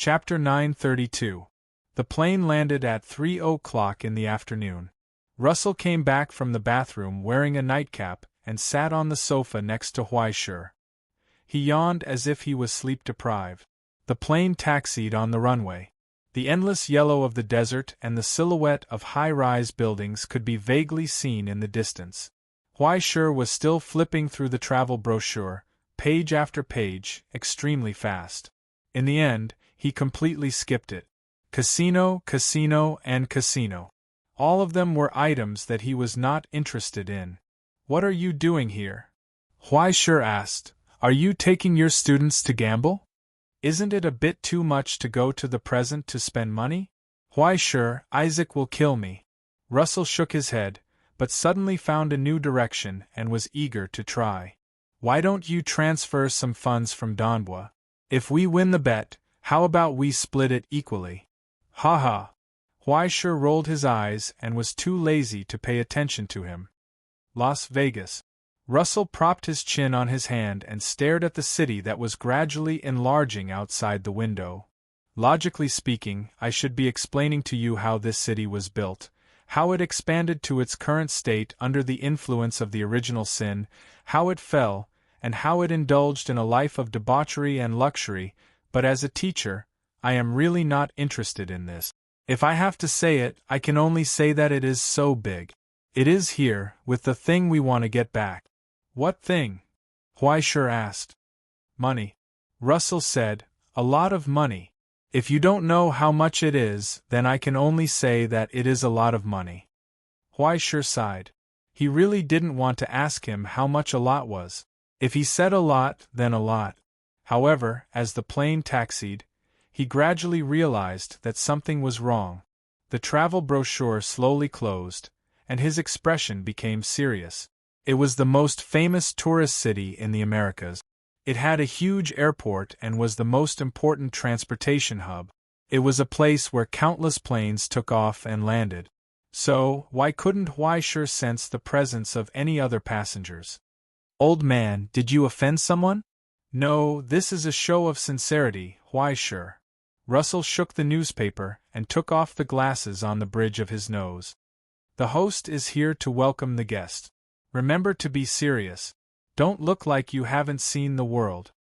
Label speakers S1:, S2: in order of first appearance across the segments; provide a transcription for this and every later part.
S1: Chapter 932. The plane landed at 3 o'clock in the afternoon. Russell came back from the bathroom wearing a nightcap and sat on the sofa next to Huaishur. He yawned as if he was sleep-deprived. The plane taxied on the runway. The endless yellow of the desert and the silhouette of high-rise buildings could be vaguely seen in the distance. Huaishur was still flipping through the travel brochure, page after page, extremely fast. In the end, he completely skipped it. Casino, casino, and casino. All of them were items that he was not interested in. "What are you doing here?" Huaishur asked. "Are you taking your students to gamble? Isn't it a bit too much to go to the present to spend money?" "Huaishur, Isaac will kill me." Russell shook his head, but suddenly found a new direction and was eager to try. "Why don't you transfer some funds from Donbua? If we win the bet, how about we split it equally?" "Ha ha." Huaishur rolled his eyes and was too lazy to pay attention to him. Las Vegas. Russell propped his chin on his hand and stared at the city that was gradually enlarging outside the window. Logically speaking, I should be explaining to you how this city was built, how it expanded to its current state under the influence of the original sin, how it fell, and how it indulged in a life of debauchery and luxury, but as a teacher, I am really not interested in this. If I have to say it, I can only say that it is so big. It is here, with the thing we want to get back. "What thing?" Huaishur asked. "Money," Russell said, "a lot of money. If you don't know how much it is, then I can only say that it is a lot of money." Huaishur sighed. He really didn't want to ask him how much a lot was. If he said a lot, then a lot. However, as the plane taxied, he gradually realized that something was wrong. The travel brochure slowly closed, and his expression became serious. It was the most famous tourist city in the Americas. It had a huge airport and was the most important transportation hub. It was a place where countless planes took off and landed. So, why couldn't Huaishur sense the presence of any other passengers? "Old man, did you offend someone?" "No, this is a show of sincerity, Huaishur." Russell shook the newspaper and took off the glasses on the bridge of his nose. "The host is here to welcome the guest. Remember to be serious. Don't look like you haven't seen the world."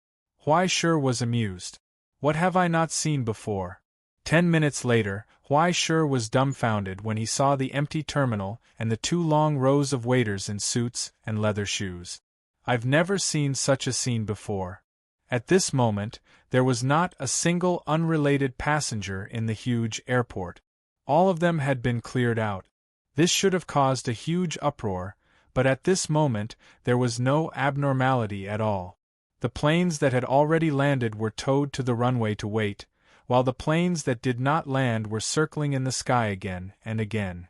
S1: Huaishur was amused. "What have I not seen before?" 10 minutes later, Huaishur was dumbfounded when he saw the empty terminal and the 2 long rows of waiters in suits and leather shoes. "I've never seen such a scene before." At this moment, there was not a single unrelated passenger in the huge airport. All of them had been cleared out. This should have caused a huge uproar, but at this moment there was no abnormality at all. The planes that had already landed were towed to the runway to wait, while the planes that did not land were circling in the sky again and again.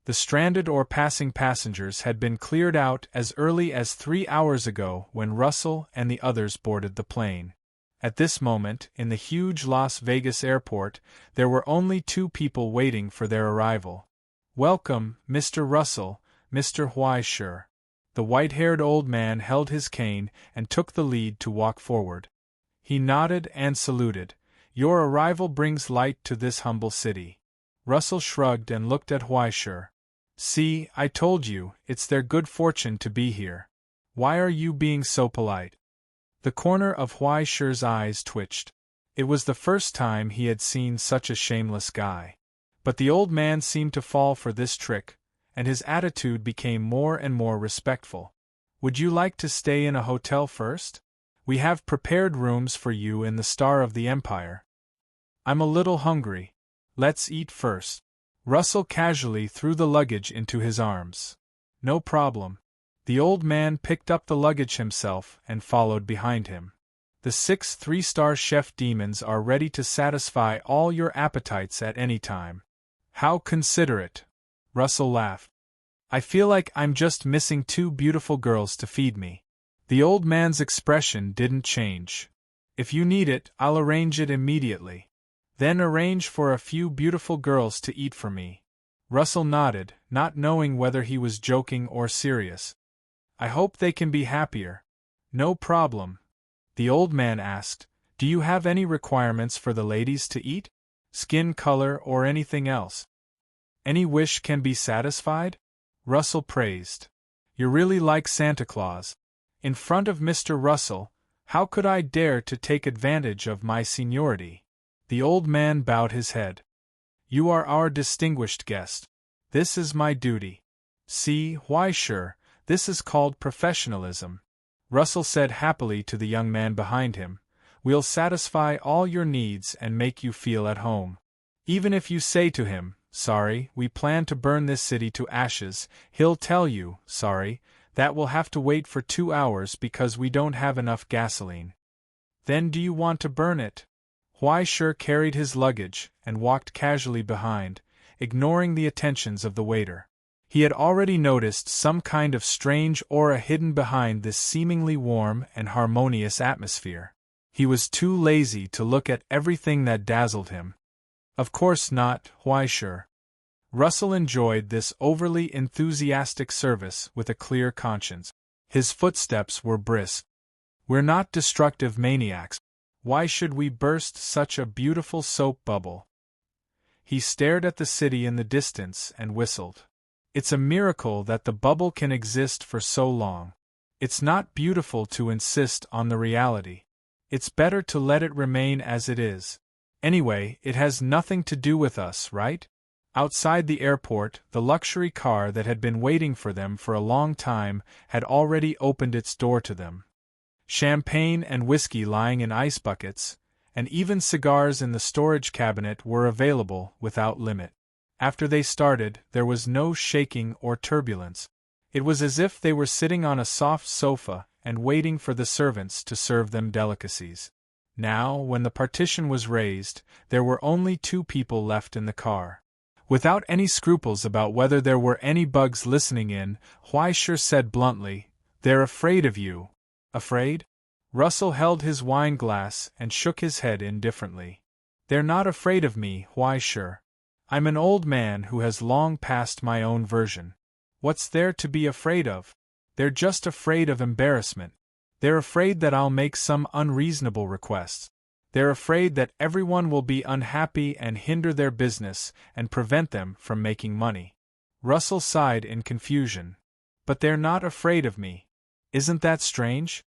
S1: The stranded or passing passengers had been cleared out as early as 3 hours ago when Russell and the others boarded the plane. At this moment, in the huge Las Vegas airport, there were only 2 people waiting for their arrival. "Welcome, Mr. Russell, Mr. Huaishur." The white-haired old man held his cane and took the lead to walk forward. He nodded and saluted. "Your arrival brings light to this humble city." Russell shrugged and looked at Huaishur. "See, I told you, it's their good fortune to be here. Why are you being so polite?" The corner of Huaishur's eyes twitched. It was the first time he had seen such a shameless guy. But the old man seemed to fall for this trick, and his attitude became more and more respectful. "Would you like to stay in a hotel first? We have prepared rooms for you in the Star of the Empire." "I'm a little hungry. Let's eat first." Russell casually threw the luggage into his arms. "No problem." The old man picked up the luggage himself and followed behind him. "The 6 3-star chef demons are ready to satisfy all your appetites at any time." "How considerate." Russell laughed. "I feel like I'm just missing 2 beautiful girls to feed me." The old man's expression didn't change. "If you need it, I'll arrange it immediately." "Then arrange for a few beautiful girls to eat for me." Russell nodded, not knowing whether he was joking or serious. "I hope they can be happier." "No problem." The old man asked, "Do Do you have any requirements for the ladies to eat? Skin color or anything else? Any wish can be satisfied? Russell praised. You're really like Santa Claus. In front of Mr. Russell, how could I dare to take advantage of my seniority? The old man bowed his head. You are our distinguished guest. This is my duty. See, why sure, this is called professionalism. Russell said happily to the young man behind him, We'll satisfy all your needs and make you feel at home. Even if you say to him, Sorry, we plan to burn this city to ashes, he'll tell you, Sorry, that will have to wait for 2 hours because we don't have enough gasoline. Then do you want to burn it? Sure carried his luggage and walked casually behind, ignoring the attentions of the waiter. He had already noticed some kind of strange aura hidden behind this seemingly warm and harmonious atmosphere. He was too lazy to look at everything that dazzled him. Of course not, sure. Russell enjoyed this overly enthusiastic service with a clear conscience. His footsteps were brisk. We're not destructive maniacs. Why should we burst such a beautiful soap bubble? He stared at the city in the distance and whistled. It's a miracle that the bubble can exist for so long. It's not beautiful to insist on the reality. It's better to let it remain as it is. Anyway, it has nothing to do with us, right? Outside the airport, the luxury car that had been waiting for them for a long time had already opened its door to them. Champagne and whiskey lying in ice buckets, and even cigars in the storage cabinet were available without limit. After they started, there was no shaking or turbulence. It was as if they were sitting on a soft sofa and waiting for the servants to serve them delicacies. Now, when the partition was raised, there were only 2 people left in the car. Without any scruples about whether there were any bugs listening in, sure said bluntly, They're afraid of you. Afraid? Russell held his wine glass and shook his head indifferently. They're not afraid of me, sure. I'm an old man who has long passed my own version. What's there to be afraid of? They're just afraid of embarrassment. They're afraid that I'll make some unreasonable requests. They're afraid that everyone will be unhappy and hinder their business and prevent them from making money. Russell sighed in confusion. But they're not afraid of me. Isn't that strange?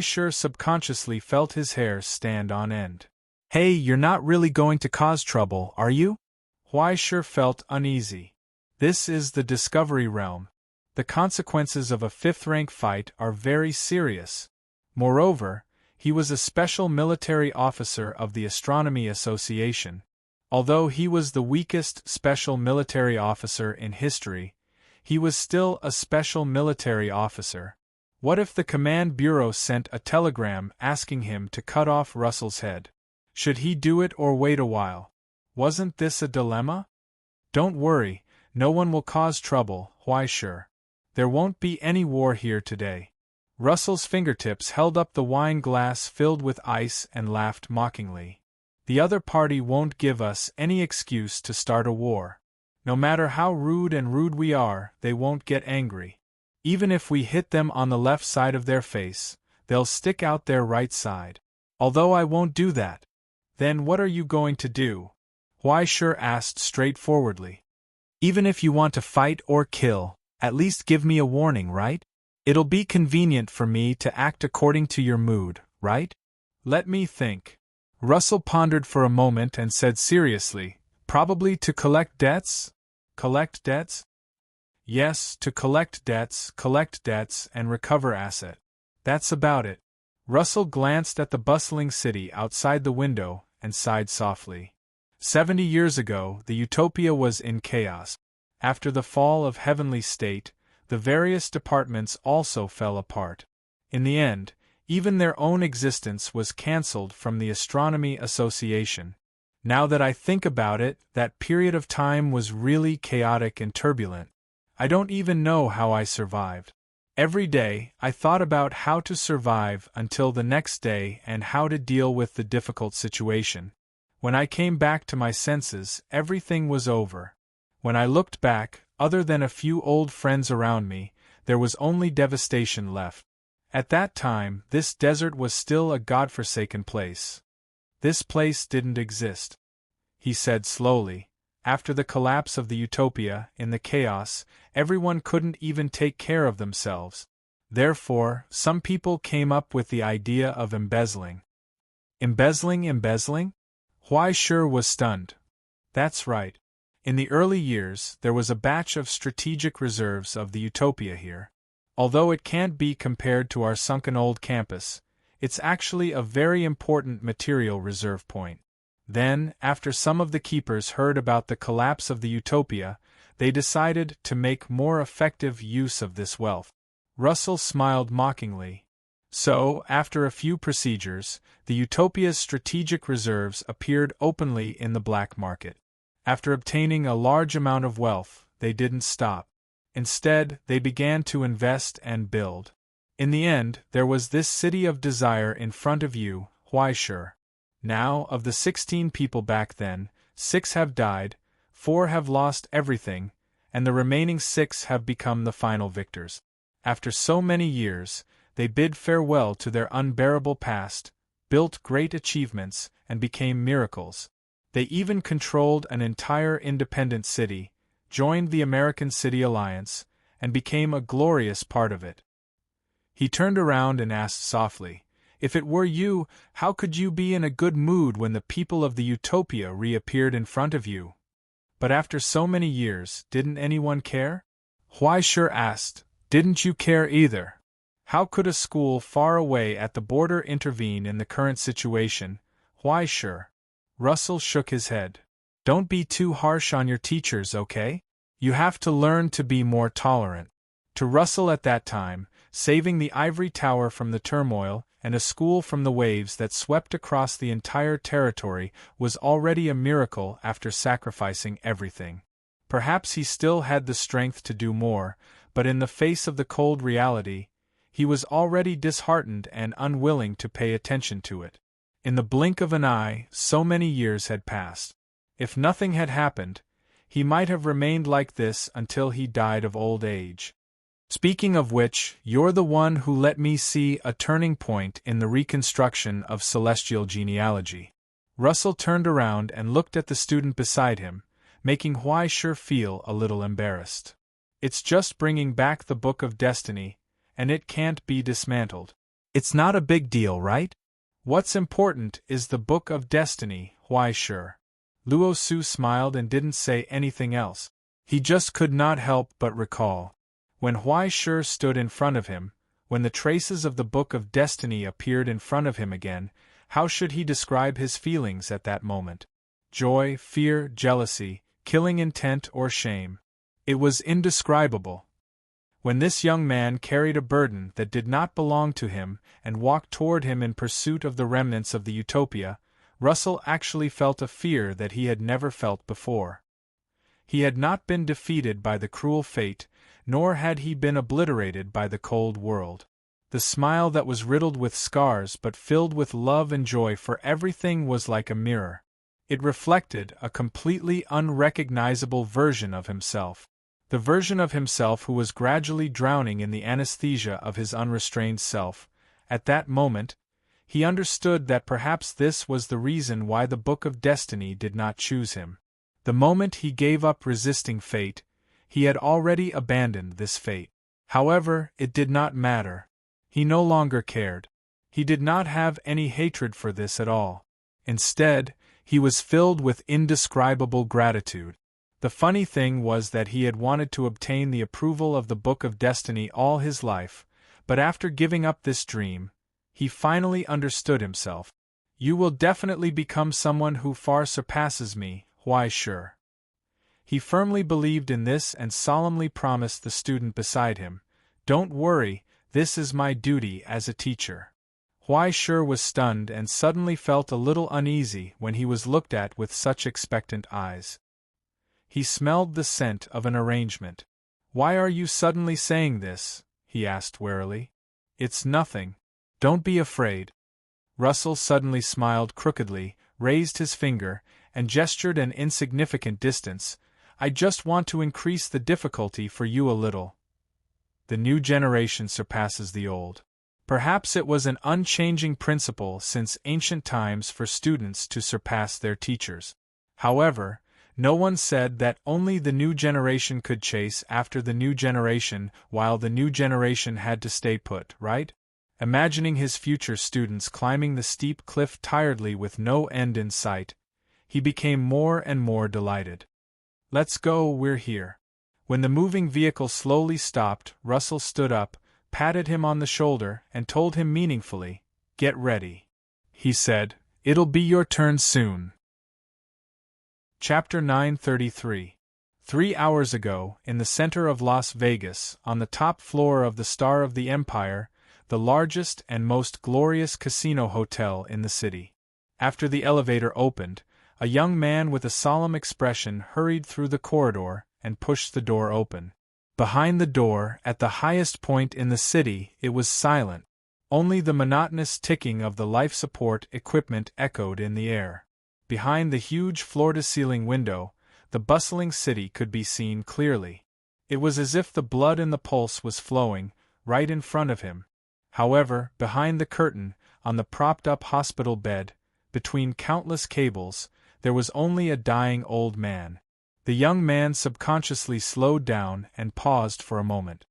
S1: Sure subconsciously felt his hair stand on end. Hey, you're not really going to cause trouble, are you? Sure felt uneasy. This is the Discovery realm. The consequences of a 5th-rank fight are very serious. Moreover, he was a special military officer of the Astronomy Association. Although he was the weakest special military officer in history, he was still a special military officer. What if the command bureau sent a telegram asking him to cut off Russell's head? Should he do it or wait a while? Wasn't this a dilemma? Don't worry, no one will cause trouble, sure. There won't be any war here today. Russell's fingertips held up the wine glass filled with ice and laughed mockingly. The other party won't give us any excuse to start a war. No matter how rude we are, they won't get angry. Even if we hit them on the left side of their face, they'll stick out their right side. Although I won't do that. Then what are you going to do? Sure asked straightforwardly. Even if you want to fight or kill, at least give me a warning, right? It'll be convenient for me to act according to your mood, right? Let me think. Russell pondered for a moment and said seriously, Probably to collect debts? Collect debts? Yes, to collect debts, and recover asset. That's about it. Russell glanced at the bustling city outside the window and sighed softly. 70 years ago, the utopia was in chaos. After the fall of Heavenly State, the various departments also fell apart. In the end, even their own existence was cancelled from the Astronomy Association. Now that I think about it, that period of time was really chaotic and turbulent. I don't even know how I survived. Every day, I thought about how to survive until the next day and how to deal with the difficult situation. When I came back to my senses, everything was over. When I looked back, other than a few old friends around me, there was only devastation left. At that time, this desert was still a godforsaken place. This place didn't exist, he said slowly. After the collapse of the utopia, in the chaos, everyone couldn't even take care of themselves. Therefore, some people came up with the idea of embezzling. Embezzling? Huai was stunned. That's right. In the early years, there was a batch of strategic reserves of the utopia here. Although it can't be compared to our sunken old campus, it's actually a very important material reserve point. Then, after some of the keepers heard about the collapse of the utopia, they decided to make more effective use of this wealth. Russell smiled mockingly. So, after a few procedures, the utopia's strategic reserves appeared openly in the black market. After obtaining a large amount of wealth, they didn't stop. Instead, they began to invest and build. In the end, there was this city of desire in front of you, Huai. Now, of the 16 people back then, 6 have died, 4 have lost everything, and the remaining 6 have become the final victors. After so many years, they bid farewell to their unbearable past, built great achievements, and became miracles. They even controlled an entire independent city, joined the American City Alliance, and became a glorious part of it. He turned around and asked softly, "If it were you, how could you be in a good mood when the people of the utopia reappeared in front of you?" "But after so many years, didn't anyone care?" Huai asked. "Didn't you care either? How could a school far away at the border intervene in the current situation, Huai?" Russell shook his head. "Don't be too harsh on your teachers, okay? You have to learn to be more tolerant." To Russell at that time, saving the ivory tower from the turmoil and a school from the waves that swept across the entire territory was already a miracle after sacrificing everything. Perhaps he still had the strength to do more, but in the face of the cold reality, he was already disheartened and unwilling to pay attention to it. In the blink of an eye, so many years had passed. If nothing had happened, he might have remained like this until he died of old age. Speaking of which, you're the one who let me see a turning point in the reconstruction of celestial genealogy. Russell turned around and looked at the student beside him, making Huai feel a little embarrassed. "It's just bringing back the Book of Destiny, and it can't be dismantled. It's not a big deal, right? What's important is the Book of Destiny, Huai." Luo Su smiled and didn't say anything else. He just could not help but recall. When Huai stood in front of him, when the traces of the Book of Destiny appeared in front of him again, how should he describe his feelings at that moment? Joy, fear, jealousy, killing intent, or shame? It was indescribable. When this young man carried a burden that did not belong to him and walked toward him in pursuit of the remnants of the utopia, Russell actually felt a fear that he had never felt before. He had not been defeated by the cruel fate, nor had he been obliterated by the cold world. The smile that was riddled with scars but filled with love and joy for everything was like a mirror. It reflected a completely unrecognizable version of himself. The version of himself who was gradually drowning in the anesthesia of his unrestrained self. At that moment, he understood that perhaps this was the reason why the Book of Destiny did not choose him. The moment he gave up resisting fate, he had already abandoned this fate. However, it did not matter. He no longer cared. He did not have any hatred for this at all. Instead, he was filled with indescribable gratitude. The funny thing was that he had wanted to obtain the approval of the Book of Destiny all his life, but after giving up this dream, he finally understood himself. "You will definitely become someone who far surpasses me, Huai." He firmly believed in this and solemnly promised the student beside him, "Don't worry, this is my duty as a teacher." Huai was stunned and suddenly felt a little uneasy when he was looked at with such expectant eyes. He smelled the scent of an arrangement. "Why are you suddenly saying this?" he asked warily. "It's nothing. Don't be afraid." Russell suddenly smiled crookedly, raised his finger, and gestured an insignificant distance. "I just want to increase the difficulty for you a little. The new generation surpasses the old. Perhaps it was an unchanging principle since ancient times for students to surpass their teachers. However, no one said that only the new generation could chase after the new generation while the new generation had to stay put, right? Imagining his future students climbing the steep cliff tiredly with no end in sight, he became more and more delighted. "Let's go, we're here." When the moving vehicle slowly stopped, Russell stood up, patted him on the shoulder, and told him meaningfully, "Get ready," he said, "it'll be your turn soon." Chapter 933. 3 hours ago, in the center of Las Vegas, on the top floor of the Star of the Empire, the largest and most glorious casino hotel in the city. After the elevator opened, a young man with a solemn expression hurried through the corridor and pushed the door open. Behind the door, at the highest point in the city, it was silent. Only the monotonous ticking of the life support equipment echoed in the air. Behind the huge floor-to-ceiling window, the bustling city could be seen clearly. It was as if the blood in the pulse was flowing, right in front of him. However, behind the curtain, on the propped-up hospital bed, between countless cables, there was only a dying old man. The young man subconsciously slowed down and paused for a moment.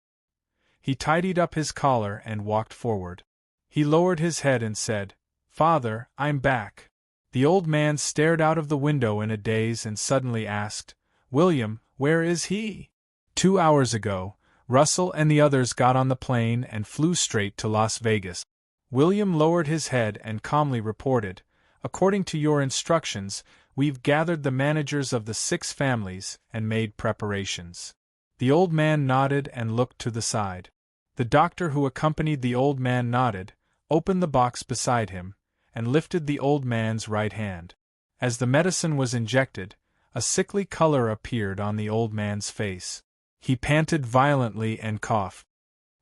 S1: He tidied up his collar and walked forward. He lowered his head and said, "Father, I'm back." The old man stared out of the window in a daze and suddenly asked, "William, where is he?" 2 hours ago, Russell and the others got on the plane and flew straight to Las Vegas. William lowered his head and calmly reported, "According to your instructions, we've gathered the managers of the 6 families and made preparations." The old man nodded and looked to the side. The doctor who accompanied the old man nodded, opened the box beside him, and lifted the old man's right hand. As the medicine was injected, a sickly color appeared on the old man's face. He panted violently and coughed.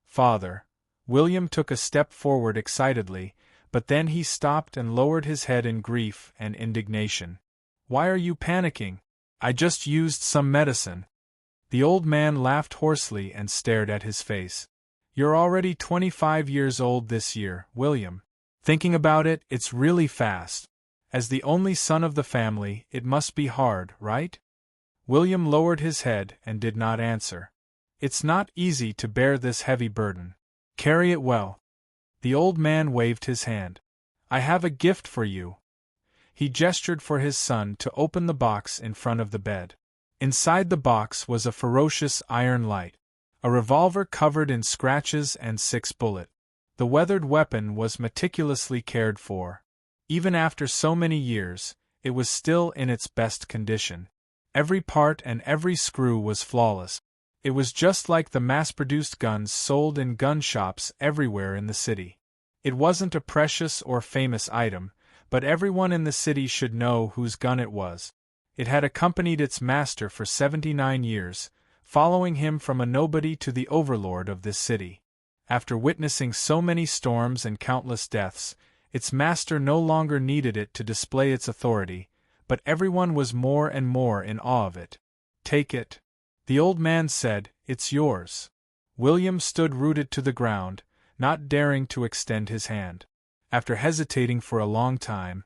S1: "Father." William took a step forward excitedly, but then he stopped and lowered his head in grief and indignation. "Why are you panicking? I just used some medicine." The old man laughed hoarsely and stared at his face. "You're already 25 years old this year, William. Thinking about it, it's really fast. As the only son of the family, it must be hard, right?" William lowered his head and did not answer. "It's not easy to bear this heavy burden. Carry it well." The old man waved his hand. "I have a gift for you." He gestured for his son to open the box in front of the bed. Inside the box was a ferocious iron light, a revolver covered in scratches and 6 bullets. The weathered weapon was meticulously cared for. Even after so many years, it was still in its best condition. Every part and every screw was flawless. It was just like the mass-produced guns sold in gun shops everywhere in the city. It wasn't a precious or famous item, but everyone in the city should know whose gun it was. It had accompanied its master for 79 years, following him from a nobody to the overlord of this city. After witnessing so many storms and countless deaths, its master no longer needed it to display its authority, but everyone was more and more in awe of it. "Take it." The old man said, "It's yours." William stood rooted to the ground, not daring to extend his hand. After hesitating for a long time,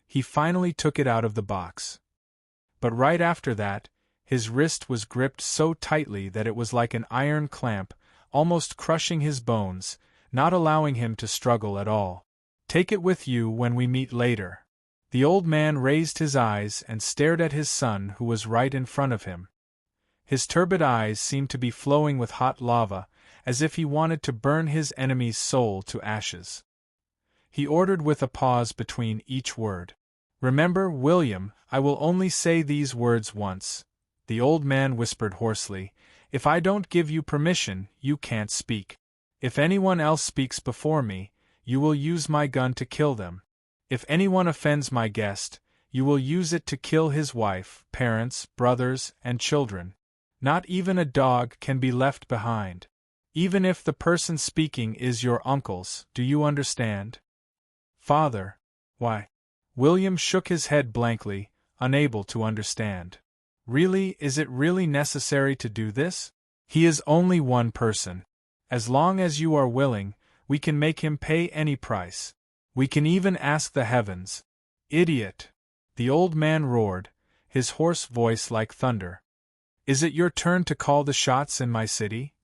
S1: he finally took it out of the box. But right after that, his wrist was gripped so tightly that it was like an iron clamp, almost crushing his bones, not allowing him to struggle at all. "Take it with you when we meet later." The old man raised his eyes and stared at his son who was right in front of him. His turbid eyes seemed to be flowing with hot lava, as if he wanted to burn his enemy's soul to ashes. He ordered with a pause between each word. "Remember, William, I will only say these words once." The old man whispered hoarsely, "If I don't give you permission, you can't speak. If anyone else speaks before me, you will use my gun to kill them. If anyone offends my guest, you will use it to kill his wife, parents, brothers, and children. Not even a dog can be left behind. Even if the person speaking is your uncle's, do you understand?" "Father, why?" William shook his head blankly, unable to understand. "Really, is it really necessary to do this? He is only one person. As long as you are willing, We can make him pay any price. We can even ask the heavens. Idiot! The old man roared, his hoarse voice like thunder. Is it your turn to call the shots in my city?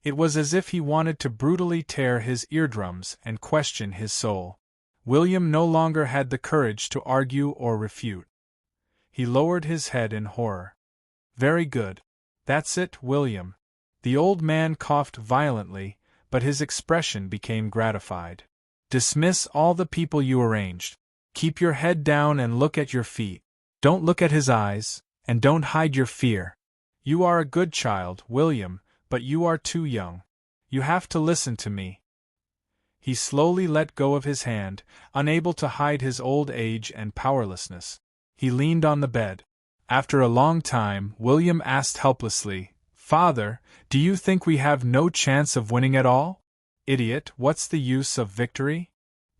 S1: It was as if he wanted to brutally tear his eardrums and question his soul. William no longer had the courage to argue or refute. He lowered his head in horror. Very good. That's it, William. The old man coughed violently, but his expression became gratified. Dismiss all the people you arranged. Keep your head down and look at your feet. Don't look at his eyes, and don't hide your fear. You are a good child, William, but you are too young. You have to listen to me. He slowly let go of his hand, unable to hide his old age and powerlessness. He leaned on the bed. After a long time, William asked helplessly, Father, do you think we have no chance of winning at all? Idiot, what's the use of victory?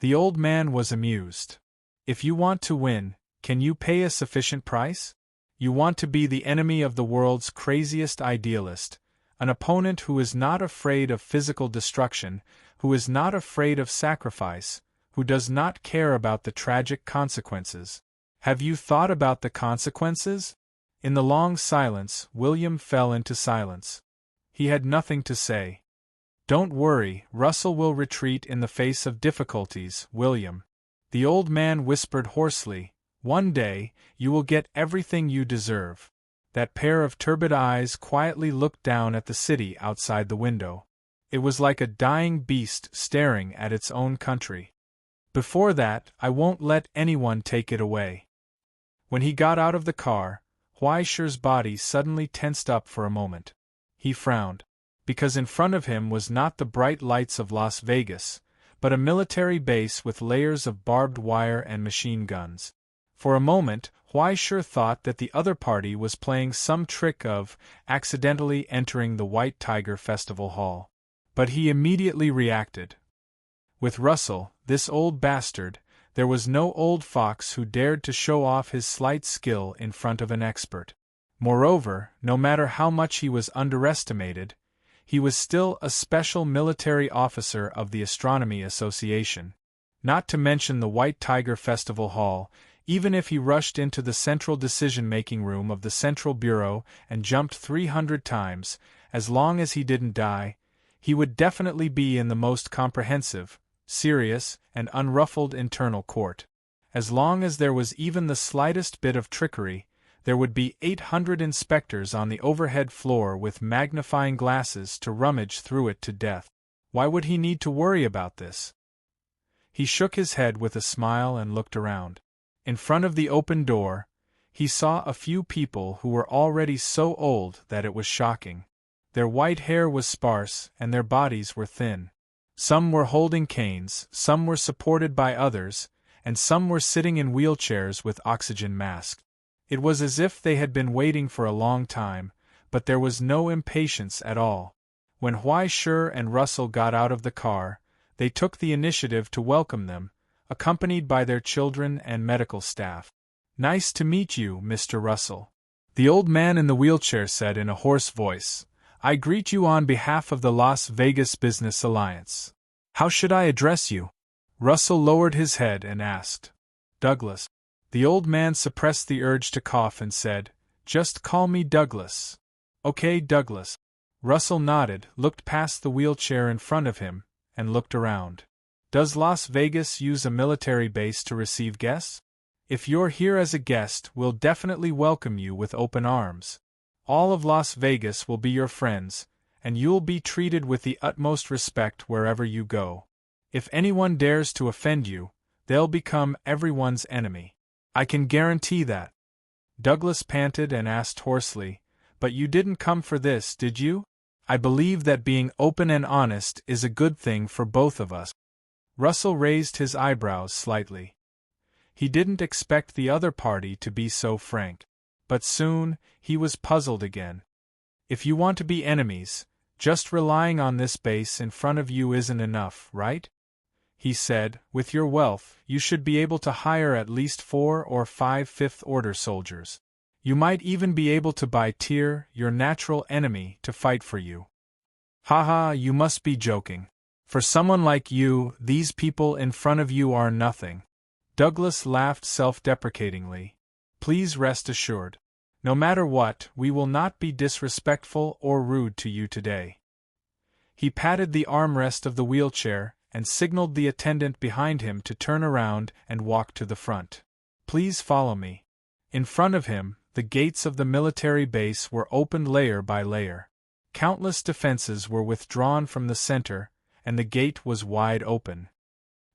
S1: The old man was amused. If you want to win, can you pay a sufficient price? You want to be the enemy of the world's craziest idealist, an opponent who is not afraid of physical destruction, who is not afraid of sacrifice, who does not care about the tragic consequences. Have you thought about the consequences? In the long silence, William fell into silence. He had nothing to say. Don't worry, Russell will retreat in the face of difficulties, William. The old man whispered hoarsely, One day, you will get everything you deserve. That pair of turbid eyes quietly looked down at the city outside the window. It was like a dying beast staring at its own country. Before that, I won't let anyone take it away. When he got out of the car, Huaisher's body suddenly tensed up for a moment. He frowned, because in front of him was not the bright lights of Las Vegas, but a military base with layers of barbed wire and machine guns. For a moment, Huaisher thought that the other party was playing some trick of accidentally entering the White Tiger Festival Hall. But he immediately reacted. With Russell, this old bastard, there was no old fox who dared to show off his slight skill in front of an expert. Moreover, no matter how much he was underestimated, he was still a special military officer of the Astronomy Association. Not to mention the White Tiger Festival Hall, even if he rushed into the central decision-making room of the Central Bureau and jumped 300 times, as long as he didn't die, he would definitely be in the most comprehensive, serious, and unruffled internal court. As long as there was even the slightest bit of trickery, there would be 800 inspectors on the overhead floor with magnifying glasses to rummage through it to death. Why would he need to worry about this? He shook his head with a smile and looked around. In front of the open door, he saw a few people who were already so old that it was shocking. Their white hair was sparse and their bodies were thin. Some were holding canes, some were supported by others, and some were sitting in wheelchairs with oxygen masks. It was as if they had been waiting for a long time, but there was no impatience at all. When Huaisher and Russell got out of the car, they took the initiative to welcome them, accompanied by their children and medical staff. Nice to meet you, Mr. Russell. The old man in the wheelchair said in a hoarse voice, I greet you on behalf of the Las Vegas Business Alliance. How should I address you? Russell lowered his head and asked. Douglas. The old man suppressed the urge to cough and said, Just call me Douglas. Okay, Douglas. Russell nodded, looked past the wheelchair in front of him, and looked around. Does Las Vegas use a military base to receive guests? If you're here as a guest, we'll definitely welcome you with open arms. All of Las Vegas will be your friends, and you'll be treated with the utmost respect wherever you go. If anyone dares to offend you, they'll become everyone's enemy. I can guarantee that. Douglas panted and asked hoarsely, But you didn't come for this, did you? I believe that being open and honest is a good thing for both of us. Russell raised his eyebrows slightly. He didn't expect the other party to be so frank. But soon, he was puzzled again. If you want to be enemies, just relying on this base in front of you isn't enough, right? He said, with your wealth, you should be able to hire at least 4 or 5 fifth-order soldiers. You might even be able to buy Tyr, your natural enemy, to fight for you. Haha, you must be joking. For someone like you, these people in front of you are nothing. Douglas laughed self-deprecatingly. Please rest assured. No matter what, we will not be disrespectful or rude to you today. He patted the armrest of the wheelchair and signaled the attendant behind him to turn around and walk to the front. Please follow me. In front of him, the gates of the military base were opened layer by layer. Countless defenses were withdrawn from the center, and the gate was wide open.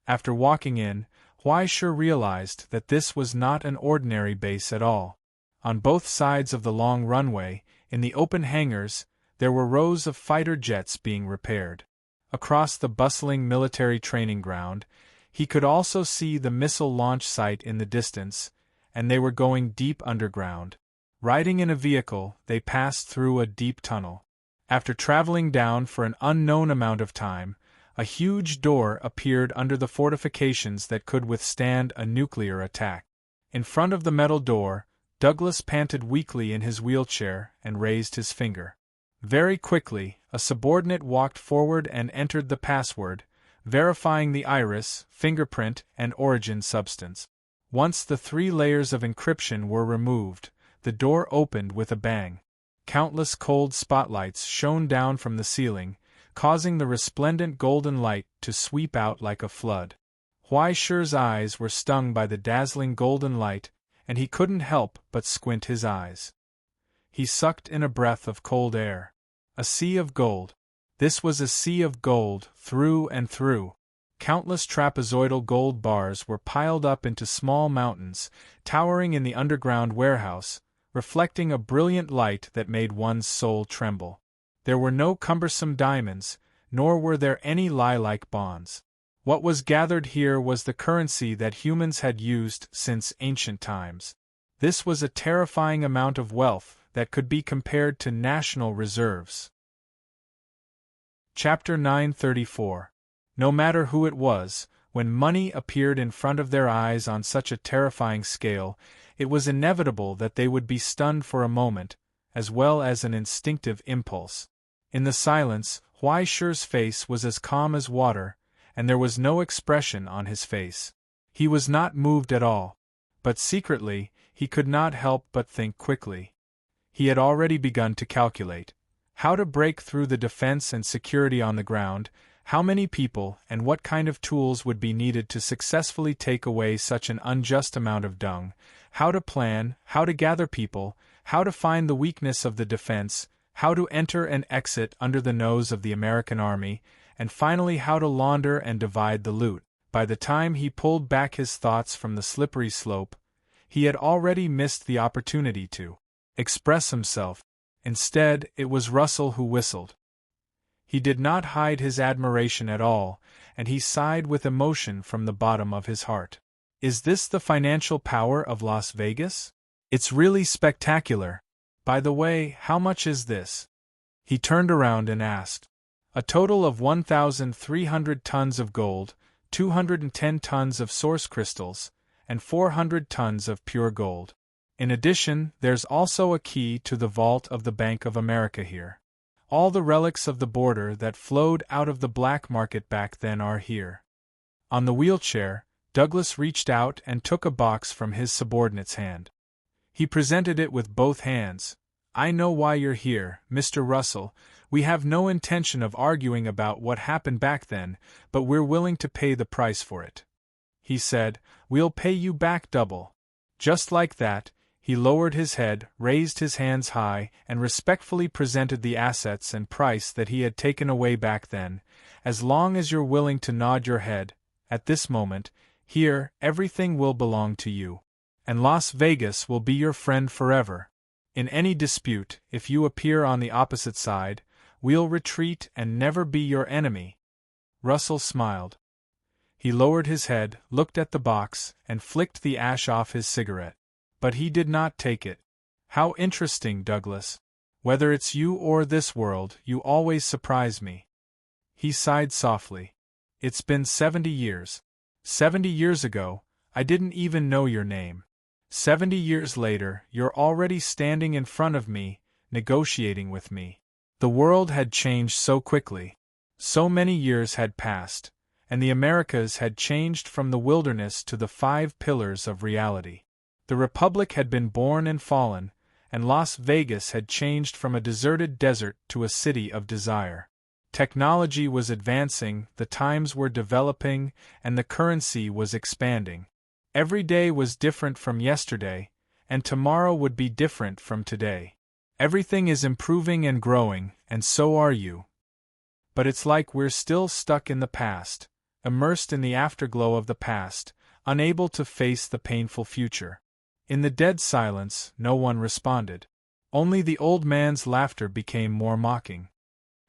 S1: After walking in, Huaisher realized that this was not an ordinary base at all. On both sides of the long runway, in the open hangars, there were rows of fighter jets being repaired. Across the bustling military training ground, he could also see the missile launch site in the distance, and they were going deep underground. Riding in a vehicle, they passed through a deep tunnel. After traveling down for an unknown amount of time, a huge door appeared under the fortifications that could withstand a nuclear attack. In front of the metal door, Douglas panted weakly in his wheelchair and raised his finger. Very quickly, a subordinate walked forward and entered the password, verifying the iris, fingerprint, and origin substance. Once the 3 layers of encryption were removed, the door opened with a bang. Countless cold spotlights shone down from the ceiling, causing the resplendent golden light to sweep out like a flood. Huaisher's eyes were stung by the dazzling golden light, and he couldn't help but squint his eyes. He sucked in a breath of cold air. A sea of gold. This was a sea of gold, through and through. Countless trapezoidal gold bars were piled up into small mountains, towering in the underground warehouse, reflecting a brilliant light that made one's soul tremble. There were no cumbersome diamonds, nor were there any lie-like bonds. What was gathered here was the currency that humans had used since ancient times. This was a terrifying amount of wealth that could be compared to national reserves. Chapter 934. No matter who it was, when money appeared in front of their eyes on such a terrifying scale, it was inevitable that they would be stunned for a moment, as well as an instinctive impulse. In the silence, Huaisher's face was as calm as water, and there was no expression on his face. He was not moved at all. But secretly, he could not help but think quickly. He had already begun to calculate how to break through the defense and security on the ground, how many people and what kind of tools would be needed to successfully take away such an unjust amount of dung, how to plan, how to gather people, how to find the weakness of the defense, how to enter and exit under the nose of the American army, and finally how to launder and divide the loot. By the time he pulled back his thoughts from the slippery slope, he had already missed the opportunity to express himself. Instead, it was Russell who whistled. He did not hide his admiration at all, and he sighed with emotion from the bottom of his heart. Is this the financial power of Las Vegas? It's really spectacular. By the way, how much is this? He turned around and asked. A total of 1,300 tons of gold, 210 tons of source crystals, and 400 tons of pure gold. In addition, there's also a key to the vault of the Bank of America here. All the relics of the border that flowed out of the black market back then are here. On the wheelchair, Douglas reached out and took a box from his subordinate's hand. He presented it with both hands. I know why you're here, Mr. Russell. We have no intention of arguing about what happened back then, but we're willing to pay the price for it. He said, We'll pay you back double. Just like that, he lowered his head, raised his hands high, and respectfully presented the assets and price that he had taken away back then. As long as you're willing to nod your head, at this moment, here, everything will belong to you. And Las Vegas will be your friend forever. In any dispute, if you appear on the opposite side, we'll retreat and never be your enemy. Russell smiled. He lowered his head, looked at the box, and flicked the ash off his cigarette. But he did not take it. How interesting, Douglas. Whether it's you or this world, you always surprise me. He sighed softly. It's been 70 years. 70 years ago, I didn't even know your name. 70 years later, you're already standing in front of me, negotiating with me. The world had changed so quickly. So many years had passed, and the Americas had changed from the wilderness to the 5 pillars of reality. The Republic had been born and fallen, and Las Vegas had changed from a deserted desert to a city of desire. Technology was advancing, the times were developing, and the currency was expanding. Every day was different from yesterday, and tomorrow would be different from today. Everything is improving and growing, and so are you. But it's like we're still stuck in the past, immersed in the afterglow of the past, unable to face the painful future. In the dead silence, no one responded. Only the old man's laughter became more mocking.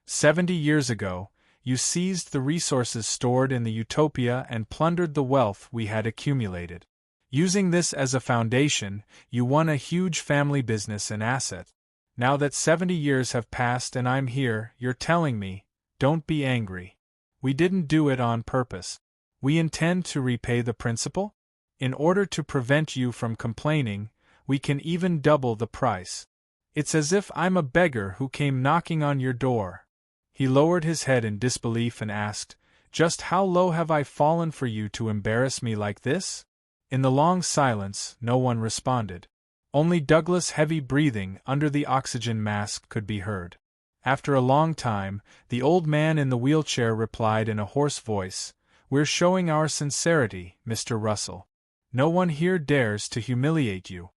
S1: 70 years ago, you seized the resources stored in the utopia and plundered the wealth we had accumulated. Using this as a foundation, you won a huge family business and asset. Now that 70 years have passed and I'm here, you're telling me, don't be angry. We didn't do it on purpose. We intend to repay the principal? In order to prevent you from complaining, we can even double the price. It's as if I'm a beggar who came knocking on your door. He lowered his head in disbelief and asked, "Just how low have I fallen for you to embarrass me like this?" In the long silence, no one responded. Only Douglas' heavy breathing under the oxygen mask could be heard. After a long time, the old man in the wheelchair replied in a hoarse voice, "We're showing our sincerity, Mr. Russell. No one here dares to humiliate you."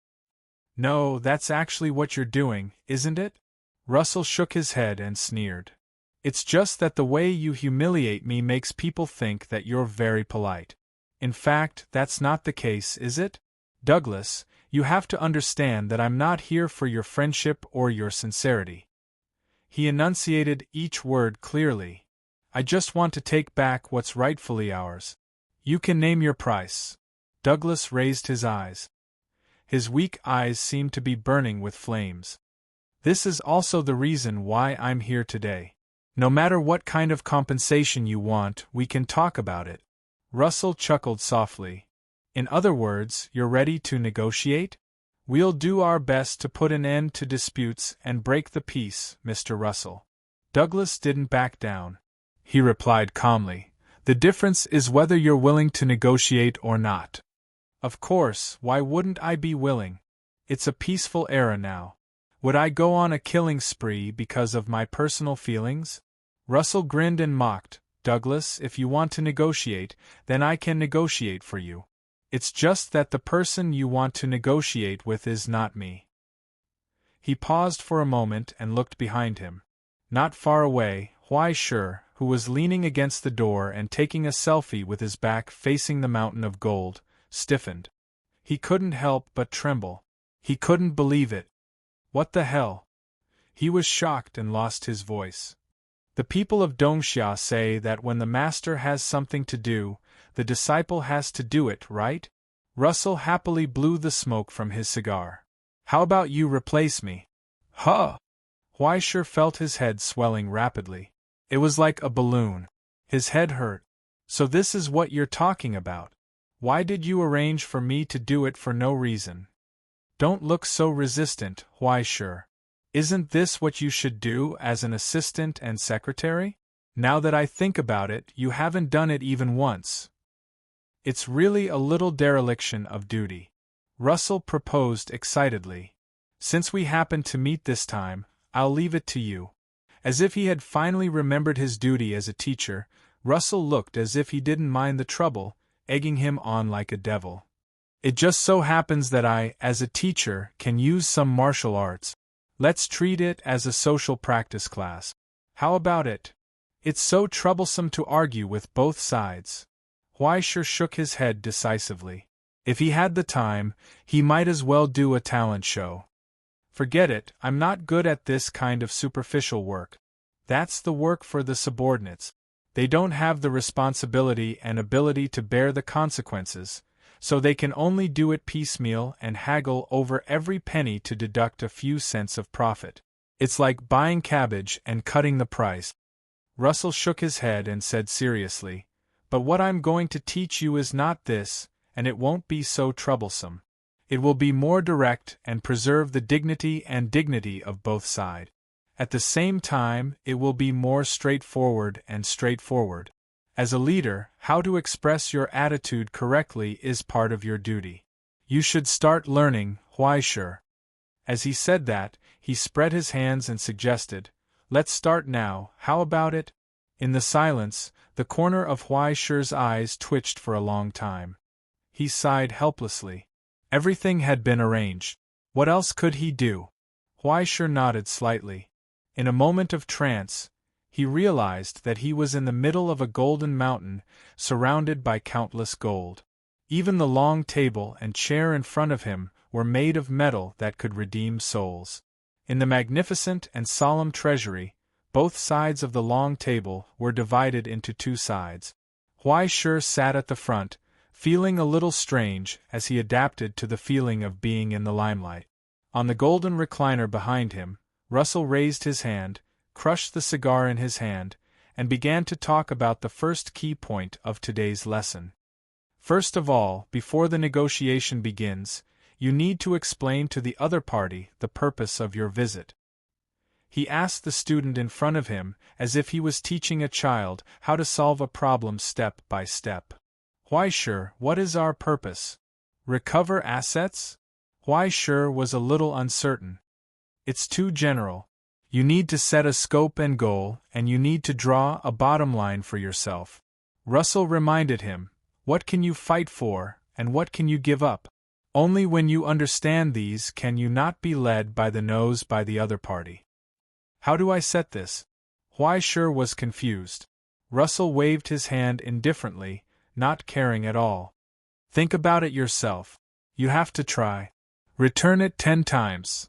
S1: "No, that's actually what you're doing, isn't it?" Russell shook his head and sneered. "It's just that the way you humiliate me makes people think that you're very polite. In fact, that's not the case, is it? Douglas, you have to understand that I'm not here for your friendship or your sincerity." He enunciated each word clearly. "I just want to take back what's rightfully ours. You can name your price." Douglas raised his eyes. His weak eyes seemed to be burning with flames. "This is also the reason why I'm here today. No matter what kind of compensation you want, we can talk about it." Russell chuckled softly. "In other words, you're ready to negotiate? We'll do our best to put an end to disputes and break the peace, Mr. Russell." Douglas didn't back down. He replied calmly, "The difference is whether you're willing to negotiate or not." "Of course, why wouldn't I be willing? It's a peaceful era now. Would I go on a killing spree because of my personal feelings?" Russell grinned and mocked. "Douglas, if you want to negotiate, then I can negotiate for you. It's just that the person you want to negotiate with is not me." He paused for a moment and looked behind him. Not far away, Huaishur, who was leaning against the door and taking a selfie with his back facing the mountain of gold, stiffened. He couldn't help but tremble. He couldn't believe it. What the hell? He was shocked and lost his voice. The people of Dongsha say that when the master has something to do, the disciple has to do it, right? Russell happily blew the smoke from his cigar. "How about you replace me?" "Huh!" Huaishur felt his head swelling rapidly. It was like a balloon. His head hurt. "So this is what you're talking about. Why did you arrange for me to do it for no reason?" "Don't look so resistant, Huaishur. Isn't this what you should do as an assistant and secretary? Now that I think about it, you haven't done it even once. It's really a little dereliction of duty." Russell proposed excitedly. "Since we happen to meet this time, I'll leave it to you." As if he had finally remembered his duty as a teacher, Russell looked as if he didn't mind the trouble, egging him on like a devil. "It just so happens that I, as a teacher, can use some martial arts. Let's treat it as a social practice class. How about it? It's so troublesome to argue with both sides." Huaishur shook his head decisively. If he had the time, he might as well do a talent show. "Forget it, I'm not good at this kind of superficial work. That's the work for the subordinates. They don't have the responsibility and ability to bear the consequences, so they can only do it piecemeal and haggle over every penny to deduct a few cents of profit. It's like buying cabbage and cutting the price." Russell shook his head and said seriously, "But what I'm going to teach you is not this, and it won't be so troublesome. It will be more direct and preserve the dignity of both sides. At the same time, it will be more straightforward and straightforward. As a leader, how to express your attitude correctly is part of your duty. You should start learning, Huaisher. As he said that, he spread his hands and suggested, "Let's start now, how about it?" In the silence, the corner of Huaisher's eyes twitched for a long time. He sighed helplessly. Everything had been arranged. What else could he do? Huaisher nodded slightly. In a moment of trance, he realized that he was in the middle of a golden mountain, surrounded by countless gold. Even the long table and chair in front of him were made of metal that could redeem souls. In the magnificent and solemn treasury, both sides of the long table were divided into two sides. Huaisher sat at the front, feeling a little strange as he adapted to the feeling of being in the limelight. On the golden recliner behind him, Russell raised his hand, crushed the cigar in his hand, and began to talk about the first key point of today's lesson. First of all, before the negotiation begins, you need to explain to the other party the purpose of your visit. He asked the student in front of him, as if he was teaching a child how to solve a problem step by step. Huaisher, what is our purpose? Recover assets? Huaisher was a little uncertain. It's too general. You need to set a scope and goal, and you need to draw a bottom line for yourself. Russell reminded him, what can you fight for, and what can you give up? Only when you understand these can you not be led by the nose by the other party. How do I set this? Huaisher was confused. Russell waved his hand indifferently, not caring at all. Think about it yourself. You have to try. Return it 10 times.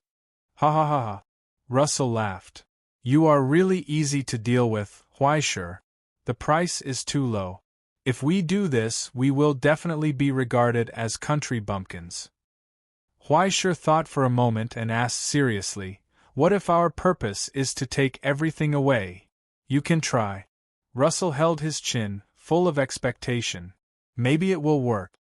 S1: Ha ha ha ha. Russell laughed. You are really easy to deal with, Huaisher. The price is too low. If we do this, we will definitely be regarded as country bumpkins. Huaisher thought for a moment and asked seriously, what if our purpose is to take everything away? You can try. Russell held his chin, full of expectation. Maybe it will work.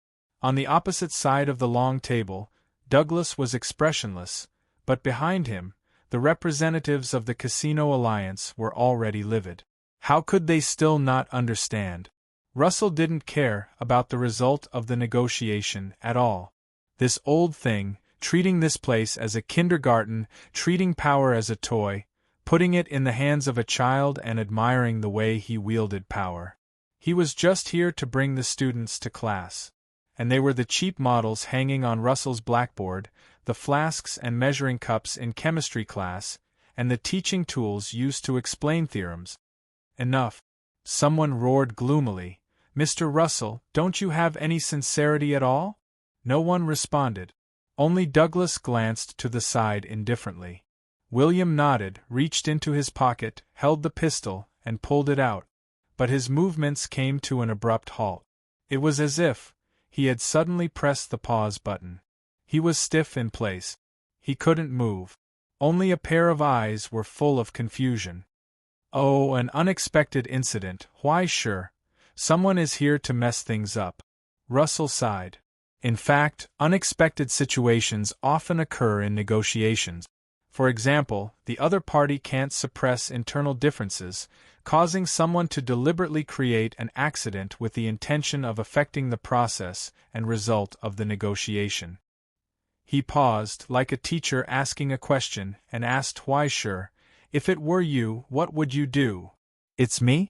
S1: On the opposite side of the long table, Douglas was expressionless, but behind him, the representatives of the Casino Alliance were already livid. How could they still not understand? Russell didn't care about the result of the negotiation at all. This old thing, treating this place as a kindergarten, treating power as a toy, putting it in the hands of a child and admiring the way he wielded power. He was just here to bring the students to class. And they were the cheap models hanging on Russell's blackboard, the flasks and measuring cups in chemistry class, and the teaching tools used to explain theorems. Enough. Someone roared gloomily, Mr. Russell, don't you have any sincerity at all? No one responded. Only Douglas glanced to the side indifferently. William nodded, reached into his pocket, held the pistol, and pulled it out. But his movements came to an abrupt halt. It was as if he had suddenly pressed the pause button. He was stiff in place. He couldn't move. Only a pair of eyes were full of confusion. Oh, an unexpected incident, Huaisher. Someone is here to mess things up. Russell sighed. In fact, unexpected situations often occur in negotiations. For example, the other party can't suppress internal differences, causing someone to deliberately create an accident with the intention of affecting the process and result of the negotiation. He paused, like a teacher asking a question, and asked Huaisher, if it were you, what would you do? It's me?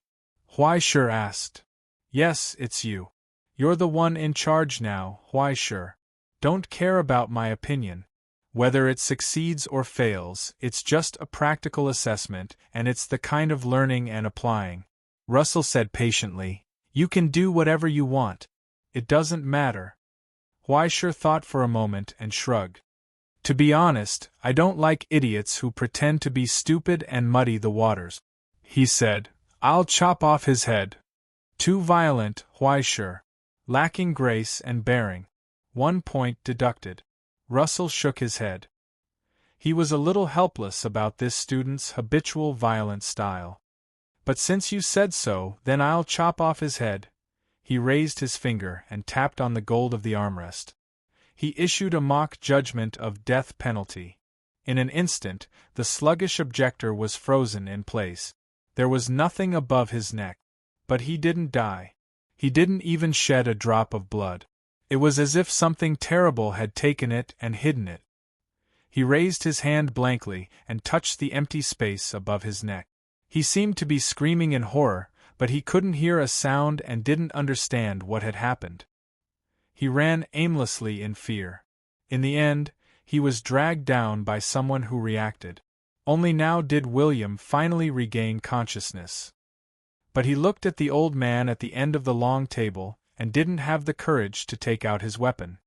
S1: Huaisher asked. Yes, it's you. You're the one in charge now, Huaisher. Don't care about my opinion. Whether it succeeds or fails, it's just a practical assessment, and it's the kind of learning and applying. Russell said patiently, you can do whatever you want. It doesn't matter. Huaisher thought for a moment and shrugged. To be honest, I don't like idiots who pretend to be stupid and muddy the waters. He said, I'll chop off his head. Too violent, Huaisher. Lacking grace and bearing. 1 point deducted. Russell shook his head. He was a little helpless about this student's habitual violent style. But since you said so, then I'll chop off his head. He raised his finger and tapped on the gold of the armrest. He issued a mock judgment of death penalty. In an instant, the sluggish objector was frozen in place. There was nothing above his neck. But he didn't die. He didn't even shed a drop of blood. It was as if something terrible had taken it and hidden it. He raised his hand blankly and touched the empty space above his neck. He seemed to be screaming in horror, but he couldn't hear a sound and didn't understand what had happened. He ran aimlessly in fear. In the end, he was dragged down by someone who reacted. Only now did William finally regain consciousness. But he looked at the old man at the end of the long table, and didn't have the courage to take out his weapon.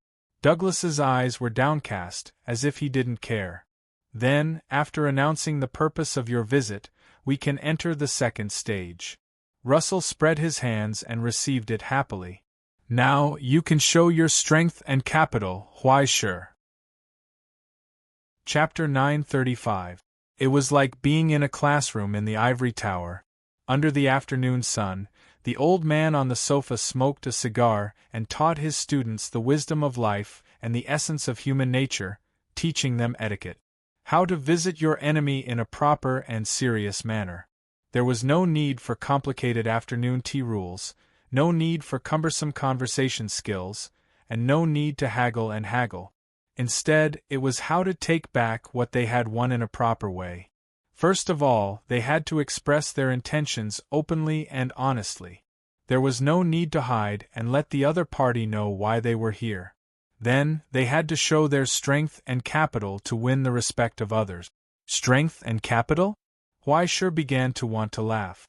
S1: Douglas's eyes were downcast, as if he didn't care. Then, after announcing the purpose of your visit, we can enter the second stage. Russell spread his hands and received it happily. Now, you can show your strength and capital, why sure. Chapter 935. It was like being in a classroom in the ivory tower. Under the afternoon sun, the old man on the sofa smoked a cigar and taught his students the wisdom of life and the essence of human nature, teaching them etiquette. How to visit your enemy in a proper and serious manner. There was no need for complicated afternoon tea rules, no need for cumbersome conversation skills, and no need to haggle and haggle. Instead, it was how to take back what they had won in a proper way. First of all, they had to express their intentions openly and honestly. There was no need to hide and let the other party know why they were here. Then, they had to show their strength and capital to win the respect of others. Strength and capital? Why began to want to laugh.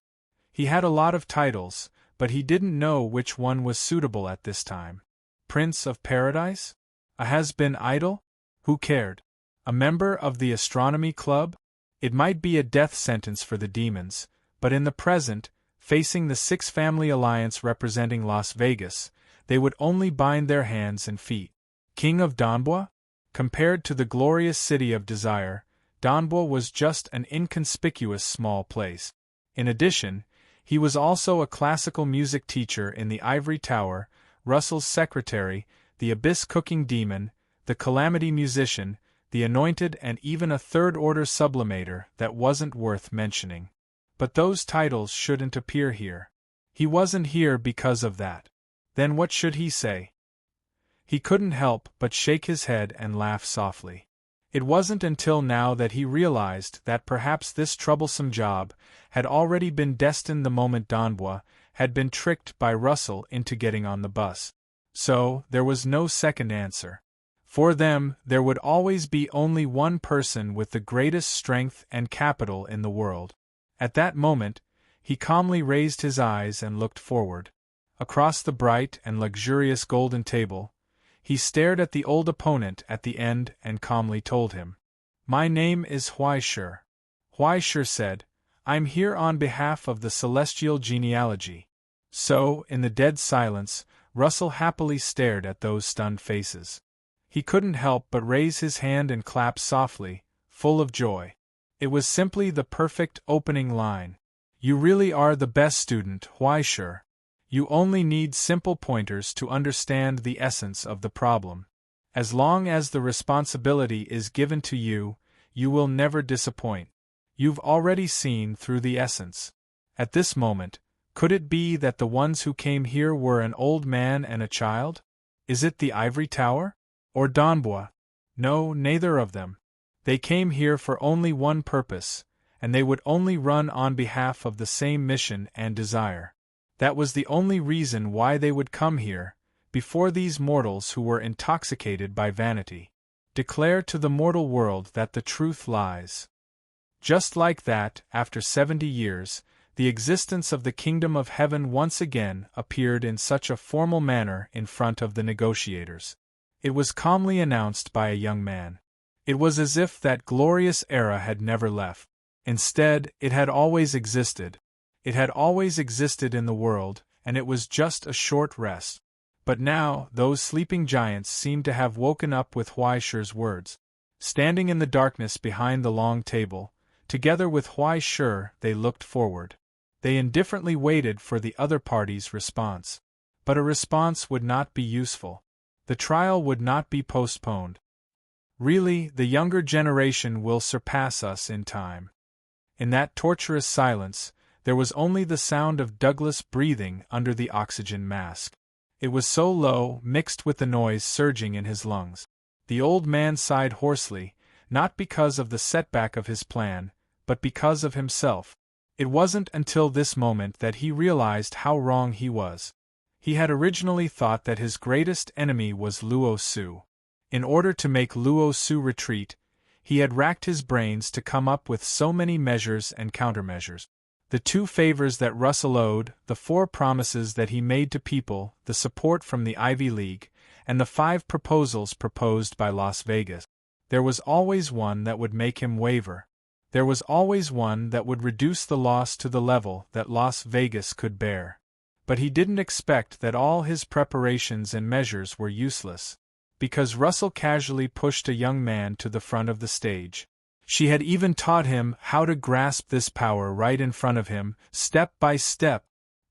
S1: He had a lot of titles, but he didn't know which one was suitable at this time. Prince of Paradise? A has-been idol? Who cared? A member of the astronomy club? It might be a death sentence for the demons, but in the present, facing the six-family alliance representing Las Vegas, they would only bind their hands and feet. King of Donbois? Compared to the glorious city of desire, Donbois was just an inconspicuous small place. In addition, he was also a classical music teacher in the ivory tower, Russell's secretary, the abyss-cooking demon, the calamity musician, the anointed, and even a third-order sublimator that wasn't worth mentioning. But those titles shouldn't appear here. He wasn't here because of that. Then what should he say? He couldn't help but shake his head and laugh softly. It wasn't until now that he realized that perhaps this troublesome job had already been destined the moment Donbois had been tricked by Russell into getting on the bus. So, there was no second answer. For them, there would always be only one person with the greatest strength and capital in the world. At that moment, he calmly raised his eyes and looked forward. Across the bright and luxurious golden table, he stared at the old opponent at the end and calmly told him, "My name is Huaishur." Huaishur said, "I'm here on behalf of the celestial genealogy." So, in the dead silence, Russell happily stared at those stunned faces. He couldn't help but raise his hand and clap softly, full of joy. It was simply the perfect opening line. You really are the best student, Huaishur. You only need simple pointers to understand the essence of the problem. As long as the responsibility is given to you, you will never disappoint. You've already seen through the essence. At this moment, could it be that the ones who came here were an old man and a child? Is it the ivory tower? Or Donbois? No, neither of them. They came here for only one purpose, and they would only run on behalf of the same mission and desire. That was the only reason why they would come here, before these mortals who were intoxicated by vanity. Declare to the mortal world that the truth lies. Just like that, after 70 years, the existence of the kingdom of heaven once again appeared in such a formal manner in front of the negotiators. It was calmly announced by a young man. It was as if that glorious era had never left. Instead, it had always existed. It had always existed in the world, and it was just a short rest. But now, those sleeping giants seemed to have woken up with Huaishur's words. Standing in the darkness behind the long table, together with Huaishur, they looked forward. They indifferently waited for the other party's response. But a response would not be useful. The trial would not be postponed. Really, the younger generation will surpass us in time. In that torturous silence, there was only the sound of Douglas breathing under the oxygen mask. It was so low, mixed with the noise surging in his lungs. The old man sighed hoarsely, not because of the setback of his plan, but because of himself. It wasn't until this moment that he realized how wrong he was. He had originally thought that his greatest enemy was Luo Su. In order to make Luo Su retreat, he had racked his brains to come up with so many measures and countermeasures. The 2 favors that Russell owed, the 4 promises that he made to people, the support from the Ivy League, and the 5 proposals proposed by Las Vegas. There was always one that would make him waver. There was always one that would reduce the loss to the level that Las Vegas could bear. But he didn't expect that all his preparations and measures were useless, because Russell casually pushed a young man to the front of the stage. She had even taught him how to grasp this power right in front of him, step by step.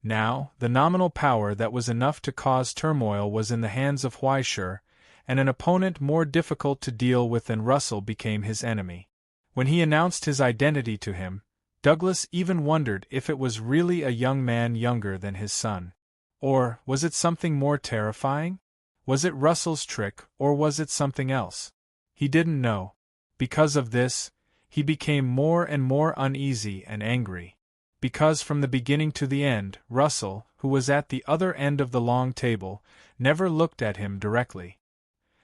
S1: Now, the nominal power that was enough to cause turmoil was in the hands of Huaishur, and an opponent more difficult to deal with than Russell became his enemy. When he announced his identity to him, Douglas even wondered if it was really a young man younger than his son. Or was it something more terrifying? Was it Russell's trick, or was it something else? He didn't know. Because of this, he became more and more uneasy and angry. Because from the beginning to the end, Russell, who was at the other end of the long table, never looked at him directly.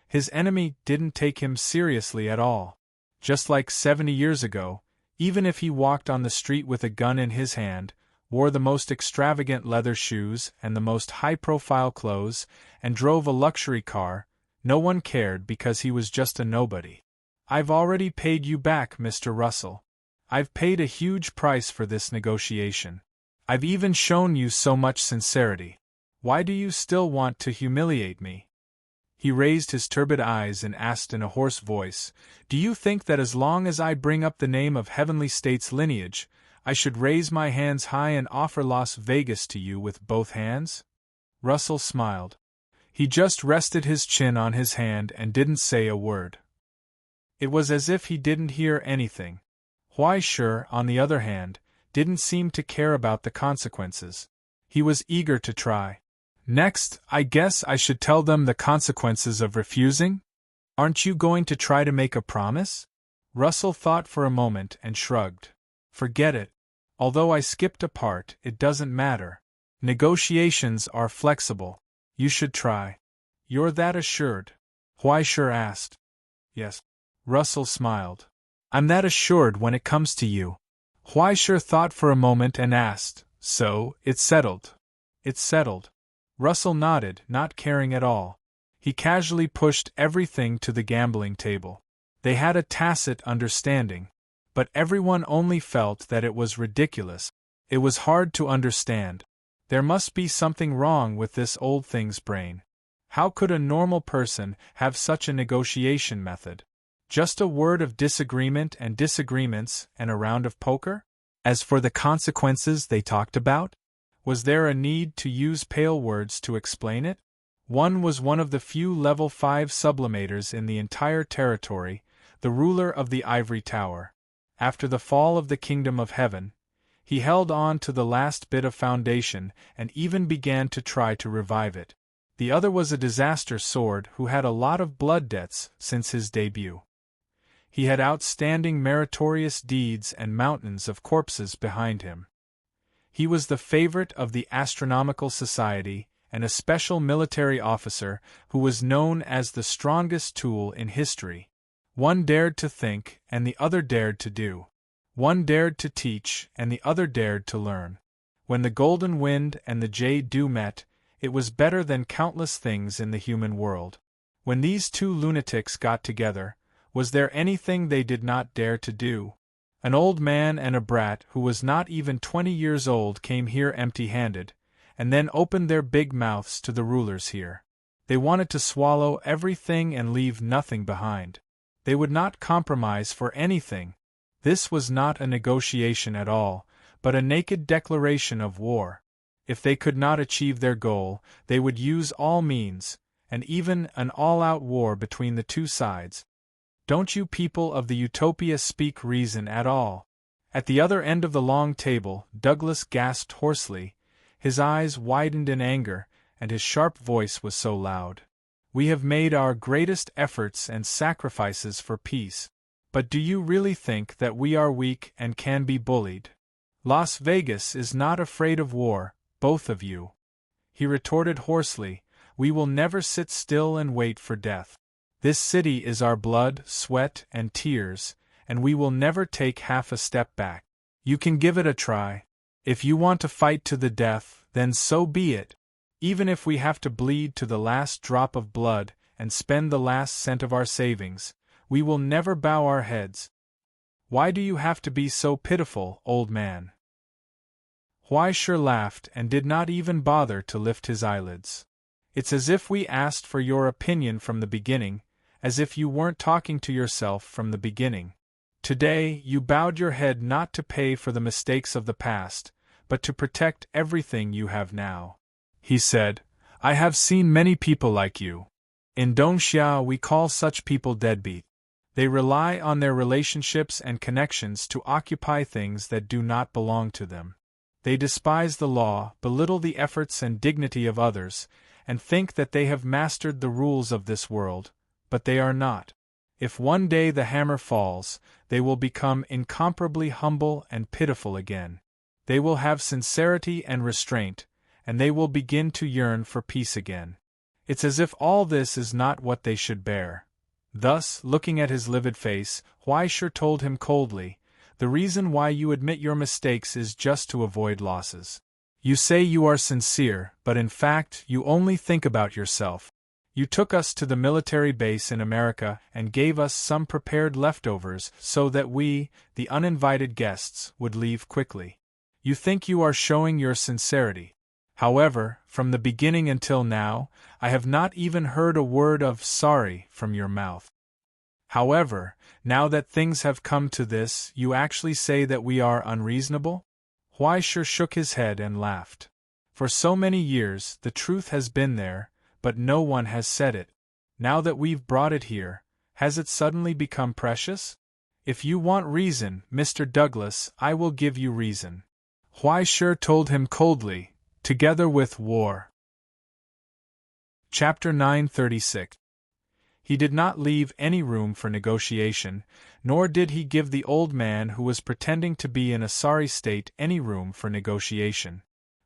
S1: His enemy didn't take him seriously at all. Just like 70 years ago, even if he walked on the street with a gun in his hand, wore the most extravagant leather shoes and the most high-profile clothes, and drove a luxury car, no one cared because he was just a nobody. "I've already paid you back, Mr. Russell. I've paid a huge price for this negotiation. I've even shown you so much sincerity. Why do you still want to humiliate me?" He raised his turbid eyes and asked in a hoarse voice, "Do you think that as long as I bring up the name of Heavenly State's lineage, I should raise my hands high and offer Las Vegas to you with both hands?" Russell smiled. He just rested his chin on his hand and didn't say a word. It was as if he didn't hear anything. Huaishur, on the other hand, didn't seem to care about the consequences. He was eager to try. "Next, I guess I should tell them the consequences of refusing? Aren't you going to try to make a promise?" Russell thought for a moment and shrugged. "Forget it. Although I skipped a part, it doesn't matter. Negotiations are flexible. You should try." "You're that assured?" Huaishur asked. "Yes." Russell smiled. "I'm that assured when it comes to you." Huaishur thought for a moment and asked, "So, it's settled?" "It's settled." Russell nodded, not caring at all. He casually pushed everything to the gambling table. They had a tacit understanding. But everyone only felt that it was ridiculous. It was hard to understand. There must be something wrong with this old thing's brain. How could a normal person have such a negotiation method? Just a word of disagreement and disagreements and a round of poker? As for the consequences they talked about, was there a need to use pale words to explain it? One was one of the few level 5 sublimators in the entire territory, the ruler of the Ivory Tower. After the fall of the Kingdom of Heaven, he held on to the last bit of foundation and even began to try to revive it. The other was a disaster sword who had a lot of blood debts since his debut. He had outstanding meritorious deeds and mountains of corpses behind him. He was the favorite of the Astronomical Society and a special military officer who was known as the strongest tool in history. One dared to think and the other dared to do. One dared to teach and the other dared to learn. When the golden wind and the jade dew met, it was better than countless things in the human world. When these 2 lunatics got together, was there anything they did not dare to do? An old man and a brat who was not even 20 years old came here empty-handed, and then opened their big mouths to the rulers here. They wanted to swallow everything and leave nothing behind. They would not compromise for anything. This was not a negotiation at all, but a naked declaration of war. If they could not achieve their goal, they would use all means, and even an all-out war between the 2 sides. Don't you people of the Utopia speak reason at all? At the other end of the long table, Douglas gasped hoarsely, his eyes widened in anger, and his sharp voice was so loud. We have made our greatest efforts and sacrifices for peace. But do you really think that we are weak and can be bullied? Las Vegas is not afraid of war, both of you. He retorted hoarsely, we will never sit still and wait for death. This city is our blood, sweat, and tears, and we will never take half a step back. You can give it a try. If you want to fight to the death, then so be it. Even if we have to bleed to the last drop of blood and spend the last cent of our savings, we will never bow our heads. Why do you have to be so pitiful, old man? Huaishur laughed and did not even bother to lift his eyelids. It's as if we asked for your opinion from the beginning, as if you weren't talking to yourself from the beginning. Today, you bowed your head not to pay for the mistakes of the past, but to protect everything you have now. He said, I have seen many people like you. In Dongxia we call such people deadbeat. They rely on their relationships and connections to occupy things that do not belong to them. They despise the law, belittle the efforts and dignity of others, and think that they have mastered the rules of this world, but they are not. If one day the hammer falls, they will become incomparably humble and pitiful again. They will have sincerity and restraint, and they will begin to yearn for peace again. It's as if all this is not what they should bear. Thus, looking at his livid face, Huaishur told him coldly, the reason why you admit your mistakes is just to avoid losses. You say you are sincere, but in fact you only think about yourself. You took us to the military base in America and gave us some prepared leftovers so that we, the uninvited guests, would leave quickly. You think you are showing your sincerity. However, from the beginning until now, I have not even heard a word of sorry from your mouth. However, now that things have come to this, you actually say that we are unreasonable? Huaishur shook his head and laughed. For so many years, the truth has been there, but no one has said it. Now that we've brought it here, has it suddenly become precious? If you want reason, Mr. Douglas, I will give you reason. Huaishur told him coldly, together with war. Chapter 936. He did not leave any room for negotiation, nor did he give the old man who was pretending to be in a sorry state any room for negotiation.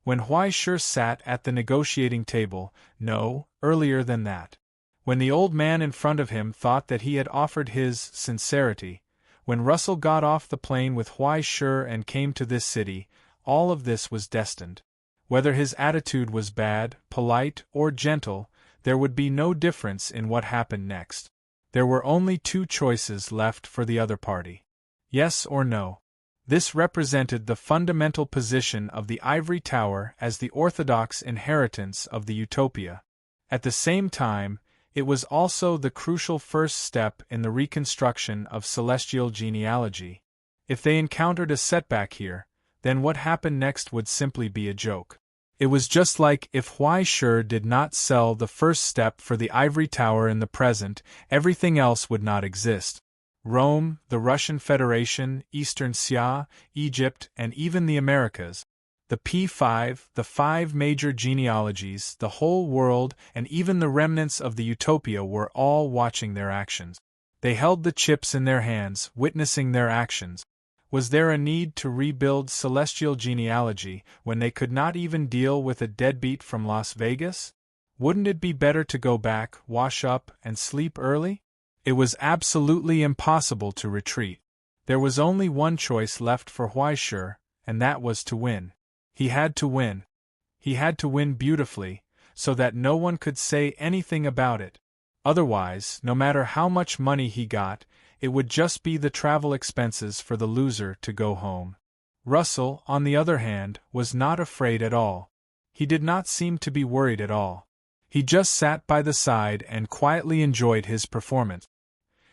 S1: When Huaishur sat at the negotiating table, no, earlier than that. When the old man in front of him thought that he had offered his sincerity, when Russell got off the plane with Huaishur and came to this city, all of this was destined. Whether his attitude was bad, polite, or gentle, there would be no difference in what happened next. There were only two choices left for the other party. Yes or no. This represented the fundamental position of the ivory tower as the orthodox inheritance of the Utopia. At the same time, it was also the crucial first step in the reconstruction of celestial genealogy. If they encountered a setback here, then what happened next would simply be a joke. It was just like if Huaishur did not sell the first step for the ivory tower in the present, everything else would not exist. Rome, the Russian Federation, Eastern Xia, Egypt, and even the Americas. The P5, the 5 major genealogies, the whole world, and even the remnants of the Utopia were all watching their actions. They held the chips in their hands, witnessing their actions. Was there a need to rebuild celestial genealogy when they could not even deal with a deadbeat from Las Vegas? Wouldn't it be better to go back, wash up, and sleep early? It was absolutely impossible to retreat. There was only one choice left for Huaishur, and that was to win. He had to win. He had to win beautifully, so that no one could say anything about it. Otherwise, no matter how much money he got, it would just be the travel expenses for the loser to go home. Russell, on the other hand, was not afraid at all. He did not seem to be worried at all. He just sat by the side and quietly enjoyed his performance.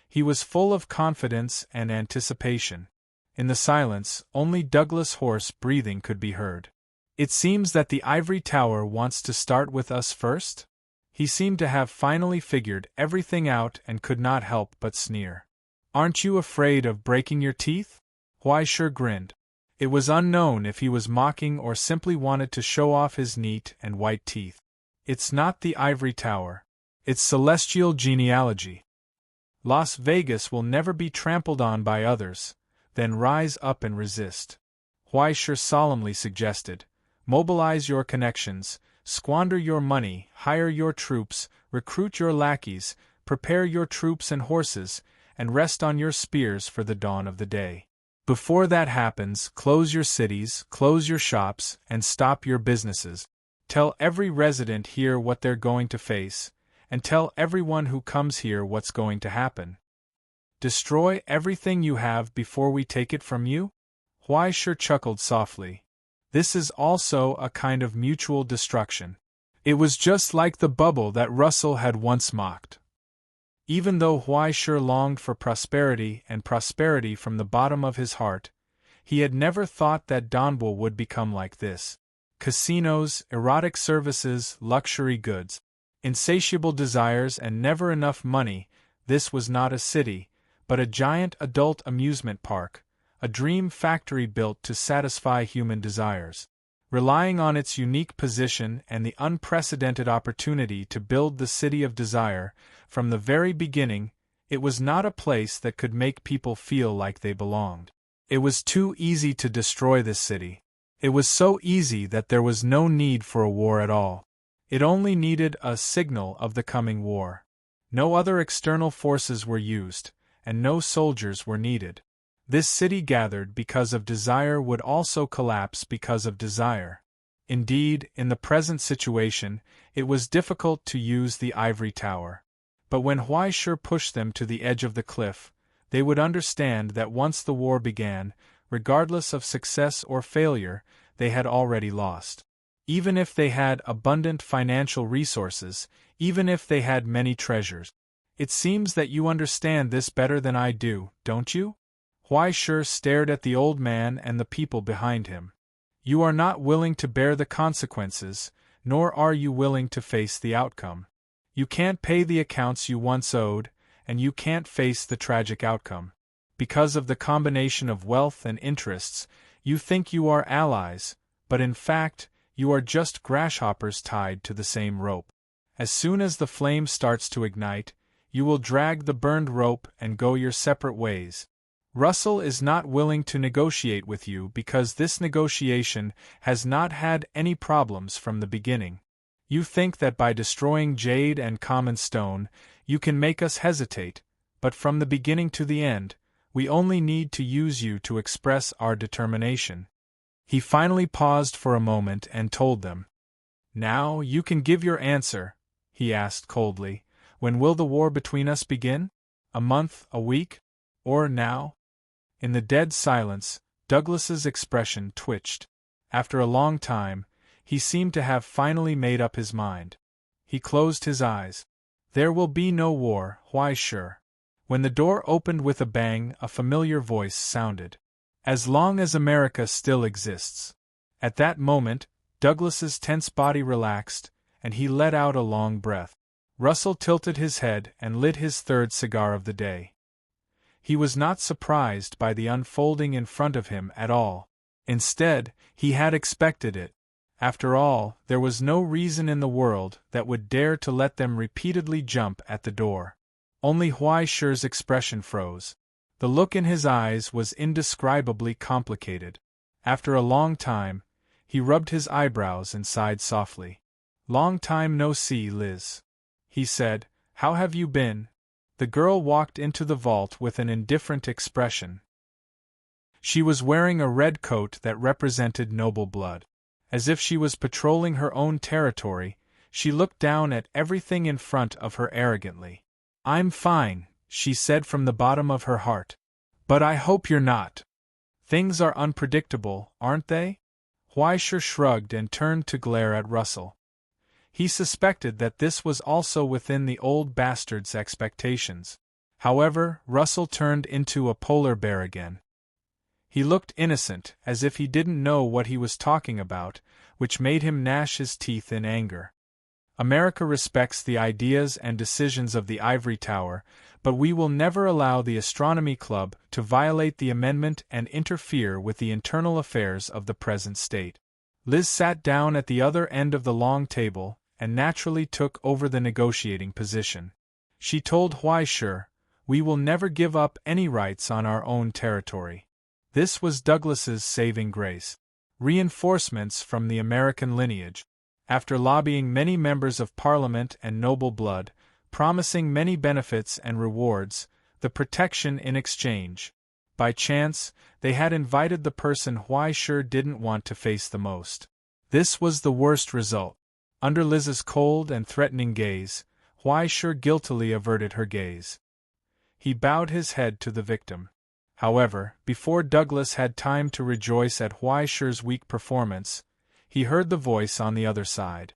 S1: He was full of confidence and anticipation. In the silence, only Douglas' hoarse breathing could be heard. It seems that the ivory tower wants to start with us first? He seemed to have finally figured everything out and could not help but sneer. Aren't you afraid of breaking your teeth? Huaishur grinned. It was unknown if he was mocking or simply wanted to show off his neat and white teeth. It's not the ivory tower. It's celestial genealogy. Las Vegas will never be trampled on by others, then rise up and resist. Huaishur solemnly suggested. Mobilize your connections, squander your money, hire your troops, recruit your lackeys, prepare your troops and horses, and rest on your spears for the dawn of the day. Before that happens, close your cities, close your shops, and stop your businesses. Tell every resident here what they're going to face, and tell everyone who comes here what's going to happen. Destroy everything you have before we take it from you? Huaishur chuckled softly. This is also a kind of mutual destruction. It was just like the bubble that Russell had once mocked. Even though Huaishur longed for prosperity and prosperity from the bottom of his heart, he had never thought that Donbul would become like this. Casinos, erotic services, luxury goods, insatiable desires and never enough money, this was not a city, but a giant adult amusement park, a dream factory built to satisfy human desires. Relying on its unique position and the unprecedented opportunity to build the city of desire, from the very beginning, it was not a place that could make people feel like they belonged. It was too easy to destroy this city. It was so easy that there was no need for a war at all. It only needed a signal of the coming war. No other external forces were used, and no soldiers were needed. This city gathered because of desire would also collapse because of desire. Indeed, in the present situation, it was difficult to use the ivory tower. But when Huaishur pushed them to the edge of the cliff, they would understand that once the war began, regardless of success or failure, they had already lost. Even if they had abundant financial resources, even if they had many treasures. It seems that you understand this better than I do, don't you? Huaishur stared at the old man and the people behind him. You are not willing to bear the consequences, nor are you willing to face the outcome. You can't pay the accounts you once owed, and you can't face the tragic outcome. Because of the combination of wealth and interests, you think you are allies, but in fact, you are just grasshoppers tied to the same rope. As soon as the flame starts to ignite, you will drag the burned rope and go your separate ways. Russell is not willing to negotiate with you because this negotiation has not had any problems from the beginning. You think that by destroying jade and common stone, you can make us hesitate, but from the beginning to the end, we only need to use you to express our determination. He finally paused for a moment and told them. Now you can give your answer, he asked coldly. When will the war between us begin? A month, a week, or now? In the dead silence, Douglas's expression twitched. After a long time, he seemed to have finally made up his mind. He closed his eyes. There will be no war, Huaishur. When the door opened with a bang, a familiar voice sounded. As long as America still exists. At that moment, Douglas's tense body relaxed, and he let out a long breath. Russell tilted his head and lit his third cigar of the day. He was not surprised by the unfolding in front of him at all. Instead, he had expected it. After all, there was no reason in the world that would dare to let them repeatedly jump at the door. Only Huaishur's expression froze. The look in his eyes was indescribably complicated. After a long time, he rubbed his eyebrows and sighed softly. "Long time no see, Liz," he said. "How have you been?" The girl walked into the vault with an indifferent expression. She was wearing a red coat that represented noble blood. As if she was patrolling her own territory, she looked down at everything in front of her arrogantly. "I'm fine," she said from the bottom of her heart. "But I hope you're not. Things are unpredictable, aren't they?" Huaishur shrugged and turned to glare at Russell. He suspected that this was also within the old bastard's expectations. However, Russell turned into a polar bear again. He looked innocent, as if he didn't know what he was talking about, which made him gnash his teeth in anger. America respects the ideas and decisions of the Ivory Tower, but we will never allow the Astronomy Club to violate the amendment and interfere with the internal affairs of the present state. Liz sat down at the other end of the long table and naturally took over the negotiating position. She told Huaishur, "We will never give up any rights on our own territory." This was Douglas's saving grace. Reinforcements from the American lineage. After lobbying many members of Parliament and noble blood, promising many benefits and rewards, the protection in exchange. By chance, they had invited the person Huaishur didn't want to face the most. This was the worst result. Under Liz's cold and threatening gaze, Huaishur guiltily averted her gaze. He bowed his head to the victim. However, before Douglas had time to rejoice at Huaishur's weak performance, he heard the voice on the other side.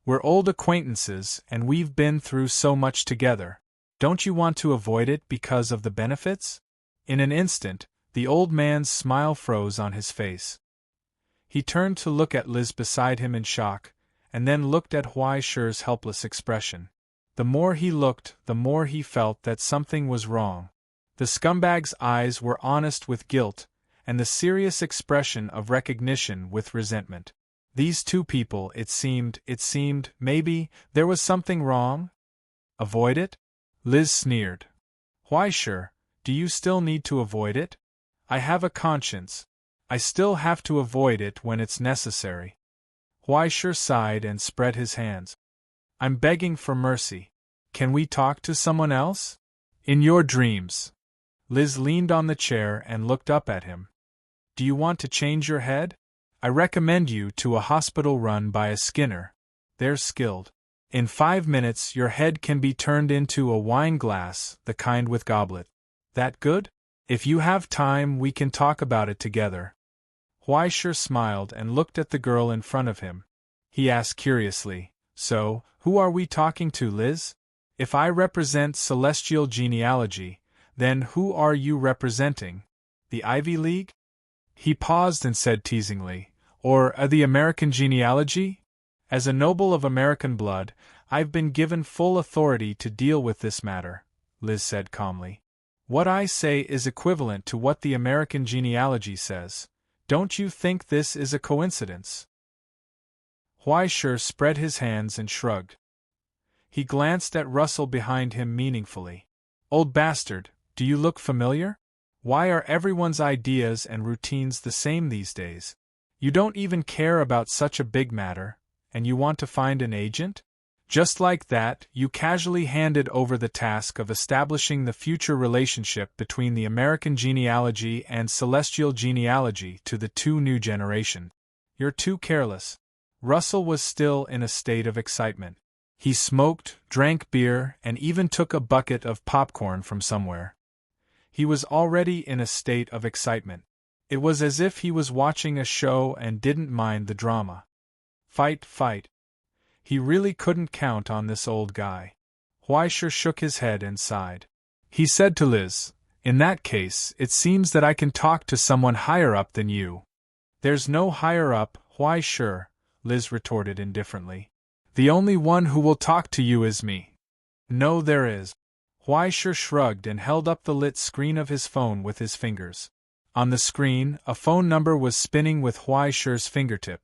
S1: "We're old acquaintances, and we've been through so much together. Don't you want to avoid it because of the benefits?" In an instant, the old man's smile froze on his face. He turned to look at Liz beside him in shock, and then looked at Huaishur's helpless expression. The more he looked, the more he felt that something was wrong. The scumbag's eyes were honest with guilt, and the serious expression of recognition with resentment. These two people, it seemed, maybe, there was something wrong? Avoid it? Liz sneered. Huaishur, do you still need to avoid it? I have a conscience. I still have to avoid it when it's necessary. Huaishur sighed and spread his hands. I'm begging for mercy. Can we talk to someone else? In your dreams. Liz leaned on the chair and looked up at him. Do you want to change your head? I recommend you to a hospital run by a Skinner. They're skilled. In 5 minutes your head can be turned into a wine glass, the kind with goblet. That good? If you have time we can talk about it together. Huaishur smiled and looked at the girl in front of him. He asked curiously, So, who are we talking to, Liz? If I represent celestial genealogy, then who are you representing? The Ivy League? He paused and said teasingly, or the American genealogy? As a noble of American blood, I've been given full authority to deal with this matter, Liz said calmly. What I say is equivalent to what the American genealogy says. Don't you think this is a coincidence? Huaishur spread his hands and shrugged. He glanced at Russell behind him meaningfully. Old bastard, do you look familiar? Why are everyone's ideas and routines the same these days? You don't even care about such a big matter, and you want to find an agent? Just like that, you casually handed over the task of establishing the future relationship between the American genealogy and celestial genealogy to the two new generations. You're too careless. Russell was still in a state of excitement. He smoked, drank beer, and even took a bucket of popcorn from somewhere. He was already in a state of excitement. It was as if he was watching a show and didn't mind the drama. Fight, fight. He really couldn't count on this old guy. Huaishur shook his head and sighed. He said to Liz, In that case, it seems that I can talk to someone higher up than you. There's no higher up, Huaishur, Liz retorted indifferently. The only one who will talk to you is me. No, there is. Huaishur shrugged and held up the lit screen of his phone with his fingers. On the screen, a phone number was spinning with Huaishur's fingertip.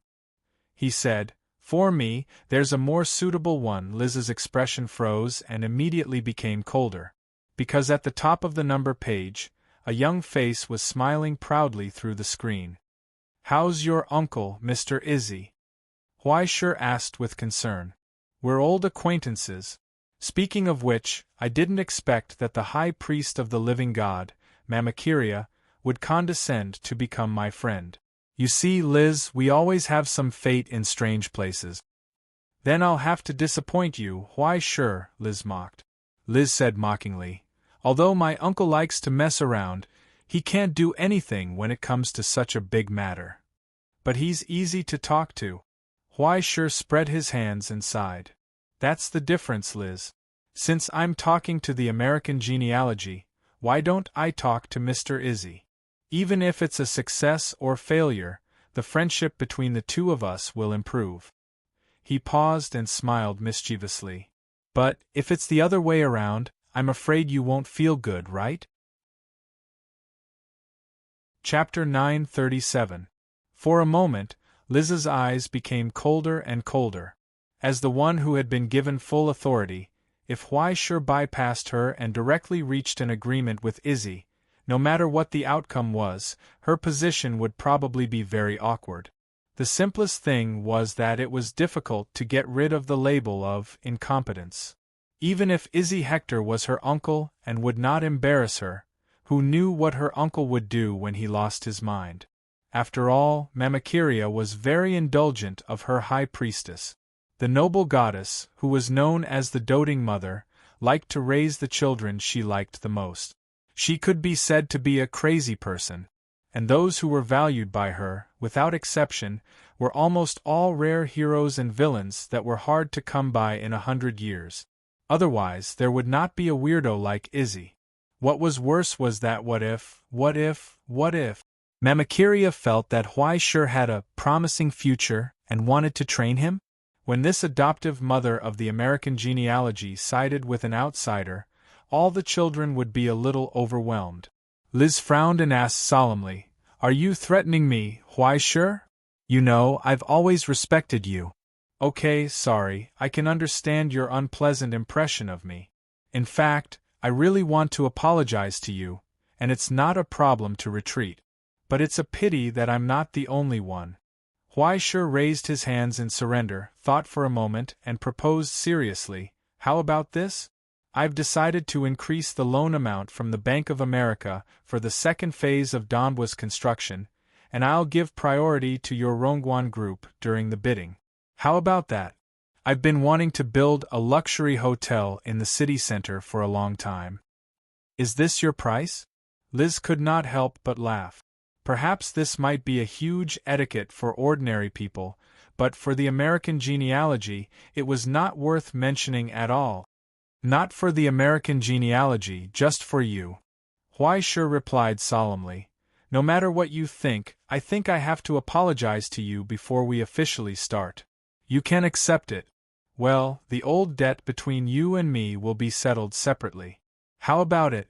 S1: He said, For me, there's a more suitable one. Liz's expression froze and immediately became colder. Because at the top of the number page, a young face was smiling proudly through the screen. How's your uncle, Mr. Izzy? Huaishur asked with concern. We're old acquaintances. Speaking of which, I didn't expect that the high priest of the living god, Mamakiria, would condescend to become my friend. You see, Liz, we always have some fate in strange places. Then I'll have to disappoint you, Huaishur, Liz mocked. Liz said mockingly, Although my uncle likes to mess around, he can't do anything when it comes to such a big matter. But he's easy to talk to. Huaishur spread his hands and sighed. That's the difference, Liz. Since I'm talking to the American genealogy, why don't I talk to Mr. Izzy? Even if it's a success or failure, the friendship between the two of us will improve. He paused and smiled mischievously. But, if it's the other way around, I'm afraid you won't feel good, right? Chapter 937. For a moment, Liz's eyes became colder and colder. As the one who had been given full authority, if Huaishur bypassed her and directly reached an agreement with Izzy, no matter what the outcome was, her position would probably be very awkward. The simplest thing was that it was difficult to get rid of the label of incompetence. Even if Izzy Hector was her uncle and would not embarrass her, who knew what her uncle would do when he lost his mind? After all, Mamakiria was very indulgent of her high priestess. The noble goddess, who was known as the doting mother, liked to raise the children she liked the most. She could be said to be a crazy person, and those who were valued by her, without exception, were almost all rare heroes and villains that were hard to come by in 100 years. Otherwise, there would not be a weirdo like Izzy. What was worse was that what if Mamakiria felt that Huaishur had a promising future and wanted to train him? When this adoptive mother of the American genealogy sided with an outsider, all the children would be a little overwhelmed. Liz frowned and asked solemnly, "Are you threatening me, Huaishur? You know, I've always respected you." "Okay, sorry, I can understand your unpleasant impression of me. In fact, I really want to apologize to you, and it's not a problem to retreat. But it's a pity that I'm not the only one." Huaishur raised his hands in surrender, thought for a moment, and proposed seriously, "How about this? I've decided to increase the loan amount from the Bank of America for the second phase of Donba's construction, and I'll give priority to your Rongguan group during the bidding. How about that? I've been wanting to build a luxury hotel in the city center for a long time." "Is this your price?" Liz could not help but laugh. Perhaps this might be a huge etiquette for ordinary people, but for the American genealogy, it was not worth mentioning at all. "Not for the American genealogy, just for you," Huaishur replied solemnly. "No matter what you think, I think I have to apologize to you before we officially start. You can accept it. Well, the old debt between you and me will be settled separately. How about it?"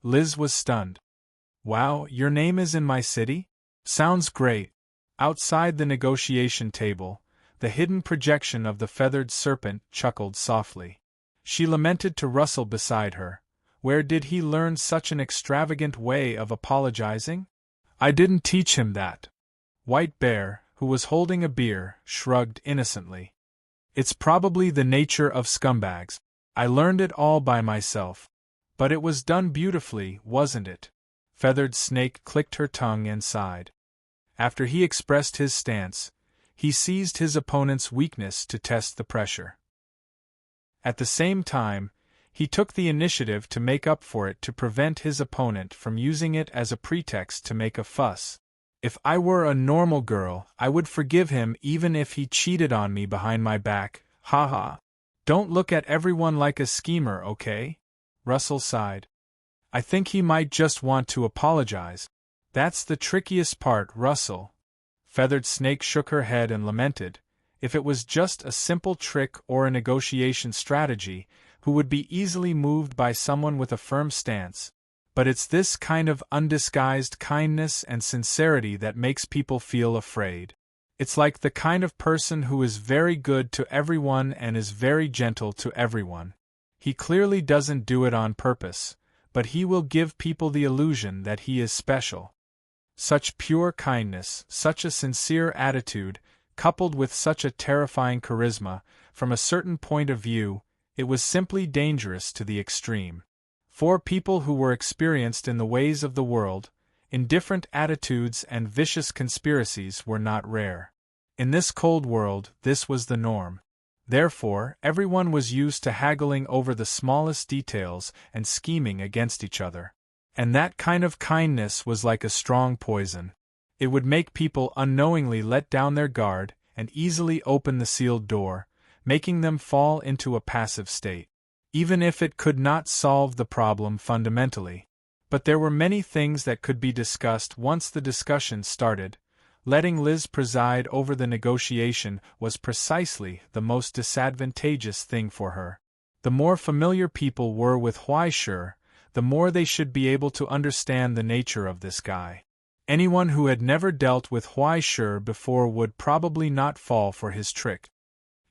S1: Liz was stunned. "Wow, your name is in my city? Sounds great." Outside the negotiation table, the hidden projection of the feathered serpent chuckled softly. She lamented to Russell beside her. Where did he learn such an extravagant way of apologizing? "I didn't teach him that." White Bear, who was holding a beer, shrugged innocently. "It's probably the nature of scumbags. I learned it all by myself. But it was done beautifully, wasn't it?" Feathered Snake clicked her tongue and sighed. After he expressed his stance, he seized his opponent's weakness to test the pressure. At the same time, he took the initiative to make up for it to prevent his opponent from using it as a pretext to make a fuss. "If I were a normal girl, I would forgive him even if he cheated on me behind my back, haha. Don't look at everyone like a schemer, okay?" Russell sighed. "I think he might just want to apologize. That's the trickiest part, Russell." Feathered Snake shook her head and lamented. If it was just a simple trick or a negotiation strategy, who would be easily moved by someone with a firm stance. But it's this kind of undisguised kindness and sincerity that makes people feel afraid. It's like the kind of person who is very good to everyone and is very gentle to everyone. He clearly doesn't do it on purpose, but he will give people the illusion that he is special. Such pure kindness, such a sincere attitude, coupled with such a terrifying charisma, from a certain point of view, it was simply dangerous to the extreme. For people who were experienced in the ways of the world, indifferent attitudes and vicious conspiracies were not rare. In this cold world, this was the norm. Therefore, everyone was used to haggling over the smallest details and scheming against each other. And that kind of kindness was like a strong poison. It would make people unknowingly let down their guard and easily open the sealed door, making them fall into a passive state. Even if it could not solve the problem fundamentally. But there were many things that could be discussed once the discussion started. Letting Liz preside over the negotiation was precisely the most disadvantageous thing for her. The more familiar people were with Huaishur, the more they should be able to understand the nature of this guy. Anyone who had never dealt with Huaishur before would probably not fall for his trick.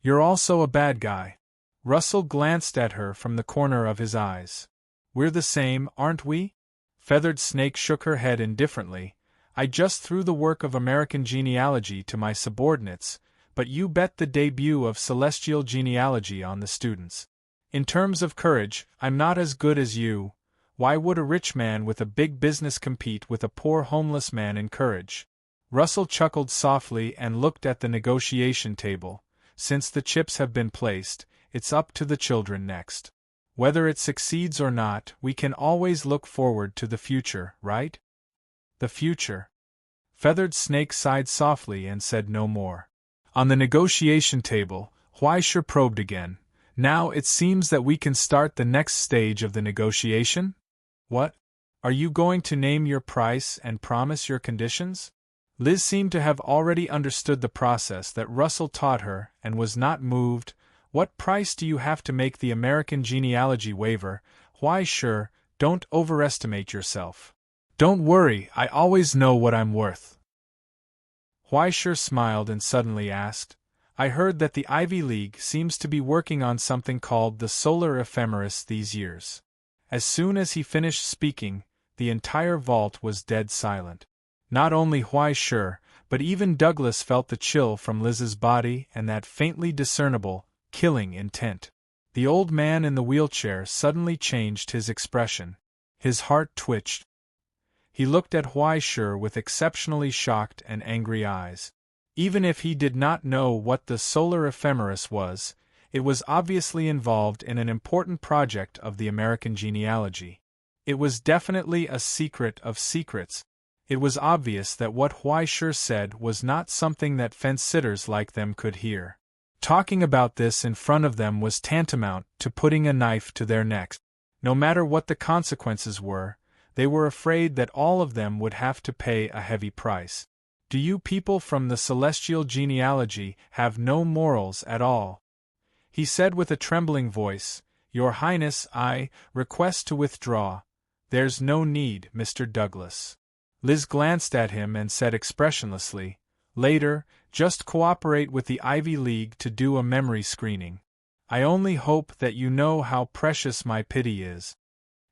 S1: "You're also a bad guy." Russell glanced at her from the corner of his eyes. "We're the same, aren't we?" Feathered Snake shook her head indifferently. "I just threw the work of American genealogy to my subordinates, but you bet the debut of celestial genealogy on the students. In terms of courage, I'm not as good as you. Why would a rich man with a big business compete with a poor homeless man in courage?" Russell chuckled softly and looked at the negotiation table. "Since the chips have been placed, it's up to the children next. Whether it succeeds or not, we can always look forward to the future, right?" "The future?" Feathered Snake sighed softly and said no more. On the negotiation table, Huaishur probed again. "Now it seems that we can start the next stage of the negotiation?" "What? Are you going to name your price and promise your conditions?" Liz seemed to have already understood the process that Russell taught her and was not moved. "What price do you have to make the American genealogy waiver? Huaishur, don't overestimate yourself." "Don't worry, I always know what I'm worth." Huaishur smiled and suddenly asked, "I heard that the Ivy League seems to be working on something called the solar ephemeris these years." As soon as he finished speaking, the entire vault was dead silent. Not only Huaishur, but even Douglas felt the chill from Liz's body and that faintly discernible, killing intent. The old man in the wheelchair suddenly changed his expression. His heart twitched. He looked at Huaishur with exceptionally shocked and angry eyes. Even if he did not know what the solar ephemeris was, it was obviously involved in an important project of the American genealogy. It was definitely a secret of secrets. It was obvious that what Huaishur said was not something that fence-sitters like them could hear. Talking about this in front of them was tantamount to putting a knife to their necks. No matter what the consequences were, they were afraid that all of them would have to pay a heavy price. "Do you people from the celestial genealogy have no morals at all?" he said with a trembling voice. "Your Highness, I request to withdraw." "There's no need, Mr. Douglas." Liz glanced at him and said expressionlessly, "Later, just cooperate with the Ivy League to do a memory screening. I only hope that you know how precious my pity is."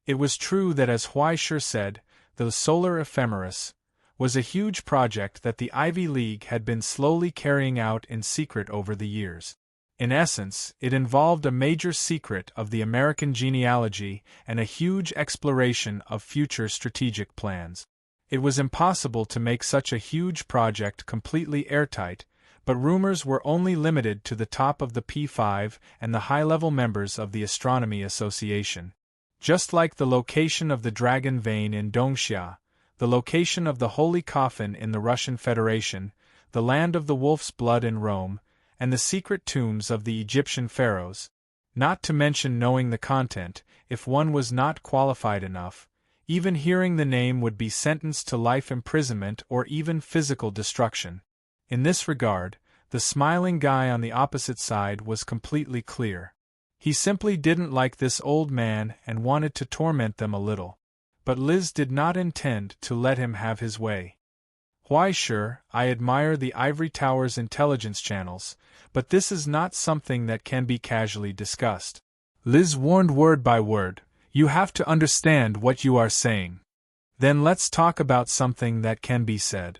S1: It was true that, as Huaishur said, the solar ephemeris was a huge project that the Ivy League had been slowly carrying out in secret over the years. In essence, it involved a major secret of the American genealogy and a huge exploration of future strategic plans. It was impossible to make such a huge project completely airtight, but rumors were only limited to the top of the P5 and the high-level members of the Astronomy Association. Just like the location of the Dragon Vein in Dongxia, the location of the Holy Coffin in the Russian Federation, the land of the wolf's blood in Rome, and the secret tombs of the Egyptian pharaohs, not to mention knowing the content, if one was not qualified enough, even hearing the name would be sentenced to life imprisonment or even physical destruction. In this regard, the smiling guy on the opposite side was completely clear. He simply didn't like this old man and wanted to torment them a little. But Liz did not intend to let him have his way. "Huaishur, I admire the Ivory Tower's intelligence channels, but this is not something that can be casually discussed." Liz warned word by word, "You have to understand what you are saying. Then let's talk about something that can be said."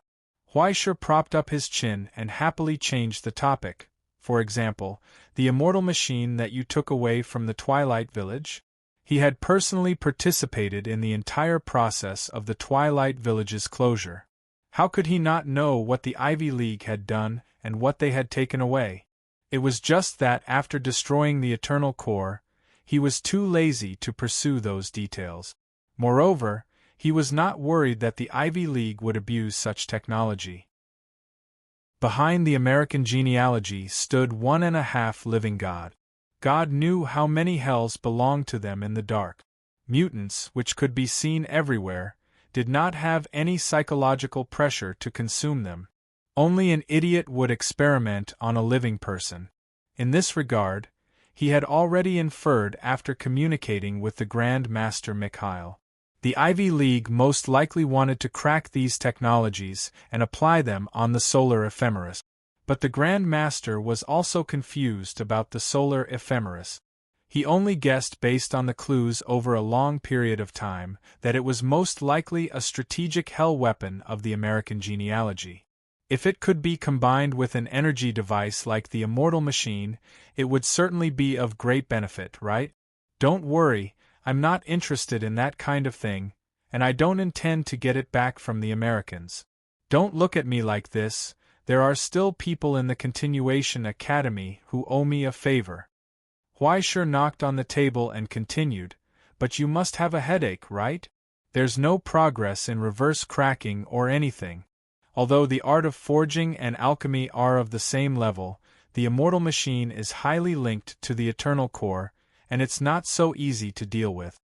S1: Huaishur propped up his chin and happily changed the topic. "For example, the immortal machine that you took away from the Twilight Village?" He had personally participated in the entire process of the Twilight Village's closure. How could he not know what the Ivy League had done and what they had taken away? It was just that after destroying the Eternal Core, he was too lazy to pursue those details. Moreover, he was not worried that the Ivy League would abuse such technology. Behind the American genealogy stood 1.5 living God. God knew how many hells belonged to them in the dark. Mutants, which could be seen everywhere, did not have any psychological pressure to consume them. Only an idiot would experiment on a living person. In this regard, he had already inferred after communicating with the Grand Master Mikhail. The Ivy League most likely wanted to crack these technologies and apply them on the solar ephemeris. But the Grand Master was also confused about the solar ephemeris. He only guessed based on the clues over a long period of time that it was most likely a strategic hell weapon of the American genealogy. If it could be combined with an energy device like the Immortal Machine, it would certainly be of great benefit, right? Don't worry, I'm not interested in that kind of thing, and I don't intend to get it back from the Americans. Don't look at me like this, there are still people in the Continuation Academy who owe me a favor. Huaisher knocked on the table and continued, but you must have a headache, right? There's no progress in reverse cracking or anything. Although the art of forging and alchemy are of the same level, the Immortal Machine is highly linked to the Eternal Core, and it's not so easy to deal with.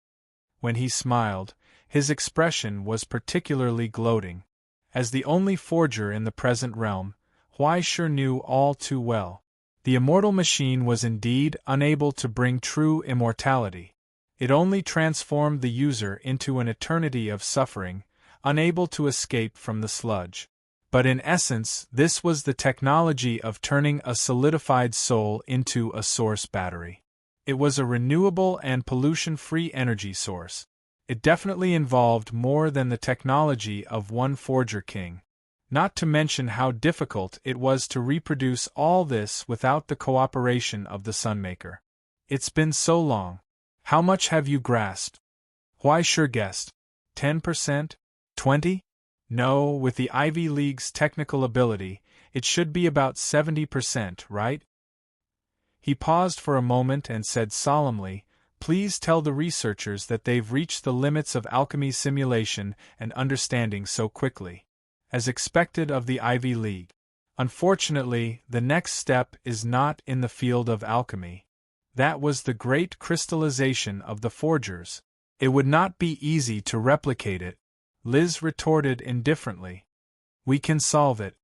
S1: When he smiled, his expression was particularly gloating. As the only forger in the present realm, Huaisher knew all too well. The Immortal Machine was indeed unable to bring true immortality. It only transformed the user into an eternity of suffering, unable to escape from the sludge. But in essence, this was the technology of turning a solidified soul into a source battery. It was a renewable and pollution-free energy source. It definitely involved more than the technology of one forger king. Not to mention how difficult it was to reproduce all this without the cooperation of the Sunmaker. It's been so long. How much have you grasped? Huaisher guessed. 10%? 20%? No, with the Ivy League's technical ability, it should be about 70%, right? He paused for a moment and said solemnly, "Please tell the researchers that they've reached the limits of alchemy simulation and understanding so quickly. As expected of the Ivy League. Unfortunately, the next step is not in the field of alchemy. That was the great crystallization of the forgers. It would not be easy to replicate it," Liz retorted indifferently. "We can solve it."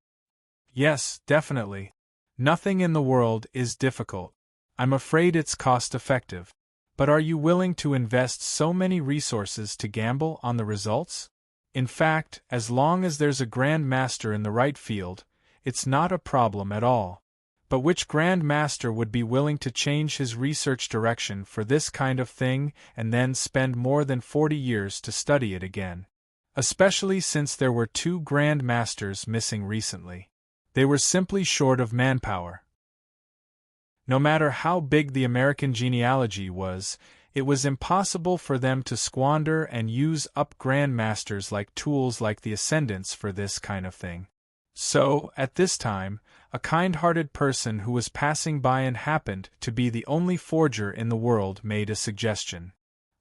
S1: "Yes, definitely. Nothing in the world is difficult. I'm afraid it's cost-effective. But are you willing to invest so many resources to gamble on the results? In fact, as long as there's a Grand Master in the right field, it's not a problem at all. But which Grand Master would be willing to change his research direction for this kind of thing and then spend more than 40 years to study it again? Especially since there were 2 Grand Masters missing recently. They were simply short of manpower. No matter how big the American genealogy was, it was impossible for them to squander and use up Grand Masters like tools like the Ascendants for this kind of thing. So, at this time, a kind-hearted person who was passing by and happened to be the only forger in the world made a suggestion.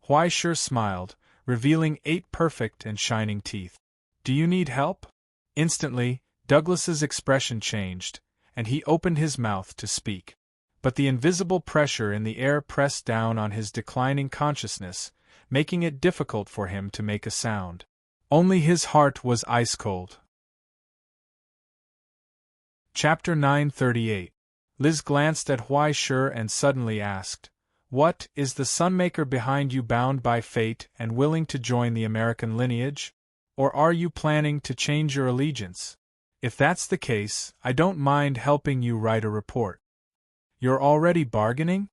S1: Huaisher smiled, revealing 8 perfect and shining teeth. "Do you need help?" Instantly, Douglas's expression changed, and he opened his mouth to speak. But the invisible pressure in the air pressed down on his declining consciousness, making it difficult for him to make a sound. Only his heart was ice-cold. Chapter 938. Liz glanced at Huaisher and suddenly asked, "What, is the Sunmaker behind you bound by fate and willing to join the American lineage? Or are you planning to change your allegiance? If that's the case, I don't mind helping you write a report." "You're already bargaining?"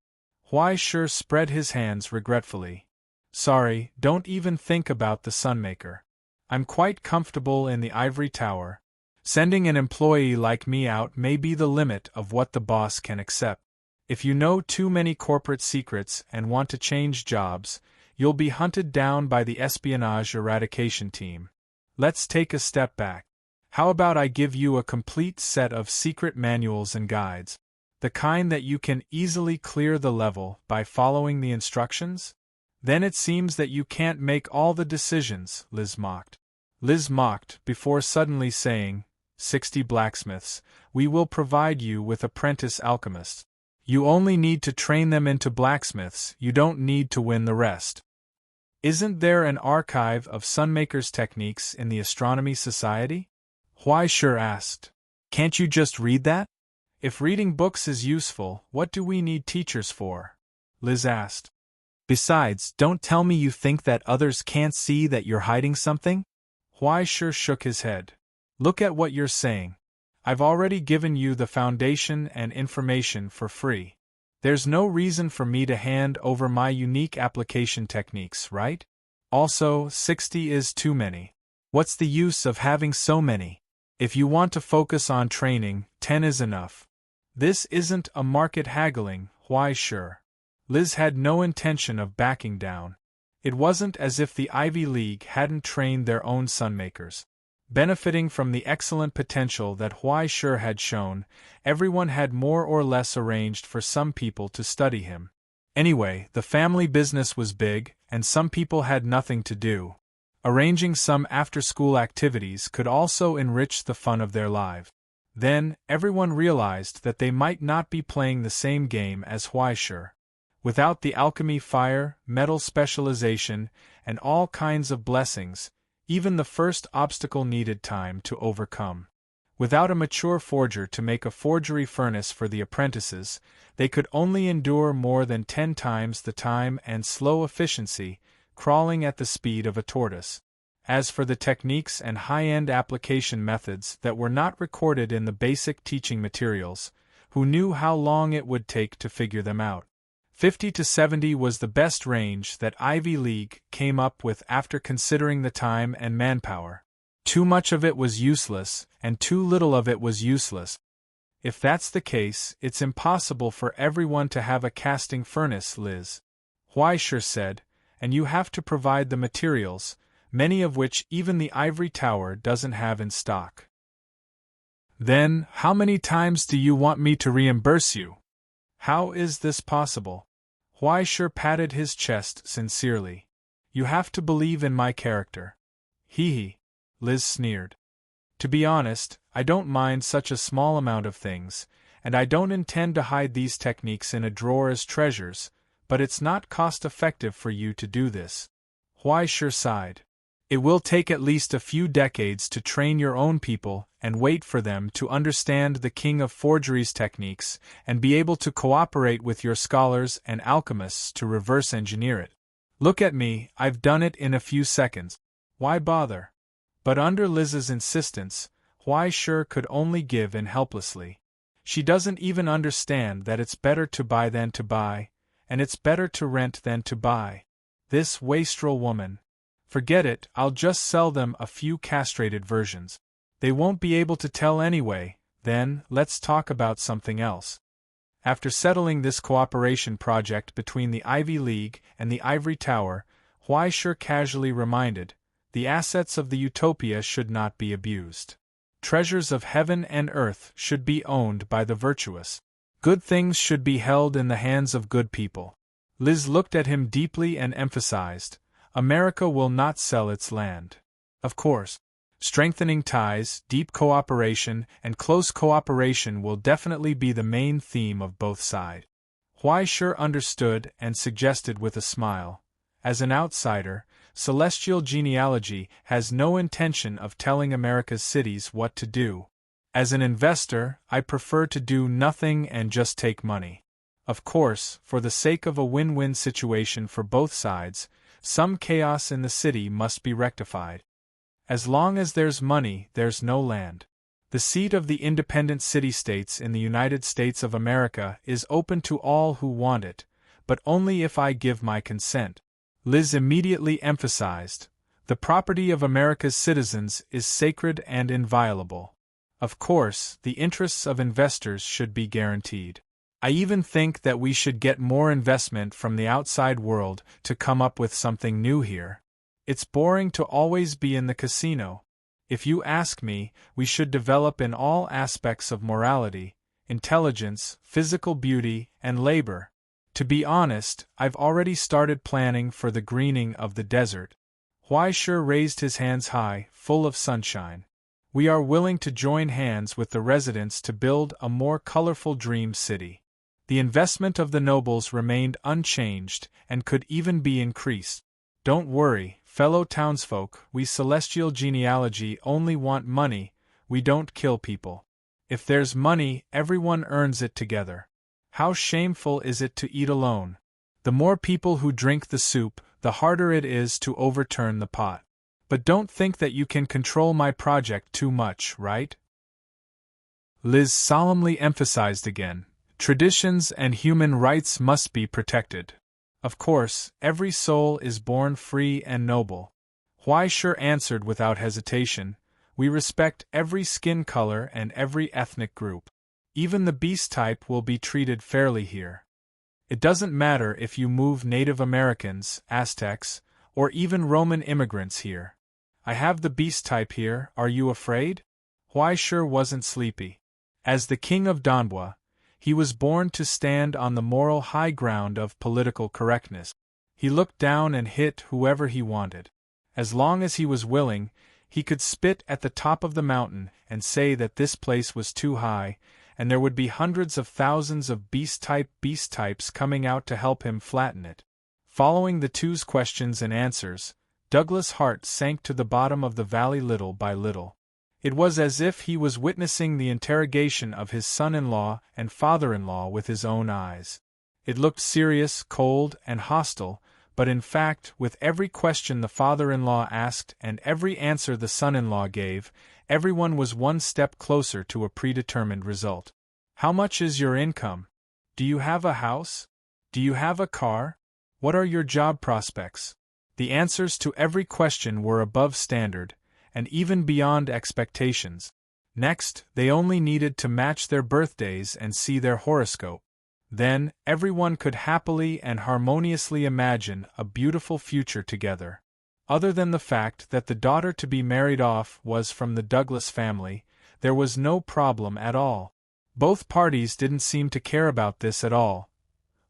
S1: Huaisher spread his hands regretfully. "Sorry, don't even think about the Sunmaker. I'm quite comfortable in the ivory tower. Sending an employee like me out may be the limit of what the boss can accept. If you know too many corporate secrets and want to change jobs, you'll be hunted down by the espionage eradication team. Let's take a step back. How about I give you a complete set of secret manuals and guides? The kind that you can easily clear the level by following the instructions? Then it seems that you can't make all the decisions," Liz mocked. Liz mocked before suddenly saying, 60 blacksmiths, we will provide you with apprentice alchemists. You only need to train them into blacksmiths, you don't need to win the rest. Isn't there an archive of Sunmaker's techniques in the Astronomy Society? Huaisher asked. Can't you just read that? If reading books is useful, what do we need teachers for? Liz asked. Besides, don't tell me you think that others can't see that you're hiding something? Huaishur shook his head. Look at what you're saying. I've already given you the foundation and information for free. There's no reason for me to hand over my unique application techniques, right? Also, 60 is too many. What's the use of having so many? If you want to focus on training, 10 is enough. This isn't a market haggling, Huaishur. Liz had no intention of backing down. It wasn't as if the Ivy League hadn't trained their own sunmakers. Benefiting from the excellent potential that Huaishur had shown, everyone had more or less arranged for some people to study him. Anyway, the family business was big, and some people had nothing to do. Arranging some after-school activities could also enrich the fun of their lives. Then, everyone realized that they might not be playing the same game as Huaishur. Without the alchemy fire, metal specialization, and all kinds of blessings, even the first obstacle needed time to overcome. Without a mature forger to make a forgery furnace for the apprentices, they could only endure more than 10 times the time and slow efficiency, crawling at the speed of a tortoise. As for the techniques and high-end application methods that were not recorded in the basic teaching materials, who knew how long it would take to figure them out? 50 to 70 was the best range that Ivy League came up with after considering the time and manpower. Too much of it was useless, and too little of it was useless. If that's the case, it's impossible for everyone to have a casting furnace, Liz. Huaishur said, and you have to provide the materials, many of which even the ivory tower doesn't have in stock. Then, how many times do you want me to reimburse you? How is this possible? Huaishur patted his chest sincerely. You have to believe in my character. Hee, Liz sneered. To be honest, I don't mind such a small amount of things, and I don't intend to hide these techniques in a drawer as treasures, but it's not cost-effective for you to do this. Huaishur sighed. It will take at least a few decades to train your own people and wait for them to understand the King of Forgery's techniques and be able to cooperate with your scholars and alchemists to reverse engineer it. Look at me, I've done it in a few seconds. Why bother? But under Liz's insistence, Huaishur could only give in helplessly. She doesn't even understand that it's better to buy than to buy, and it's better to rent than to buy. This wastrel woman. Forget it, I'll just sell them a few castrated versions. They won't be able to tell anyway, then let's talk about something else. After settling this cooperation project between the Ivy League and the Ivory Tower, Huaishur casually reminded, the assets of the Utopia should not be abused. Treasures of heaven and earth should be owned by the virtuous. Good things should be held in the hands of good people. Liz looked at him deeply and emphasized, America will not sell its land. Of course, strengthening ties, deep cooperation, and close cooperation will definitely be the main theme of both sides. Huaishur understood and suggested with a smile, as an outsider, celestial genealogy has no intention of telling America's cities what to do. As an investor, I prefer to do nothing and just take money. Of course, for the sake of a win-win situation for both sides, some chaos in the city must be rectified. As long as there's money, there's no land. The seat of the independent city-states in the United States of America is open to all who want it, but only if I give my consent. Liz immediately emphasized, the property of America's citizens is sacred and inviolable. Of course, the interests of investors should be guaranteed. I even think that we should get more investment from the outside world to come up with something new here. It's boring to always be in the casino. If you ask me, we should develop in all aspects of morality, intelligence, physical beauty, and labor. To be honest, I've already started planning for the greening of the desert. Huaishur raised his hands high, full of sunshine. We are willing to join hands with the residents to build a more colorful dream city. The investment of the nobles remained unchanged and could even be increased. Don't worry, fellow townsfolk, we celestial genealogy only want money, we don't kill people. If there's money, everyone earns it together. How shameful is it to eat alone? The more people who drink the soup, the harder it is to overturn the pot. But don't think that you can control my project too much, right? Liz solemnly emphasized again, traditions and human rights must be protected. Of course, every soul is born free and noble. Huaishur answered without hesitation, we respect every skin color and every ethnic group. Even the beast type will be treated fairly here. It doesn't matter if you move Native Americans, Aztecs, or even Roman immigrants here. I have the beast type here, are you afraid? Huaishur wasn't sleepy. As the king of Danhua, he was born to stand on the moral high ground of political correctness. He looked down and hit whoever he wanted. As long as he was willing, he could spit at the top of the mountain and say that this place was too high, and there would be hundreds of thousands of beast types coming out to help him flatten it. Following the two's questions and answers, Douglas' heart sank to the bottom of the valley little by little. It was as if he was witnessing the interrogation of his son-in-law and father-in-law with his own eyes. It looked serious, cold, and hostile, but in fact, with every question the father-in-law asked and every answer the son-in-law gave, everyone was one step closer to a predetermined result. How much is your income? Do you have a house? Do you have a car? What are your job prospects? The answers to every question were above standard, and even beyond expectations. Next, they only needed to match their birthdays and see their horoscope. Then, everyone could happily and harmoniously imagine a beautiful future together. Other than the fact that the daughter to be married off was from the Douglas family, there was no problem at all. Both parties didn't seem to care about this at all.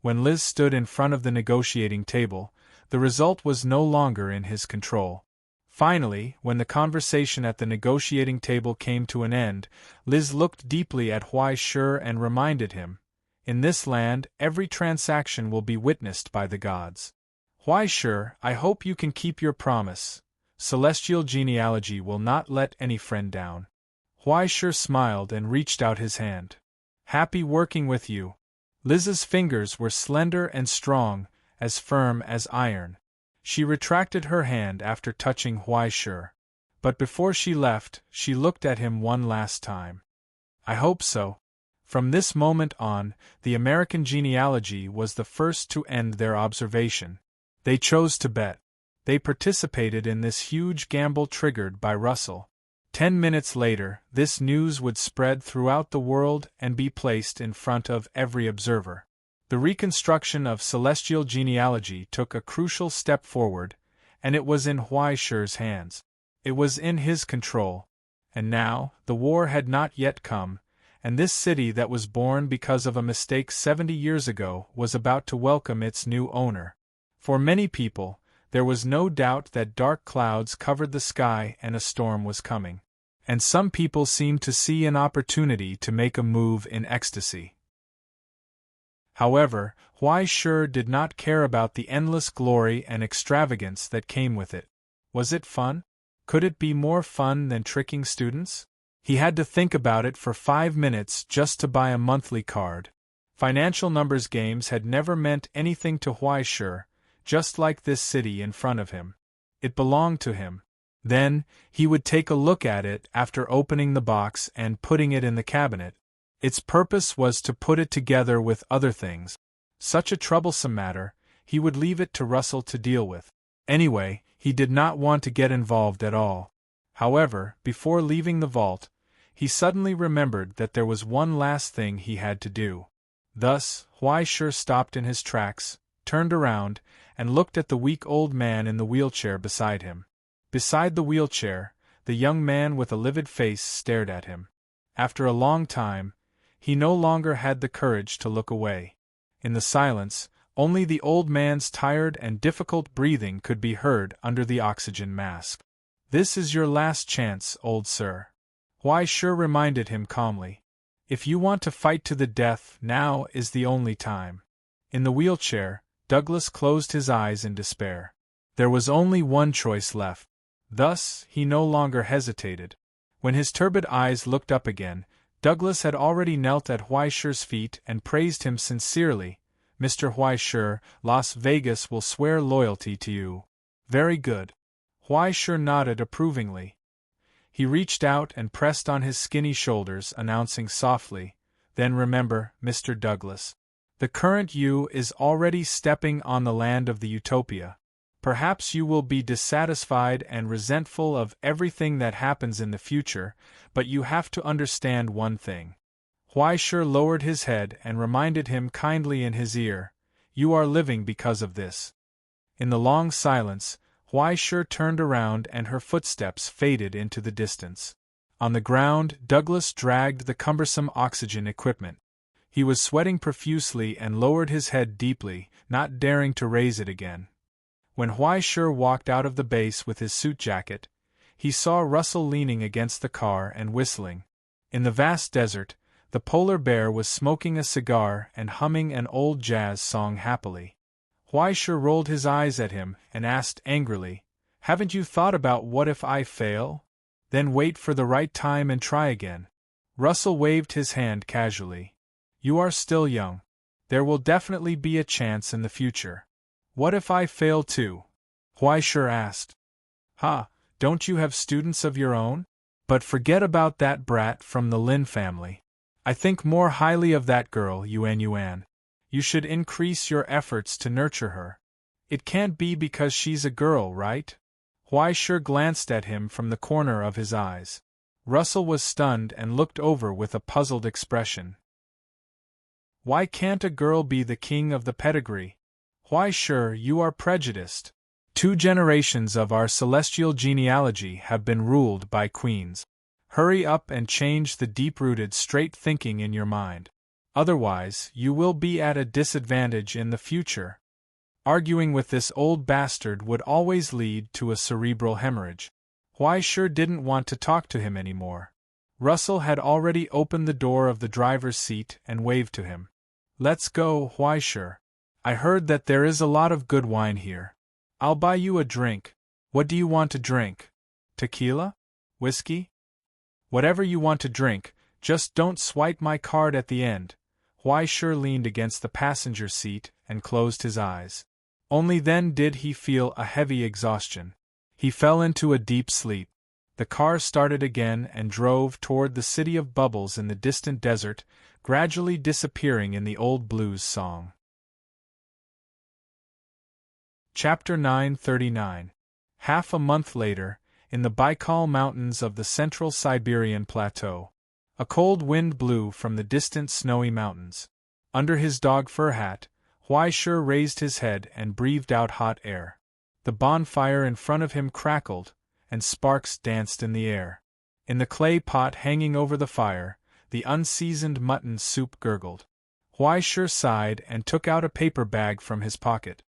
S1: When Liz stood in front of the negotiating table, the result was no longer in his control. Finally, when the conversation at the negotiating table came to an end, Liz looked deeply at Huaishur and reminded him, in this land, every transaction will be witnessed by the gods. Huaishur, I hope you can keep your promise. Celestial genealogy will not let any friend down. Huaishur smiled and reached out his hand. Happy working with you. Liz's fingers were slender and strong, as firm as iron. She retracted her hand after touching Huaishur. But before she left, she looked at him one last time. I hope so. From this moment on, the American genealogy was the first to end their observation. They chose to bet. They participated in this huge gamble triggered by Russell. 10 minutes later, this news would spread throughout the world and be placed in front of every observer. The reconstruction of celestial genealogy took a crucial step forward, and it was in Huaishur's hands. It was in his control. And now, the war had not yet come, and this city that was born because of a mistake 70 years ago was about to welcome its new owner. For many people, there was no doubt that dark clouds covered the sky and a storm was coming. And some people seemed to see an opportunity to make a move in ecstasy. However, Huaishur did not care about the endless glory and extravagance that came with it. Was it fun? Could it be more fun than tricking students? He had to think about it for 5 minutes just to buy a monthly card. Financial numbers games had never meant anything to Huaishur, just like this city in front of him. It belonged to him. Then, he would take a look at it after opening the box and putting it in the cabinet. Its purpose was to put it together with other things. Such a troublesome matter, he would leave it to Russell to deal with. Anyway, he did not want to get involved at all. However, before leaving the vault, he suddenly remembered that there was one last thing he had to do. Thus, Huaishur stopped in his tracks, turned around, and looked at the weak old man in the wheelchair beside him. Beside the wheelchair, the young man with a livid face stared at him. After a long time, he no longer had the courage to look away. In the silence, only the old man's tired and difficult breathing could be heard under the oxygen mask. "This is your last chance, old sir," Huaishur reminded him calmly. "If you want to fight to the death, now is the only time." In the wheelchair, Douglas closed his eyes in despair. There was only one choice left. Thus, he no longer hesitated. When his turbid eyes looked up again, Douglas had already knelt at Huaishi's feet and praised him sincerely. "Mr. Huaishi, Las Vegas will swear loyalty to you." "Very good." Huaishi nodded approvingly. He reached out and pressed on his skinny shoulders, announcing softly, "Then remember, Mr. Douglas, the current you is already stepping on the land of the utopia. Perhaps you will be dissatisfied and resentful of everything that happens in the future, but you have to understand one thing." Huaishi lowered his head and reminded him kindly in his ear, "You are living because of this." In the long silence, Huaishi turned around and her footsteps faded into the distance. On the ground, Douglas dragged the cumbersome oxygen equipment. He was sweating profusely and lowered his head deeply, not daring to raise it again. When Huaishi walked out of the base with his suit jacket, he saw Russell leaning against the car and whistling. In the vast desert, the polar bear was smoking a cigar and humming an old jazz song happily. Huaishi rolled his eyes at him and asked angrily, "Haven't you thought about what if I fail? Then wait for the right time and try again." Russell waved his hand casually. "You are still young. There will definitely be a chance in the future." "What if I fail too?" Huaishi asked. "Ha, don't you have students of your own? But forget about that brat from the Lin family. I think more highly of that girl, Yuan. You should increase your efforts to nurture her. It can't be because she's a girl, right?" Huaishi glanced at him from the corner of his eyes. Russell was stunned and looked over with a puzzled expression. "Why can't a girl be the king of the pedigree?" "Huaishi, you are prejudiced. 2 generations of our celestial genealogy have been ruled by queens. Hurry up and change the deep-rooted straight thinking in your mind. Otherwise, you will be at a disadvantage in the future." Arguing with this old bastard would always lead to a cerebral hemorrhage. Huaishi didn't want to talk to him anymore. Russell had already opened the door of the driver's seat and waved to him. "Let's go, Huaishi. I heard that there is a lot of good wine here. I'll buy you a drink. What do you want to drink? Tequila? Whiskey? Whatever you want to drink, just don't swipe my card at the end." Huaishi leaned against the passenger seat and closed his eyes. Only then did he feel a heavy exhaustion. He fell into a deep sleep. The car started again and drove toward the city of bubbles in the distant desert, gradually disappearing in the old blues song. Chapter 939. Half a month later, in the Baikal Mountains of the central Siberian plateau. A cold wind blew from the distant snowy mountains. Under his dog fur hat, Huaishi raised his head and breathed out hot air. The bonfire in front of him crackled, and sparks danced in the air. In the clay pot hanging over the fire, the unseasoned mutton soup gurgled. Huaishi sighed and took out a paper bag from his pocket.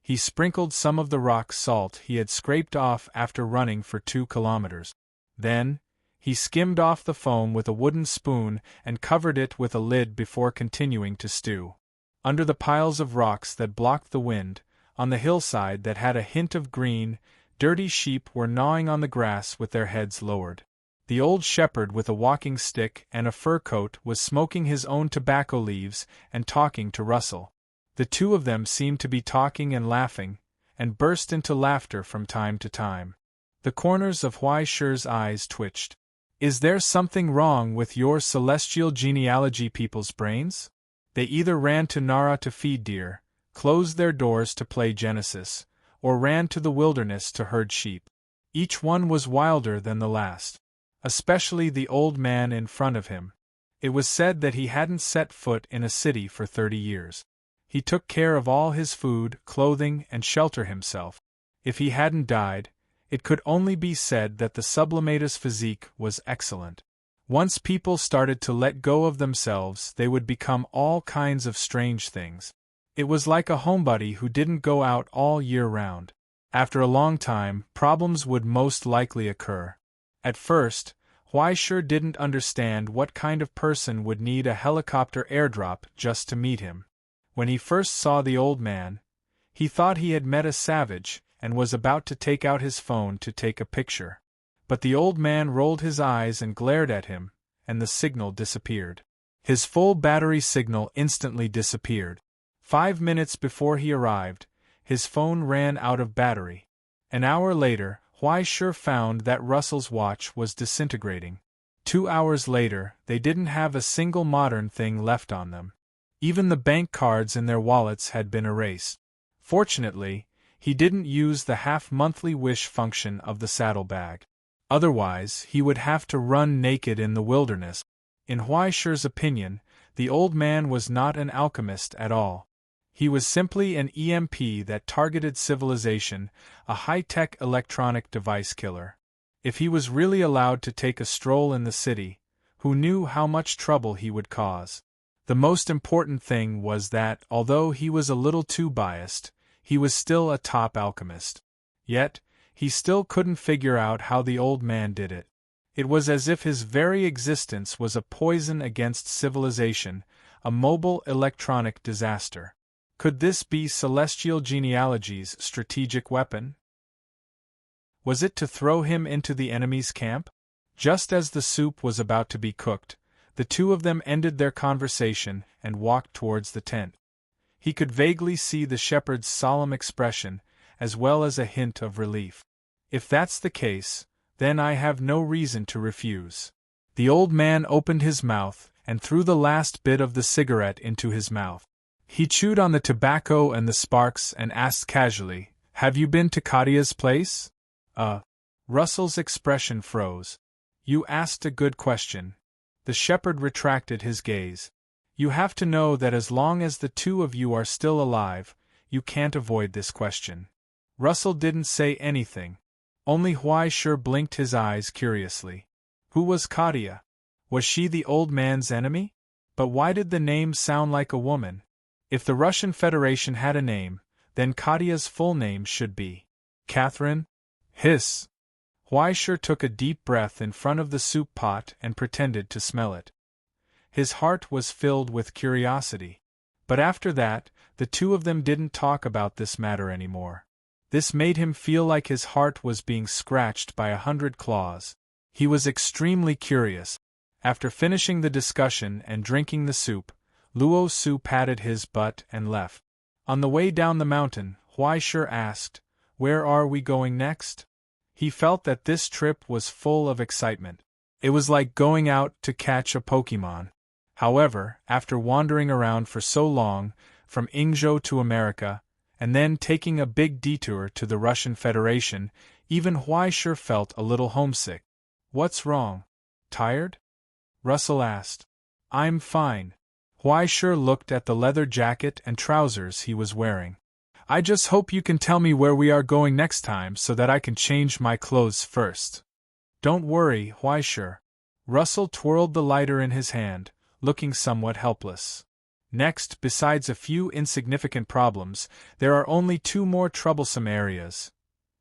S1: He sprinkled some of the rock salt he had scraped off after running for 2 kilometers. Then, he skimmed off the foam with a wooden spoon and covered it with a lid before continuing to stew. Under the piles of rocks that blocked the wind, on the hillside that had a hint of green, dirty sheep were gnawing on the grass with their heads lowered. The old shepherd with a walking stick and a fur coat was smoking his own tobacco leaves and talking to Russell. The two of them seemed to be talking and laughing, and burst into laughter from time to time. The corners of Huaishi's eyes twitched. "Is there something wrong with your celestial genealogy people's brains? They either ran to Nara to feed deer, closed their doors to play Genesis, or ran to the wilderness to herd sheep. Each one was wilder than the last. Especially the old man in front of him. It was said that he hadn't set foot in a city for 30 years. He took care of all his food, clothing, and shelter himself. If he hadn't died, it could only be said that the sublimatus physique was excellent. Once people started to let go of themselves, they would become all kinds of strange things. It was like a homebody who didn't go out all year round. After a long time, problems would most likely occur. At first, Huaishi didn't understand what kind of person would need a helicopter airdrop just to meet him. When he first saw the old man, he thought he had met a savage and was about to take out his phone to take a picture. But the old man rolled his eyes and glared at him, and the signal disappeared. His full battery signal instantly disappeared. 5 minutes before he arrived, his phone ran out of battery. An hour later, Huaisher found that Russell's watch was disintegrating. 2 hours later, they didn't have a single modern thing left on them. Even the bank cards in their wallets had been erased. Fortunately, he didn't use the half-monthly wish function of the saddlebag. Otherwise, he would have to run naked in the wilderness. In Huaisher's opinion, the old man was not an alchemist at all. He was simply an EMP that targeted civilization, a high-tech electronic device killer. If he was really allowed to take a stroll in the city, who knew how much trouble he would cause? The most important thing was that, although he was a little too biased, he was still a top alchemist. Yet, he still couldn't figure out how the old man did it. It was as if his very existence was a poison against civilization, a mobile electronic disaster. Could this be Celestial Genealogy's strategic weapon? Was it to throw him into the enemy's camp? Just as the soup was about to be cooked, the two of them ended their conversation and walked towards the tent. He could vaguely see the shepherd's solemn expression, as well as a hint of relief. If that's the case, then I have no reason to refuse. The old man opened his mouth and threw the last bit of the cigarette into his mouth. He chewed on the tobacco and the sparks and asked casually, "Have you been to Kadia's place?" Russell's expression froze. "You asked a good question." The shepherd retracted his gaze. "You have to know that as long as the two of you are still alive, you can't avoid this question." Russell didn't say anything. Only Huaisher blinked his eyes curiously. Who was Kadia? Was she the old man's enemy? But why did the name sound like a woman? If the Russian Federation had a name, then Kadia's full name should be Catherine? Hiss! Huaisher took a deep breath in front of the soup pot and pretended to smell it. His heart was filled with curiosity. But after that, the two of them didn't talk about this matter anymore. This made him feel like his heart was being scratched by 100 claws. He was extremely curious. After finishing the discussion and drinking the soup, Luo Su patted his butt and left. On the way down the mountain, Huaisher asked, "Where are we going next?" He felt that this trip was full of excitement. It was like going out to catch a Pokémon. However, after wandering around for so long, from Ingzhou to America, and then taking a big detour to the Russian Federation, even Huaisher felt a little homesick. "What's wrong? Tired?" Russell asked. "I'm fine." Huaisher looked at the leather jacket and trousers he was wearing. "I just hope you can tell me where we are going next time so that I can change my clothes first." "Don't worry, Huaisher." Russell twirled the lighter in his hand, looking somewhat helpless. "Next, besides a few insignificant problems, there are only 2 more troublesome areas."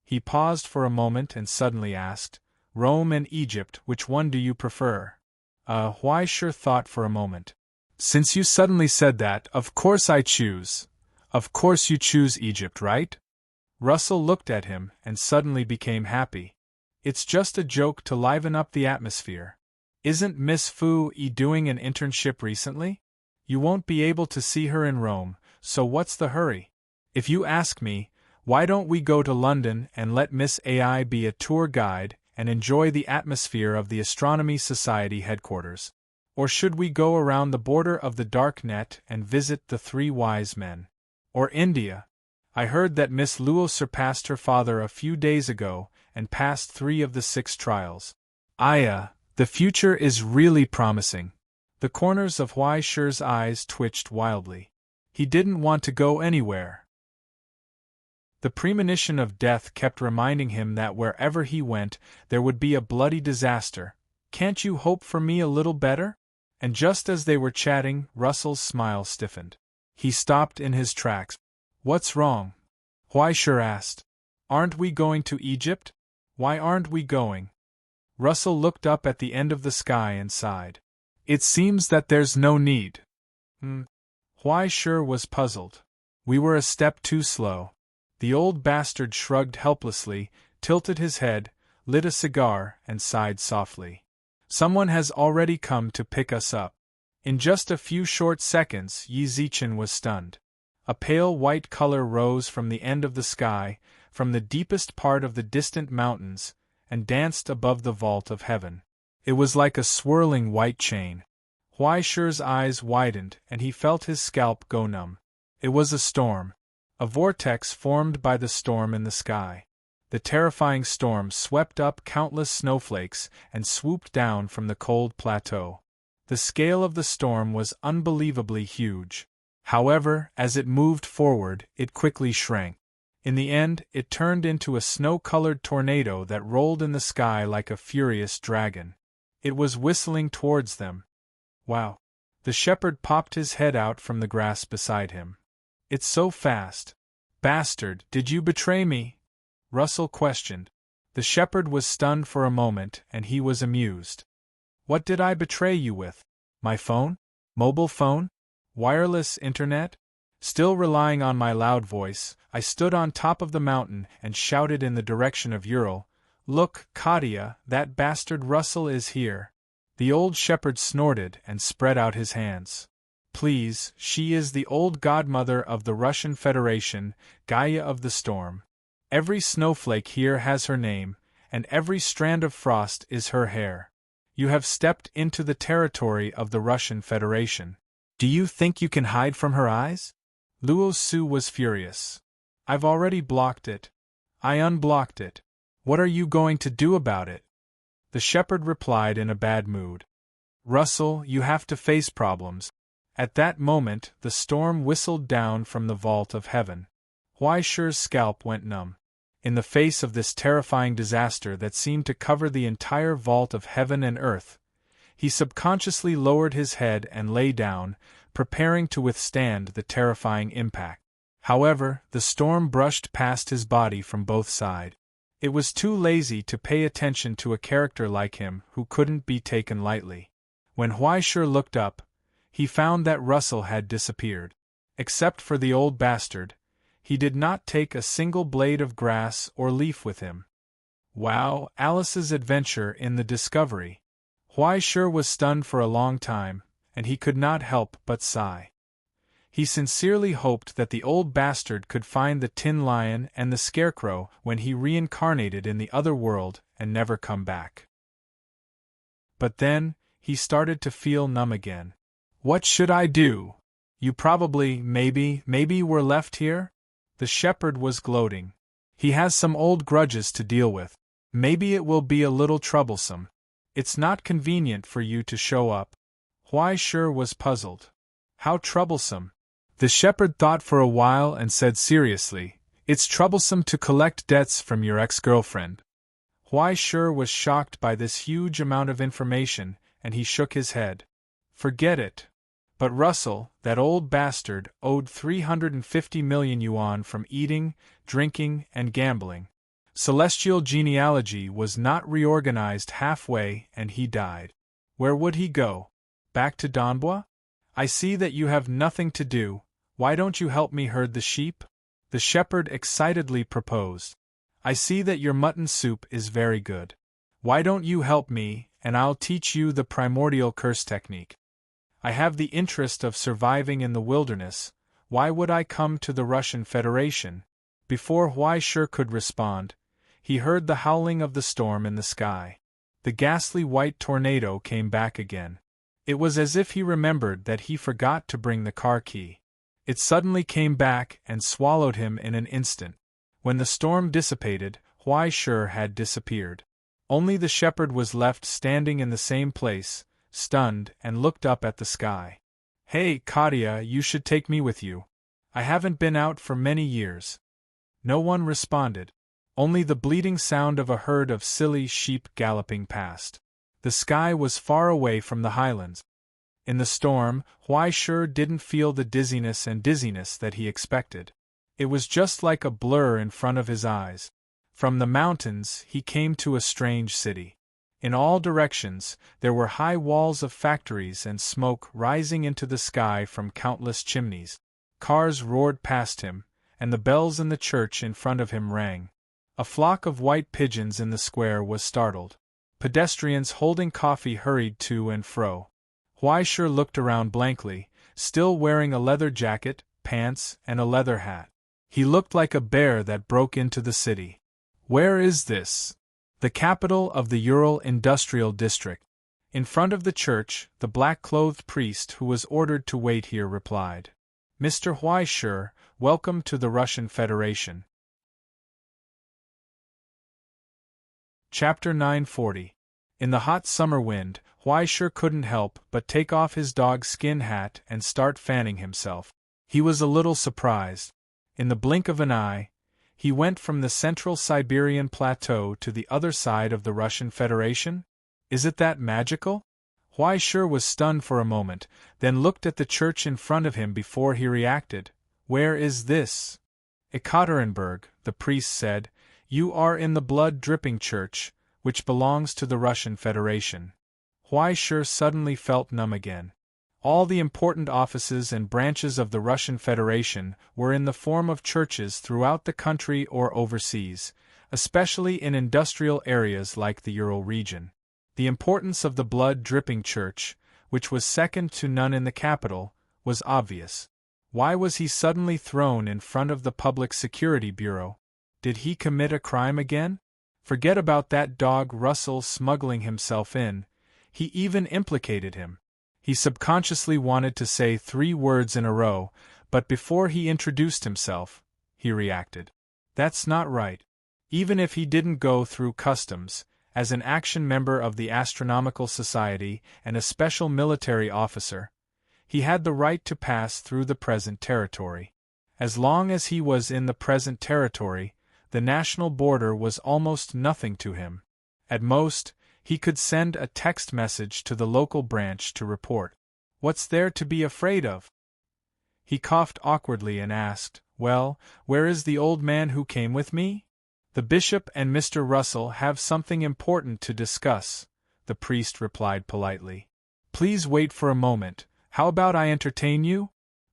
S1: He paused for a moment and suddenly asked, "Rome and Egypt, which one do you prefer?" Huaisher thought for a moment. "Since you suddenly said that, of course I choose. Of course you choose Egypt, right?" Russell looked at him and suddenly became happy. "It's just a joke to liven up the atmosphere. Isn't Miss Fu Yi doing an internship recently? You won't be able to see her in Rome, so what's the hurry? If you ask me, why don't we go to London and let Miss AI be a tour guide and enjoy the atmosphere of the Astronomy Society headquarters? Or should we go around the border of the dark net and visit the 3 wise men? Or India? I heard that Miss Luo surpassed her father a few days ago and passed 3 of the 6 trials. The future is really promising." The corners of Huaisher's eyes twitched wildly. He didn't want to go anywhere. The premonition of death kept reminding him that wherever he went, there would be a bloody disaster. "Can't you hope for me a little better?" And just as they were chatting, Russell's smile stiffened. He stopped in his tracks. "What's wrong?" Huaisher asked. "Aren't we going to Egypt?" "Why aren't we going?" Russell looked up at the end of the sky and sighed. "It seems that there's no need." Huaisher was puzzled. "We were a step too slow." The old bastard shrugged helplessly, tilted his head, lit a cigar, and sighed softly. Someone has already come to pick us up. In just a few short seconds, Yi Zichen was stunned. A pale white color rose from the end of the sky, from the deepest part of the distant mountains, and danced above the vault of heaven. It was like a swirling white chain. Huai Shi's eyes widened and he felt his scalp go numb. It was a storm. A vortex formed by the storm in the sky. The terrifying storm swept up countless snowflakes and swooped down from the cold plateau. The scale of the storm was unbelievably huge. However, as it moved forward, it quickly shrank. In the end, it turned into a snow-colored tornado that rolled in the sky like a furious dragon. It was whistling towards them. Wow! The shepherd popped his head out from the grass beside him. It's so fast. Bastard, did you betray me? Russell questioned. The shepherd was stunned for a moment and he was amused. What did I betray you with? My phone? Mobile phone? Wireless internet? Still relying on my loud voice, I stood on top of the mountain and shouted in the direction of Ural, "Look, Katia, that bastard Russell is here." The old shepherd snorted and spread out his hands. Please, she is the old godmother of the Russian Federation, Gaia of the Storm. Every snowflake here has her name, and every strand of frost is her hair. You have stepped into the territory of the Russian Federation. Do you think you can hide from her eyes? Luo Su was furious. I've already blocked it. I unblocked it. What are you going to do about it? The shepherd replied in a bad mood. Russell, you have to face problems. At that moment, the storm whistled down from the vault of heaven. Huai Shi's scalp went numb. In the face of this terrifying disaster that seemed to cover the entire vault of heaven and earth, he subconsciously lowered his head and lay down, preparing to withstand the terrifying impact. However, the storm brushed past his body from both sides. It was too lazy to pay attention to a character like him who couldn't be taken lightly. When Huai Shi looked up, he found that Russell had disappeared. Except for the old bastard, he did not take a single blade of grass or leaf with him. Wow, Alice's adventure in the Discovery. Huai Shi was stunned for a long time, and he could not help but sigh. He sincerely hoped that the old bastard could find the Tin Lion and the Scarecrow when he reincarnated in the other world and never come back. But then, he started to feel numb again. What should I do? You probably, maybe were left here? The shepherd was gloating. He has some old grudges to deal with. Maybe it will be a little troublesome. It's not convenient for you to show up. Huai Shi was puzzled. How troublesome? The shepherd thought for a while and said seriously, It's troublesome to collect debts from your ex-girlfriend. Huai Shi was shocked by this huge amount of information, and he shook his head. Forget it. But Russell, that old bastard, owed 350 million yuan from eating, drinking, and gambling. Celestial genealogy was not reorganized halfway and he died. Where would he go? Back to Donbua? I see that you have nothing to do. Why don't you help me herd the sheep? The shepherd excitedly proposed. I see that your mutton soup is very good. Why don't you help me, and I'll teach you the primordial curse technique. I have the interest of surviving in the wilderness. Why would I come to the Russian Federation? Before Huai Shi could respond, he heard the howling of the storm in the sky. The ghastly white tornado came back again. It was as if he remembered that he forgot to bring the car key. It suddenly came back and swallowed him in an instant. When the storm dissipated, Huai Shi had disappeared. Only the shepherd was left standing in the same place, stunned, and looked up at the sky. Hey, Katia, you should take me with you. I haven't been out for many years. No one responded. Only the bleating sound of a herd of silly sheep galloping past. The sky was far away from the highlands. In the storm, Huai Shi didn't feel the dizziness that he expected. It was just like a blur in front of his eyes. From the mountains, he came to a strange city. In all directions, there were high walls of factories and smoke rising into the sky from countless chimneys. Cars roared past him, and the bells in the church in front of him rang. A flock of white pigeons in the square was startled. Pedestrians holding coffee hurried to and fro. Huaishur looked around blankly, still wearing a leather jacket, pants, and a leather hat. He looked like a bear that broke into the city. Where is this? The capital of the Ural Industrial District. In front of the church, the black-clothed priest who was ordered to wait here replied. Mr. Huaishur, welcome to the Russian Federation. Chapter 940. In the hot summer wind, Huaishur couldn't help but take off his dog-skin hat and start fanning himself. He was a little surprised. In the blink of an eye, he went from the central Siberian plateau to the other side of the Russian Federation? Is it that magical? Huaishur was stunned for a moment, then looked at the church in front of him before he reacted. Where is this? Ekaterinburg, the priest said. You are in the blood-dripping church, which belongs to the Russian Federation. Huaishur suddenly felt numb again. All the important offices and branches of the Russian Federation were in the form of churches throughout the country or overseas, especially in industrial areas like the Ural region. The importance of the blood-dripping church, which was second to none in the capital, was obvious. Why was he suddenly thrown in front of the Public Security Bureau? Did he commit a crime again? Forget about that dog Russell smuggling himself in. He even implicated him. He subconsciously wanted to say 3 words in a row, but before he introduced himself, he reacted. That's not right. Even if he didn't go through customs, as an action member of the Astronomical Society and a special military officer, he had the right to pass through the present territory. As long as he was in the present territory, the national border was almost nothing to him. At most, he could send a text message to the local branch to report. What's there to be afraid of? He coughed awkwardly and asked, Well, where is the old man who came with me? The bishop and Mr. Russell have something important to discuss, the priest replied politely. Please wait for a moment. How about I entertain you?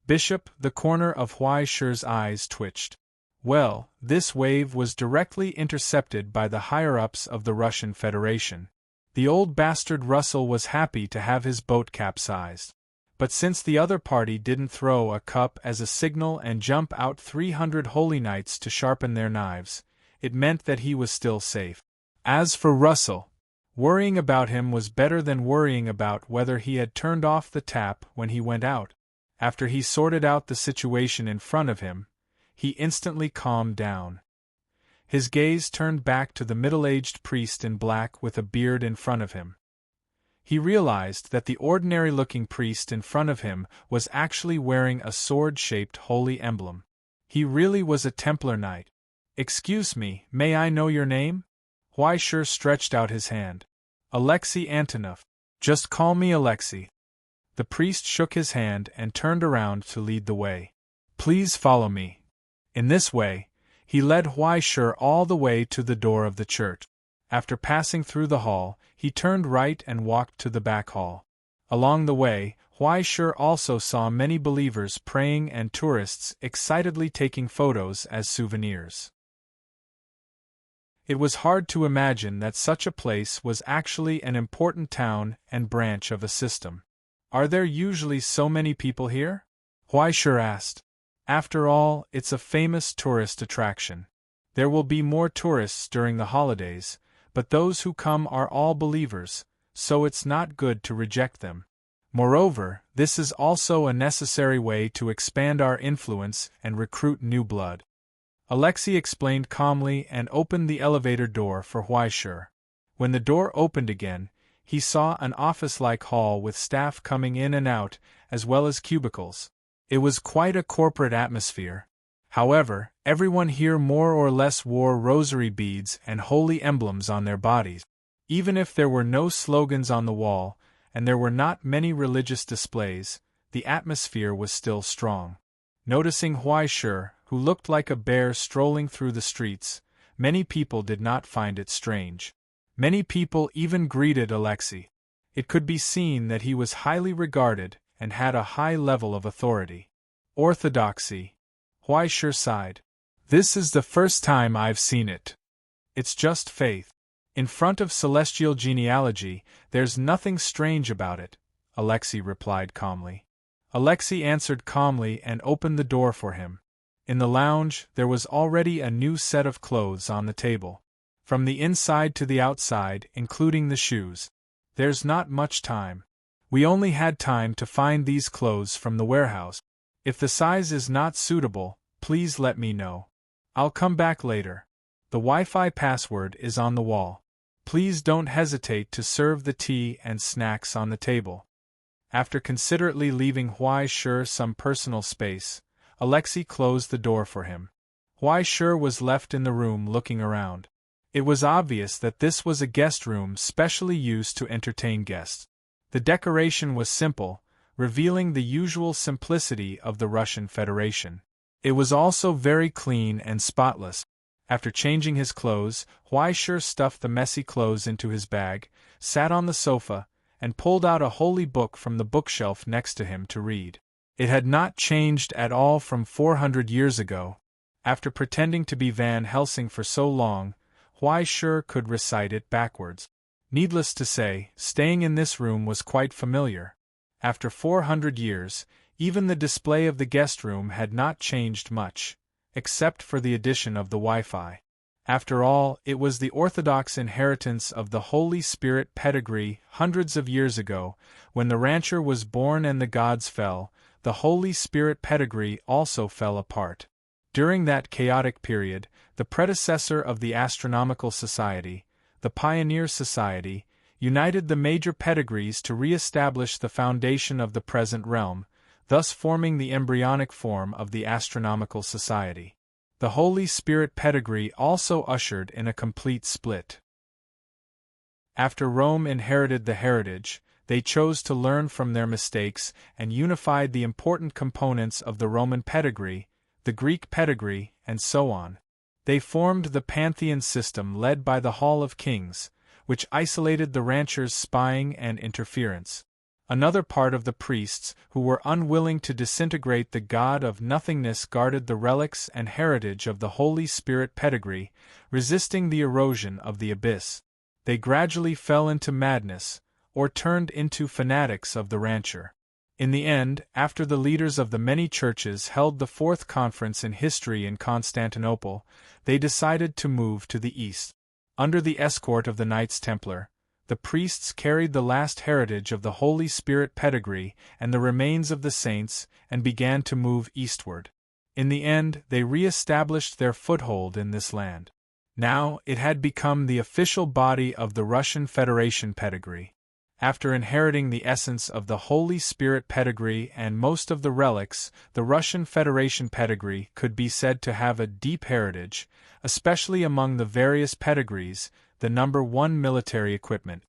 S1: Bishop, the corner of Huaishur's eyes twitched. Well, this wave was directly intercepted by the higher-ups of the Russian Federation. The old bastard Russell was happy to have his boat capsized. But since the other party didn't throw a cup as a signal and jump out 300 holy knights to sharpen their knives, it meant that he was still safe. As for Russell, worrying about him was better than worrying about whether he had turned off the tap when he went out. After he sorted out the situation in front of him, he instantly calmed down. His gaze turned back to the middle-aged priest in black with a beard in front of him. He realized that the ordinary-looking priest in front of him was actually wearing a sword-shaped holy emblem. He really was a Templar knight. Excuse me, may I know your name? Huaishur stretched out his hand. Alexei Antonov. Just call me Alexei. The priest shook his hand and turned around to lead the way. Please follow me. In this way, he led Huaishur all the way to the door of the church. After passing through the hall, he turned right and walked to the back hall. Along the way, Huaishur also saw many believers praying and tourists excitedly taking photos as souvenirs. It was hard to imagine that such a place was actually an important town and branch of a system. Are there usually so many people here? Huaishur asked. After all, it's a famous tourist attraction. There will be more tourists during the holidays, but those who come are all believers, so it's not good to reject them. Moreover, this is also a necessary way to expand our influence and recruit new blood. Alexei explained calmly and opened the elevator door for Huaishur. When the door opened again, he saw an office-like hall with staff coming in and out, as well as cubicles. It was quite a corporate atmosphere. However, everyone here more or less wore rosary beads and holy emblems on their bodies. Even if there were no slogans on the wall, and there were not many religious displays, the atmosphere was still strong. Noticing Huaishur, who looked like a bear strolling through the streets, many people did not find it strange. Many people even greeted Alexei. It could be seen that he was highly regarded and had a high level of authority. Orthodoxy. Huaishur sighed. This is the first time I've seen it. It's just faith. In front of celestial genealogy, there's nothing strange about it, Alexei replied calmly. Alexei answered calmly and opened the door for him. In the lounge, there was already a new set of clothes on the table. From the inside to the outside, including the shoes. There's not much time. We only had time to find these clothes from the warehouse. If the size is not suitable, please let me know. I'll come back later. The Wi-Fi password is on the wall. Please don't hesitate to serve the tea and snacks on the table. After considerately leaving Huai Shi some personal space, Alexei closed the door for him. Huai Shi was left in the room looking around. It was obvious that this was a guest room specially used to entertain guests. The decoration was simple, revealing the usual simplicity of the Russian Federation. It was also very clean and spotless. After changing his clothes, Huai Shi stuffed the messy clothes into his bag, sat on the sofa, and pulled out a holy book from the bookshelf next to him to read. It had not changed at all from 400 years ago. After pretending to be Van Helsing for so long, Huai Shi could recite it backwards. Needless to say, staying in this room was quite familiar. After 400 years, even the display of the guest room had not changed much, except for the addition of the Wi-Fi. After all, it was the orthodox inheritance of the Holy Spirit pedigree. Hundreds of years ago, when the rancher was born and the gods fell, the Holy Spirit pedigree also fell apart. During that chaotic period, the predecessor of the Astronomical Society, the Pioneer Society, united the major pedigrees to re-establish the foundation of the present realm, thus forming the embryonic form of the Astronomical Society. The Holy Spirit pedigree also ushered in a complete split. After Rome inherited the heritage, they chose to learn from their mistakes and unified the important components of the Roman pedigree, the Greek pedigree, and so on. They formed the Pantheon system led by the Hall of Kings, which isolated the ranchers' spying and interference. Another part of the priests, who were unwilling to disintegrate the god of nothingness, guarded the relics and heritage of the Holy Spirit pedigree, resisting the erosion of the abyss. They gradually fell into madness, or turned into fanatics of the rancher. In the end, after the leaders of the many churches held the fourth conference in history in Constantinople, they decided to move to the east. Under the escort of the Knights Templar, the priests carried the last heritage of the Holy Spirit pedigree and the remains of the saints and began to move eastward. In the end, they re-established their foothold in this land. Now, it had become the official body of the Russian Federation pedigree. After inheriting the essence of the Holy Spirit pedigree and most of the relics, the Russian Federation pedigree could be said to have a deep heritage, especially among the various pedigrees, the number 1 military equipment.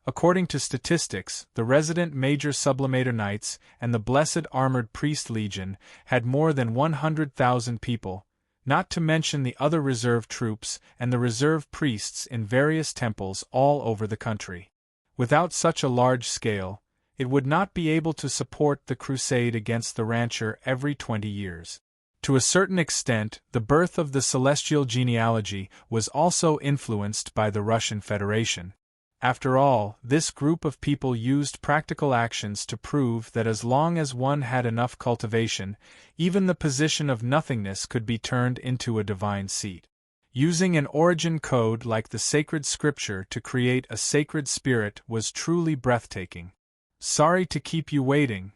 S1: According to statistics, the resident Major Sublimator Knights and the Blessed Armored Priest Legion had more than 100,000 people, not to mention the other reserve troops and the reserve priests in various temples all over the country. Without such a large scale, it would not be able to support the crusade against the rancher every 20 years. To a certain extent, the birth of the celestial genealogy was also influenced by the Russian Federation. After all, this group of people used practical actions to prove that as long as one had enough cultivation, even the position of nothingness could be turned into a divine seat. Using an origin code like the sacred scripture to create a sacred spirit was truly breathtaking. Sorry to keep you waiting.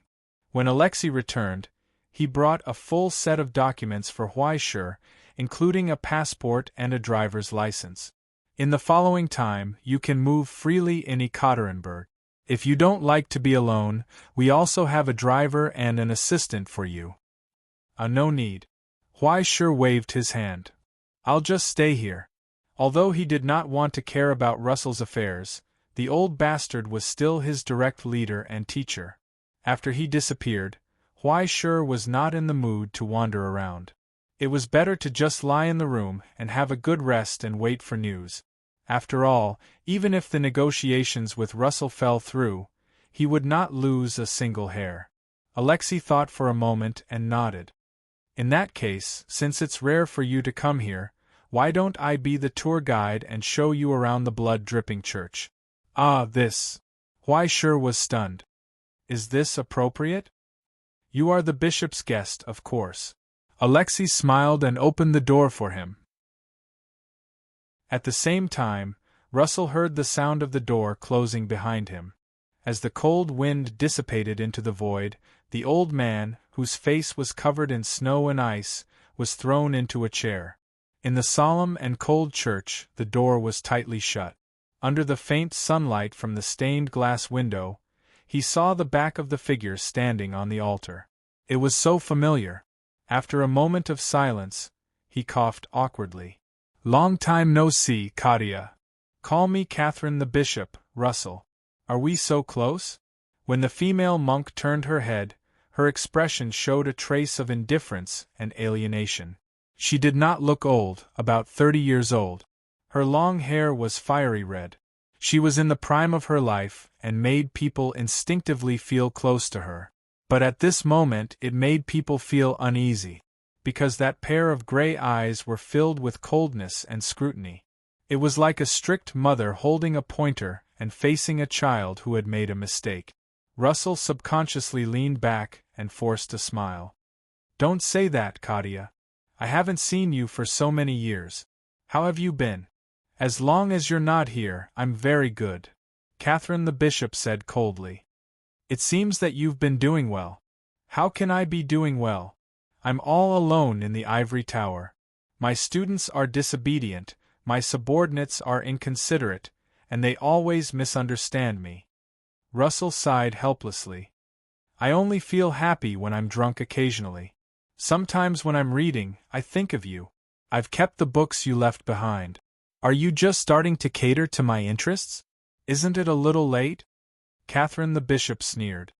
S1: When Alexei returned, he brought a full set of documents for Huai Shi, including a passport and a driver's license. In the following time, you can move freely in Ekaterinburg. If you don't like to be alone, we also have a driver and an assistant for you. No need. Huai Shi waved his hand. I'll just stay here. Although he did not want to care about Russell's affairs, the old bastard was still his direct leader and teacher. After he disappeared, Huai Shi was not in the mood to wander around. It was better to just lie in the room and have a good rest and wait for news. After all, even if the negotiations with Russell fell through, he would not lose a single hair. Alexei thought for a moment and nodded. In that case, since it's rare for you to come here, Why don't I be the tour guide and show you around the blood-dripping church? Ah, this. Huaishir was stunned. Is this appropriate? You are the bishop's guest, of course. Alexei smiled and opened the door for him. At the same time, Russell heard the sound of the door closing behind him. As the cold wind dissipated into the void, the old man, whose face was covered in snow and ice, was thrown into a chair. In the solemn and cold church, the door was tightly shut. Under the faint sunlight from the stained glass window, he saw the back of the figure standing on the altar. It was so familiar. After a moment of silence, he coughed awkwardly. Long time no see, Katia. Call me Catherine the Bishop, Russell. Are we so close? When the female monk turned her head, her expression showed a trace of indifference and alienation. She did not look old, about 30 years old. Her long hair was fiery red. She was in the prime of her life and made people instinctively feel close to her. But at this moment it made people feel uneasy, because that pair of gray eyes were filled with coldness and scrutiny. It was like a strict mother holding a pointer and facing a child who had made a mistake. Russell subconsciously leaned back and forced a smile. Don't say that, Katia. I haven't seen you for so many years. How have you been? As long as you're not here, I'm very good, Catherine the Bishop said coldly. It seems that you've been doing well. How can I be doing well? I'm all alone in the ivory tower. My students are disobedient, my subordinates are inconsiderate, and they always misunderstand me. Russell sighed helplessly. I only feel happy when I'm drunk occasionally. Sometimes when I'm reading, I think of you. I've kept the books you left behind. Are you just starting to cater to my interests? Isn't it a little late? Catherine the Bishop sneered.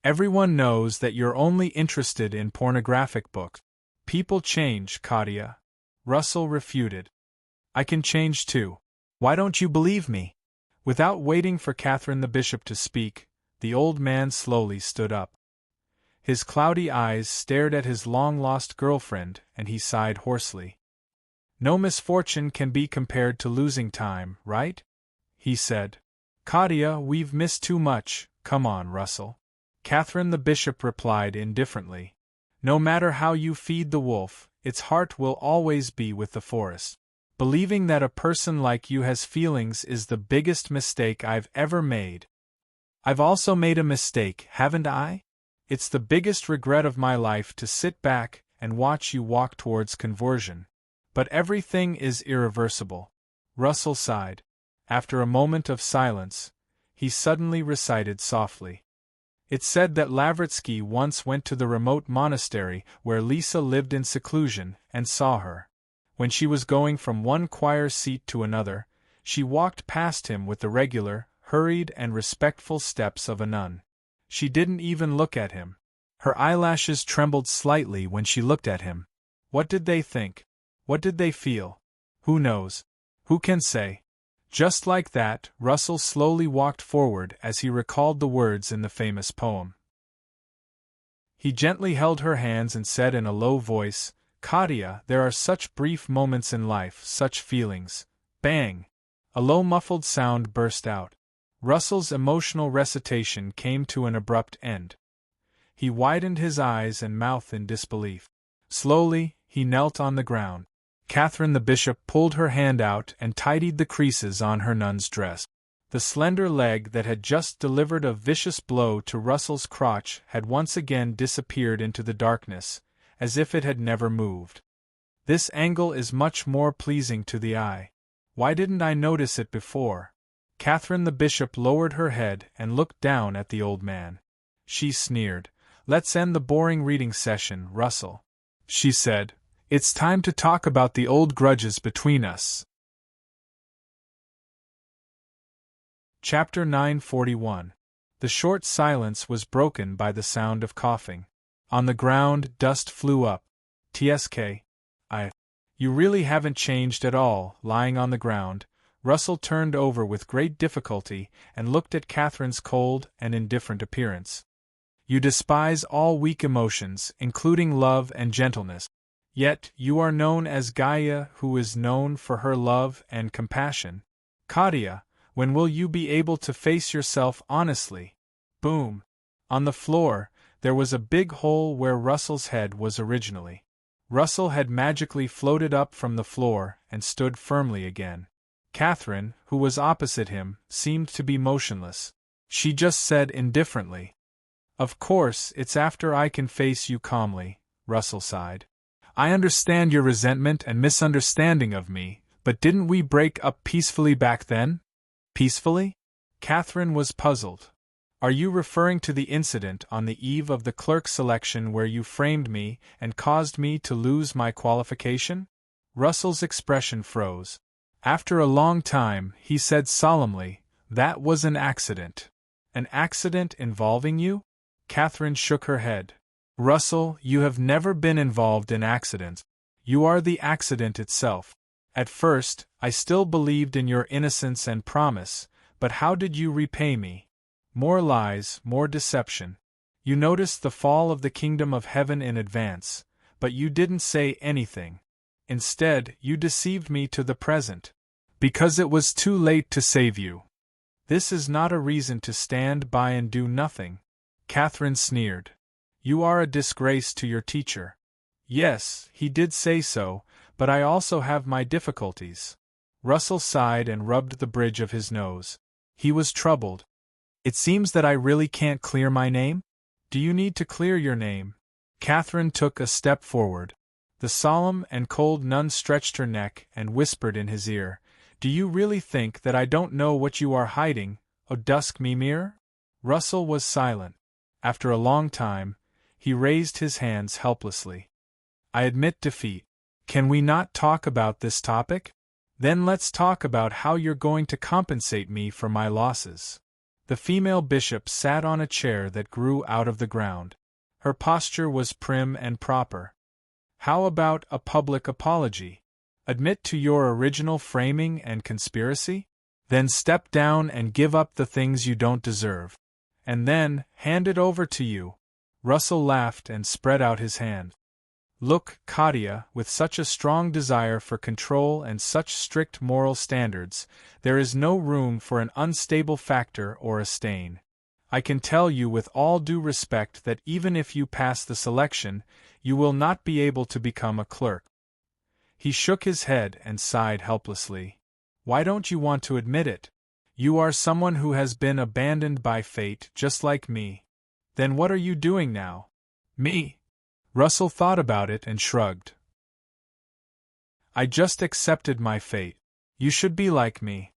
S1: Everyone knows that you're only interested in pornographic books. People change, Katia. Russell refuted. I can change too. Why don't you believe me? Without waiting for Catherine the Bishop to speak, the old man slowly stood up. His cloudy eyes stared at his long-lost girlfriend, and he sighed hoarsely. No misfortune can be compared to losing time, right? He said. Katia, we've missed too much, come on, Russell. Catherine the Bishop replied indifferently. No matter how you feed the wolf, its heart will always be with the forest. Believing that a person like you has feelings is the biggest mistake I've ever made. I've also made a mistake, haven't I? It's the biggest regret of my life to sit back and watch you walk towards conversion. But everything is irreversible. Russell sighed. After a moment of silence, he suddenly recited softly. It's said that Lavretsky once went to the remote monastery where Lisa lived in seclusion and saw her. When she was going from one choir seat to another, she walked past him with the regular, hurried and respectful steps of a nun. She didn't even look at him. Her eyelashes trembled slightly when she looked at him. What did they think? What did they feel? Who knows? Who can say? Just like that, Russell slowly walked forward as he recalled the words in the famous poem. He gently held her hands and said in a low voice, Katia, there are such brief moments in life, such feelings. Bang! A low muffled sound burst out. Russell's emotional recitation came to an abrupt end. He widened his eyes and mouth in disbelief. Slowly, he knelt on the ground. Catherine the Bishop pulled her hand out and tidied the creases on her nun's dress. The slender leg that had just delivered a vicious blow to Russell's crotch had once again disappeared into the darkness, as if it had never moved. This angle is much more pleasing to the eye. Why didn't I notice it before? Catherine the Bishop lowered her head and looked down at the old man. She sneered. Let's end the boring reading session, Russell, she said. It's time to talk about the old grudges between us. Chapter 941. The short silence was broken by the sound of coughing. On the ground, dust flew up. TSK. You really haven't changed at all, lying on the ground. Russell turned over with great difficulty and looked at Catherine's cold and indifferent appearance. You despise all weak emotions, including love and gentleness. Yet, you are known as Gaia, who is known for her love and compassion. Katia, when will you be able to face yourself honestly? Boom! On the floor, there was a big hole where Russell's head was originally. Russell had magically floated up from the floor and stood firmly again. Catherine, who was opposite him, seemed to be motionless. She just said indifferently, "Of course, it's after I can face you calmly," Russell sighed. "I understand your resentment and misunderstanding of me, but didn't we break up peacefully back then?" Peacefully? Catherine was puzzled. "Are you referring to the incident on the eve of the clerk selection where you framed me and caused me to lose my qualification?" Russell's expression froze. After a long time, he said solemnly, "That was an accident." "An accident involving you?" Catherine shook her head. "Russell, you have never been involved in accidents. You are the accident itself. At first, I still believed in your innocence and promise, but how did you repay me? More lies, more deception. You noticed the fall of the kingdom of heaven in advance, but you didn't say anything. Instead, you deceived me to the present. Because it was too late to save you. This is not a reason to stand by and do nothing." Catherine sneered. "You are a disgrace to your teacher." "Yes, he did say so, but I also have my difficulties." Russell sighed and rubbed the bridge of his nose. He was troubled. "It seems that I really can't clear my name?" "Do you need to clear your name?" Catherine took a step forward. The solemn and cold nun stretched her neck and whispered in his ear, "Do you really think that I don't know what you are hiding, O dusk Mimir?" Russell was silent. After a long time, he raised his hands helplessly. "I admit defeat. Can we not talk about this topic? Then let's talk about how you're going to compensate me for my losses." The female bishop sat on a chair that grew out of the ground. Her posture was prim and proper. "How about a public apology? Admit to your original framing and conspiracy? Then step down and give up the things you don't deserve. And then, hand it over to you." Russell laughed and spread out his hand. "Look, Katia, with such a strong desire for control and such strict moral standards, there is no room for an unstable factor or a stain. I can tell you with all due respect that even if you pass the selection, you will not be able to become a clerk." He shook his head and sighed helplessly. "Why don't you want to admit it? You are someone who has been abandoned by fate, just like me. Then what are you doing now?" "Me?" Russell thought about it and shrugged. "I just accepted my fate. You should be like me."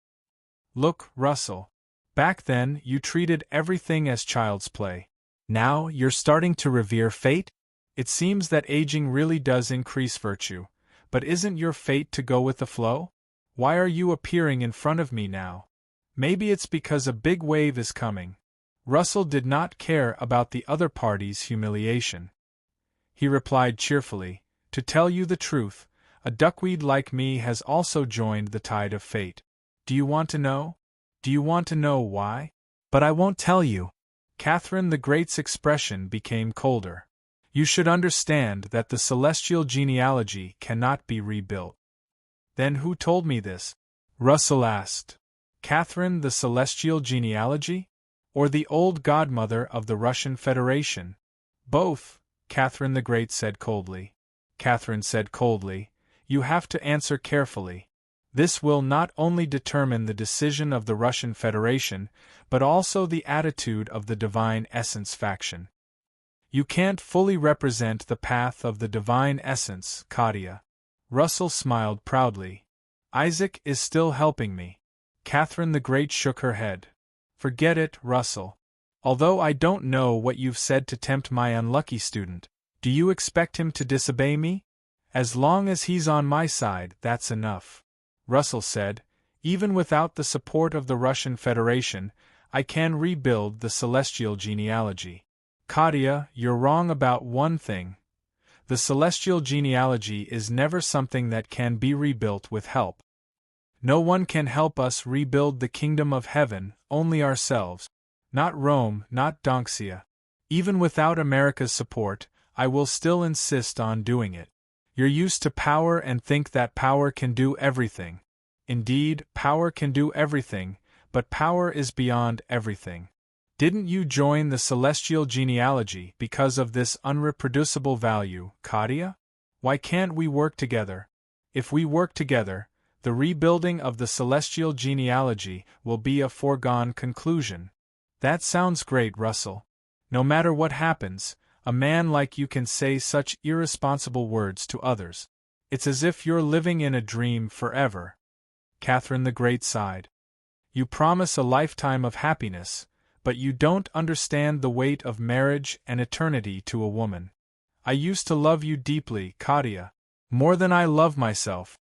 S1: "Look, Russell. Back then, you treated everything as child's play. Now, you're starting to revere fate? It seems that aging really does increase virtue, but isn't your fate to go with the flow? Why are you appearing in front of me now? Maybe it's because a big wave is coming." Russell did not care about the other party's humiliation. He replied cheerfully, "To tell you the truth, a duckweed like me has also joined the tide of fate. Do you want to know? Do you want to know why? But I won't tell you." Catherine the Great's expression became colder. "You should understand that the celestial genealogy cannot be rebuilt." "Then who told me this?" Russell asked. "Catherine, the celestial genealogy? Or the old godmother of the Russian Federation?" "Both," Catherine the Great said coldly. Catherine said coldly, "You have to answer carefully. This will not only determine the decision of the Russian Federation, but also the attitude of the Divine Essence faction. You can't fully represent the path of the Divine Essence, Katia." Russell smiled proudly. "Isaac is still helping me." Catherine the Great shook her head. "Forget it, Russell. Although I don't know what you've said to tempt my unlucky student, do you expect him to disobey me? As long as he's on my side, that's enough." Russell said, "Even without the support of the Russian Federation, I can rebuild the celestial genealogy." "Katia, you're wrong about one thing. The celestial genealogy is never something that can be rebuilt with help. No one can help us rebuild the kingdom of heaven, only ourselves. Not Rome, not Donxia. Even without America's support, I will still insist on doing it. You're used to power and think that power can do everything. Indeed, power can do everything, but power is beyond everything. Didn't you join the celestial genealogy because of this unreproducible value, Katia? Why can't we work together? If we work together, the rebuilding of the celestial genealogy will be a foregone conclusion. That sounds great, Russell. No matter what happens, a man like you can say such irresponsible words to others. It's as if you're living in a dream forever. Catherine the Great sighed. You promise a lifetime of happiness, but you don't understand the weight of marriage and eternity to a woman. I used to love you deeply, Katia, more than I love myself.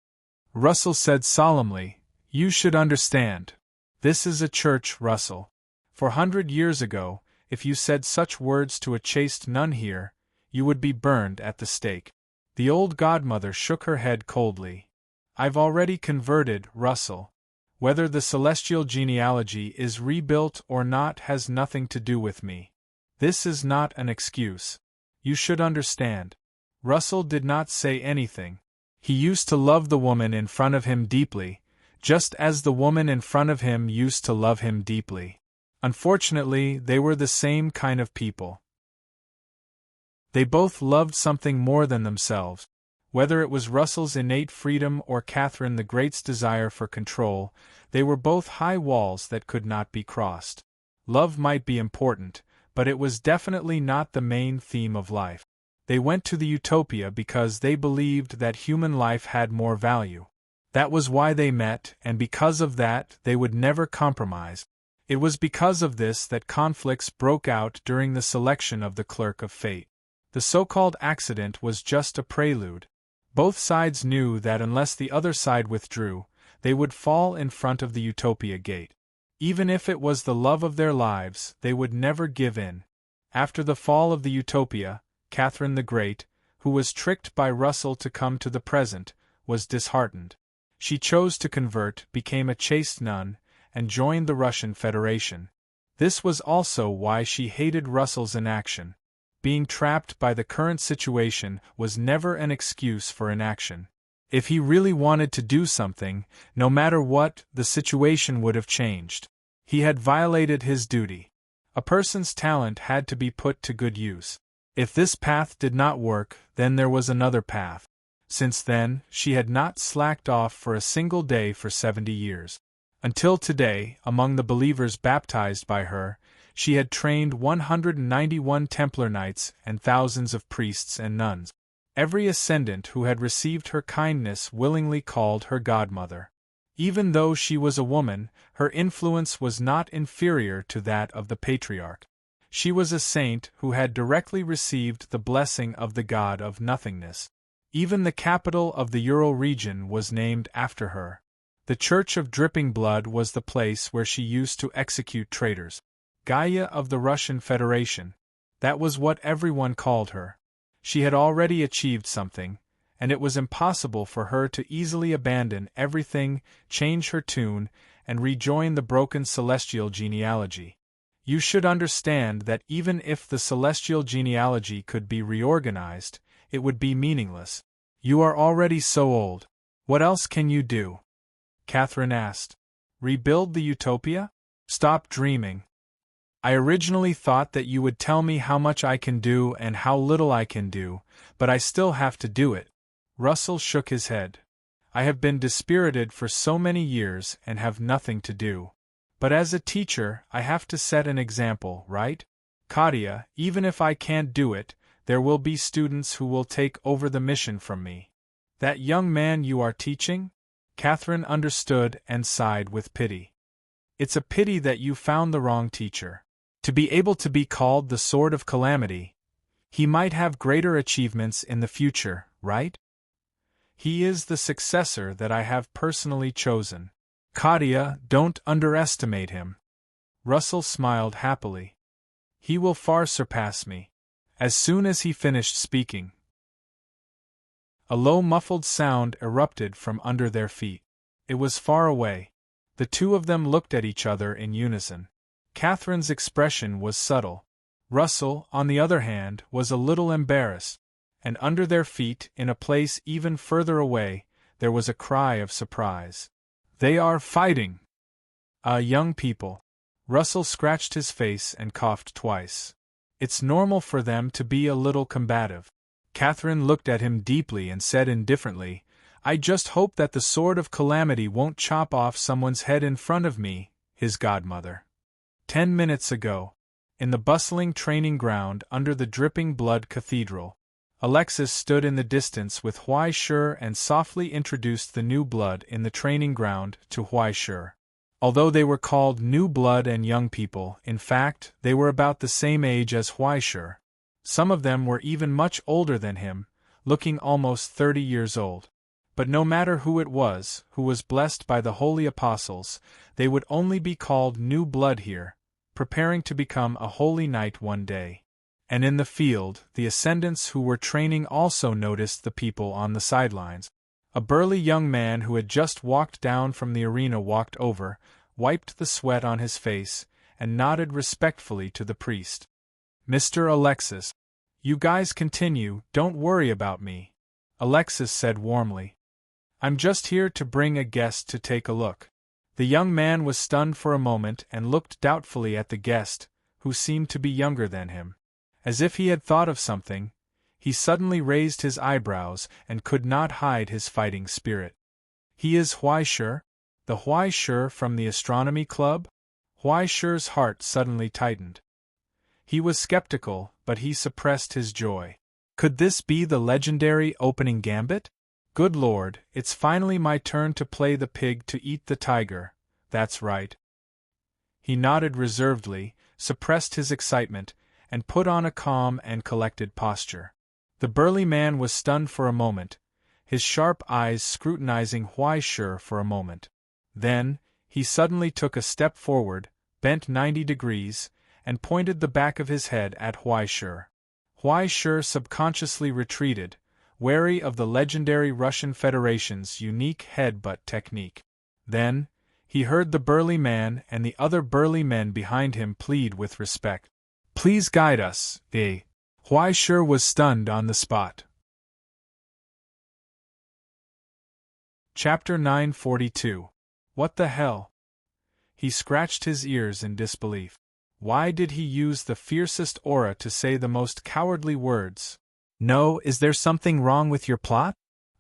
S1: Russell said solemnly, You should understand. This is a church, Russell. 400 years ago, if you said such words to a chaste nun here, you would be burned at the stake. The old godmother shook her head coldly. I've already converted, Russell. Whether the celestial genealogy is rebuilt or not has nothing to do with me. This is not an excuse. You should understand. Russell did not say anything. He used to love the woman in front of him deeply, just as the woman in front of him used to love him deeply. Unfortunately, they were the same kind of people. They both loved something more than themselves. Whether it was Russell's innate freedom or Catherine the Great's desire for control, they were both high walls that could not be crossed. Love might be important, but it was definitely not the main theme of life. They went to the utopia because they believed that human life had more value. That was why they met, and because of that, they would never compromise. It was because of this that conflicts broke out during the selection of the clerk of fate. The so-called accident was just a prelude. Both sides knew that unless the other side withdrew, they would fall in front of the utopia gate. Even if it was the love of their lives, they would never give in. After the fall of the utopia, Catherine the Great, who was tricked by Russell to come to the present, was disheartened. She chose to convert, became a chaste nun, and joined the Russian Federation. This was also why she hated Russell's inaction. Being trapped by the current situation was never an excuse for inaction. If he really wanted to do something, no matter what, the situation would have changed. He had violated his duty. A person's talent had to be put to good use. If this path did not work, then there was another path. Since then, she had not slacked off for a single day for 70 years. Until today, among the believers baptized by her, she had trained 191 Templar knights and thousands of priests and nuns. Every ascendant who had received her kindness willingly called her godmother. Even though she was a woman, her influence was not inferior to that of the patriarch. She was a saint who had directly received the blessing of the god of nothingness. Even the capital of the Ural region was named after her. The Church of Dripping Blood was the place where she used to execute traitors. Gaia of the Russian Federation. That was what everyone called her. She had already achieved something, and it was impossible for her to easily abandon everything, change her tune, and rejoin the broken celestial genealogy. You should understand that even if the celestial genealogy could be reorganized, it would be meaningless. You are already so old. What else can you do? Catherine asked. Rebuild the utopia? Stop dreaming. I originally thought that you would tell me how much I can do and how little I can do, but I still have to do it. Russell shook his head. I have been dispirited for so many years and have nothing to do. But as a teacher, I have to set an example, right? Katia, even if I can't do it, there will be students who will take over the mission from me. That young man you are teaching? Catherine understood and sighed with pity. It's a pity that you found the wrong teacher. To be able to be called the Sword of Calamity, he might have greater achievements in the future, right? He is the successor that I have personally chosen. Katia, don't underestimate him. Russell smiled happily. He will far surpass me. As soon as he finished speaking, a low muffled sound erupted from under their feet. It was far away. The two of them looked at each other in unison. Catherine's expression was subtle. Russell, on the other hand, was a little embarrassed. and under their feet, in a place even further away, there was a cry of surprise. "They are fighting!" Young people." Russell scratched his face and coughed twice. "It's normal for them to be a little combative." Catherine looked at him deeply and said indifferently, "I just hope that the sword of calamity won't chop off someone's head in front of me, his godmother." 10 minutes ago, in the bustling training ground under the dripping blood cathedral, Alexis stood in the distance with Huai Shi and softly introduced the new blood in the training ground to Huai Shi. Although they were called new blood and young people, in fact, they were about the same age as Huai Shi. Some of them were even much older than him, looking almost 30 years old. But no matter who it was, who was blessed by the holy apostles, they would only be called new blood here, preparing to become a holy knight one day. And in the field, the ascendants who were training also noticed the people on the sidelines. A burly young man who had just walked down from the arena walked over, wiped the sweat on his face, and nodded respectfully to the priest. "Mr. Alexis, you guys continue, don't worry about me," Alexis said warmly. "I'm just here to bring a guest to take a look." The young man was stunned for a moment and looked doubtfully at the guest, who seemed to be younger than him. As if he had thought of something, he suddenly raised his eyebrows and could not hide his fighting spirit. "He is Huai Shi? The Huai Shi from the astronomy club?" Huai Shi's heart suddenly tightened. He was skeptical, but he suppressed his joy. Could this be the legendary opening gambit? Good Lord, it's finally my turn to play the pig to eat the tiger, that's right. He nodded reservedly, suppressed his excitement, and put on a calm and collected posture. The burly man was stunned for a moment, his sharp eyes scrutinizing Huai Shi for a moment. Then, he suddenly took a step forward, bent 90 degrees, and pointed the back of his head at Huai Shi. Huai Shi subconsciously retreated, wary of the legendary Russian Federation's unique head-butt technique. Then, he heard the burly man and the other burly men behind him plead with respect. "Please guide us, eh?" Huai Shi was stunned on the spot. Chapter 942. What the hell? He scratched his ears in disbelief. Why did he use the fiercest aura to say the most cowardly words? "No, is there something wrong with your plot?"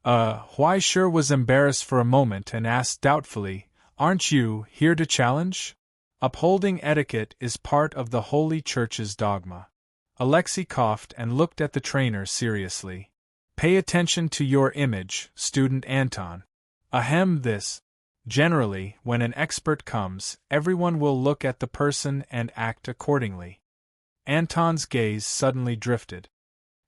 S1: Huai Shi was embarrassed for a moment and asked doubtfully, "Aren't you here to challenge?" Upholding etiquette is part of the Holy Church's dogma. Alexei coughed and looked at the trainer seriously. "Pay attention to your image, student Anton." This. Generally, when an expert comes, everyone will look at the person and act accordingly. Anton's gaze suddenly drifted.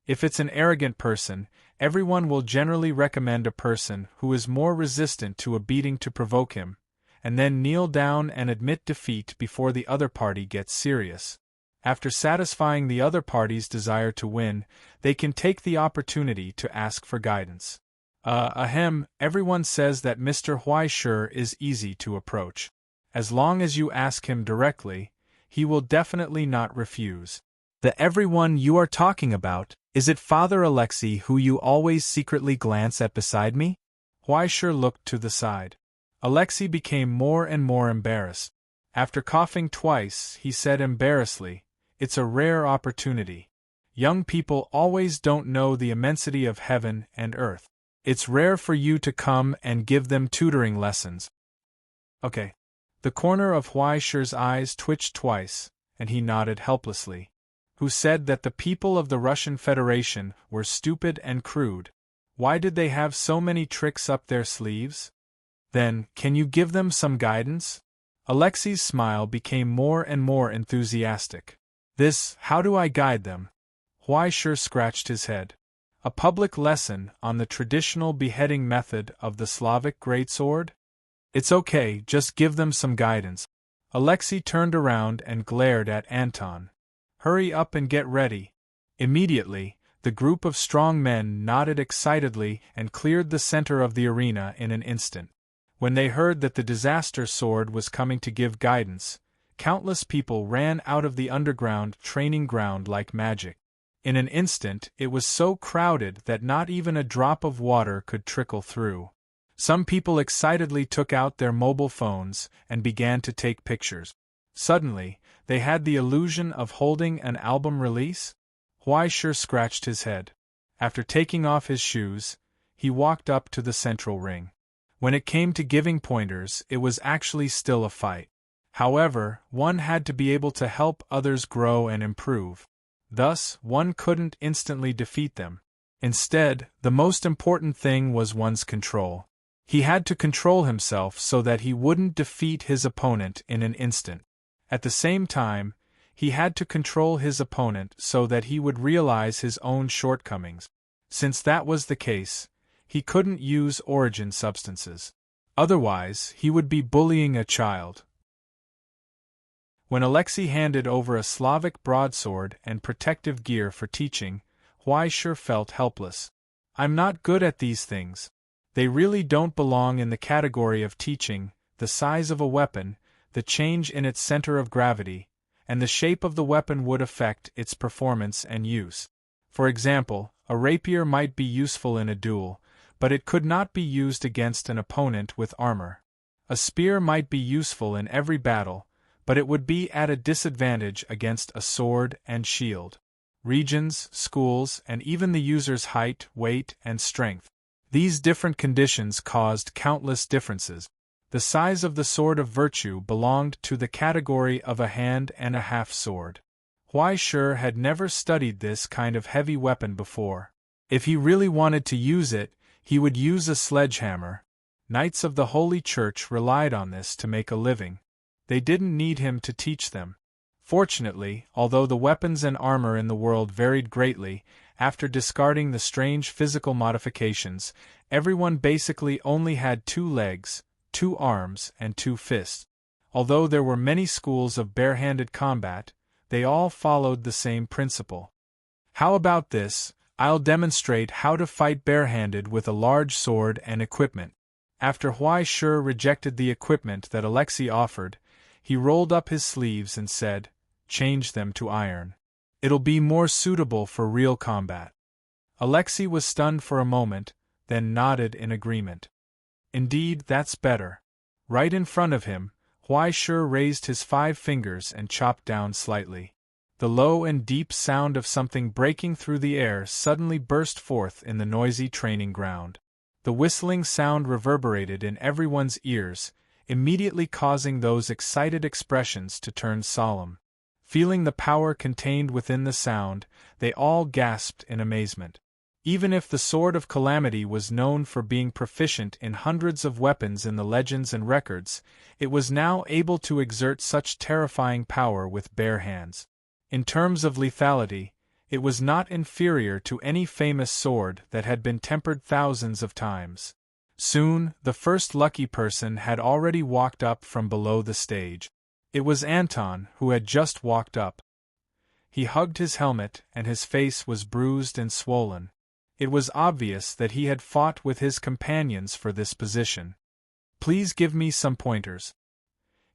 S1: If it's an arrogant person, everyone will generally recommend a person who is more resistant to a beating to provoke him, and then kneel down and admit defeat before the other party gets serious. After satisfying the other party's desire to win, they can take the opportunity to ask for guidance. Everyone says that Mr. Huai Shi is easy to approach. As long as you ask him directly, he will definitely not refuse. The everyone you are talking about, is it Father Alexei who you always secretly glance at beside me? Huai Shi looked to the side. Alexei became more and more embarrassed. After coughing twice, he said embarrassedly, "It's a rare opportunity. Young people always don't know the immensity of heaven and earth. It's rare for you to come and give them tutoring lessons." Okay. The corner of Huai Shi's eyes twitched twice, and he nodded helplessly. Who said that the people of the Russian Federation were stupid and crude? Why did they have so many tricks up their sleeves? Then, can you give them some guidance? Alexei's smile became more and more enthusiastic. How do I guide them? Huai Shi scratched his head. A public lesson on the traditional beheading method of the Slavic greatsword? It's okay, just give them some guidance. Alexei turned around and glared at Anton. "Hurry up and get ready." Immediately, the group of strong men nodded excitedly and cleared the center of the arena in an instant. When they heard that the disaster sword was coming to give guidance, countless people ran out of the underground training ground like magic. In an instant it was so crowded that not even a drop of water could trickle through. Some people excitedly took out their mobile phones and began to take pictures. Suddenly, they had the illusion of holding an album release. Huai Shi scratched his head. After taking off his shoes, he walked up to the central ring. When it came to giving pointers, it was actually still a fight. However, one had to be able to help others grow and improve. Thus, one couldn't instantly defeat them. Instead, the most important thing was one's control. He had to control himself so that he wouldn't defeat his opponent in an instant. At the same time, he had to control his opponent so that he would realize his own shortcomings. Since that was the case, he couldn't use origin substances. Otherwise, he would be bullying a child. When Alexei handed over a Slavic broadsword and protective gear for teaching, Huai Shi felt helpless. "I'm not good at these things. They really don't belong in the category of teaching. The size of a weapon, the change in its center of gravity, and the shape of the weapon would affect its performance and use. For example, a rapier might be useful in a duel, but it could not be used against an opponent with armor. A spear might be useful in every battle, but it would be at a disadvantage against a sword and shield. Regions, schools, and even the user's height, weight, and strength. These different conditions caused countless differences. The size of the sword of virtue belonged to the category of a hand and a half sword. Huai Shi had never studied this kind of heavy weapon before. If he really wanted to use it, he would use a sledgehammer. Knights of the Holy Church relied on this to make a living. They didn't need him to teach them. Fortunately, although the weapons and armor in the world varied greatly, after discarding the strange physical modifications, everyone basically only had 2 legs, 2 arms, and 2 fists. Although there were many schools of barehanded combat, they all followed the same principle. How about this? I'll demonstrate how to fight barehanded with a large sword and equipment. After Huai Shi rejected the equipment that Alexei offered, he rolled up his sleeves and said, "Change them to iron. It'll be more suitable for real combat." Alexei was stunned for a moment, then nodded in agreement. "Indeed, that's better." Right in front of him, Huai Shi raised his 5 fingers and chopped down slightly. The low and deep sound of something breaking through the air suddenly burst forth in the noisy training ground. The whistling sound reverberated in everyone's ears, immediately causing those excited expressions to turn solemn. Feeling the power contained within the sound, they all gasped in amazement. Even if the Sword of Calamity was known for being proficient in hundreds of weapons in the legends and records, it was now able to exert such terrifying power with bare hands. In terms of lethality, it was not inferior to any famous sword that had been tempered thousands of times. Soon, the first lucky person had already walked up from below the stage. It was Anton, who had just walked up. He hugged his helmet, and his face was bruised and swollen. It was obvious that he had fought with his companions for this position. "Please give me some pointers."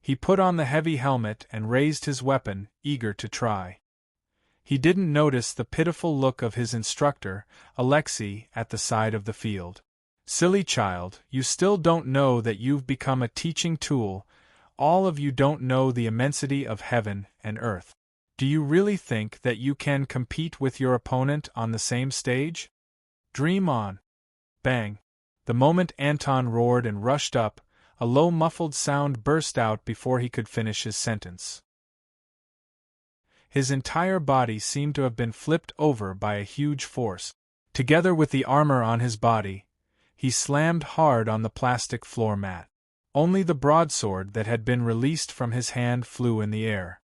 S1: He put on the heavy helmet and raised his weapon, eager to try. He didn't notice the pitiful look of his instructor, Alexei, at the side of the field. "Silly child, you still don't know that you've become a teaching tool. All of you don't know the immensity of heaven and earth. Do you really think that you can compete with your opponent on the same stage? Dream on." Bang! The moment Anton roared and rushed up, a low muffled sound burst out before he could finish his sentence. His entire body seemed to have been flipped over by a huge force. Together with the armor on his body, he slammed hard on the plastic floor mat. Only the broadsword that had been released from his hand flew in the air.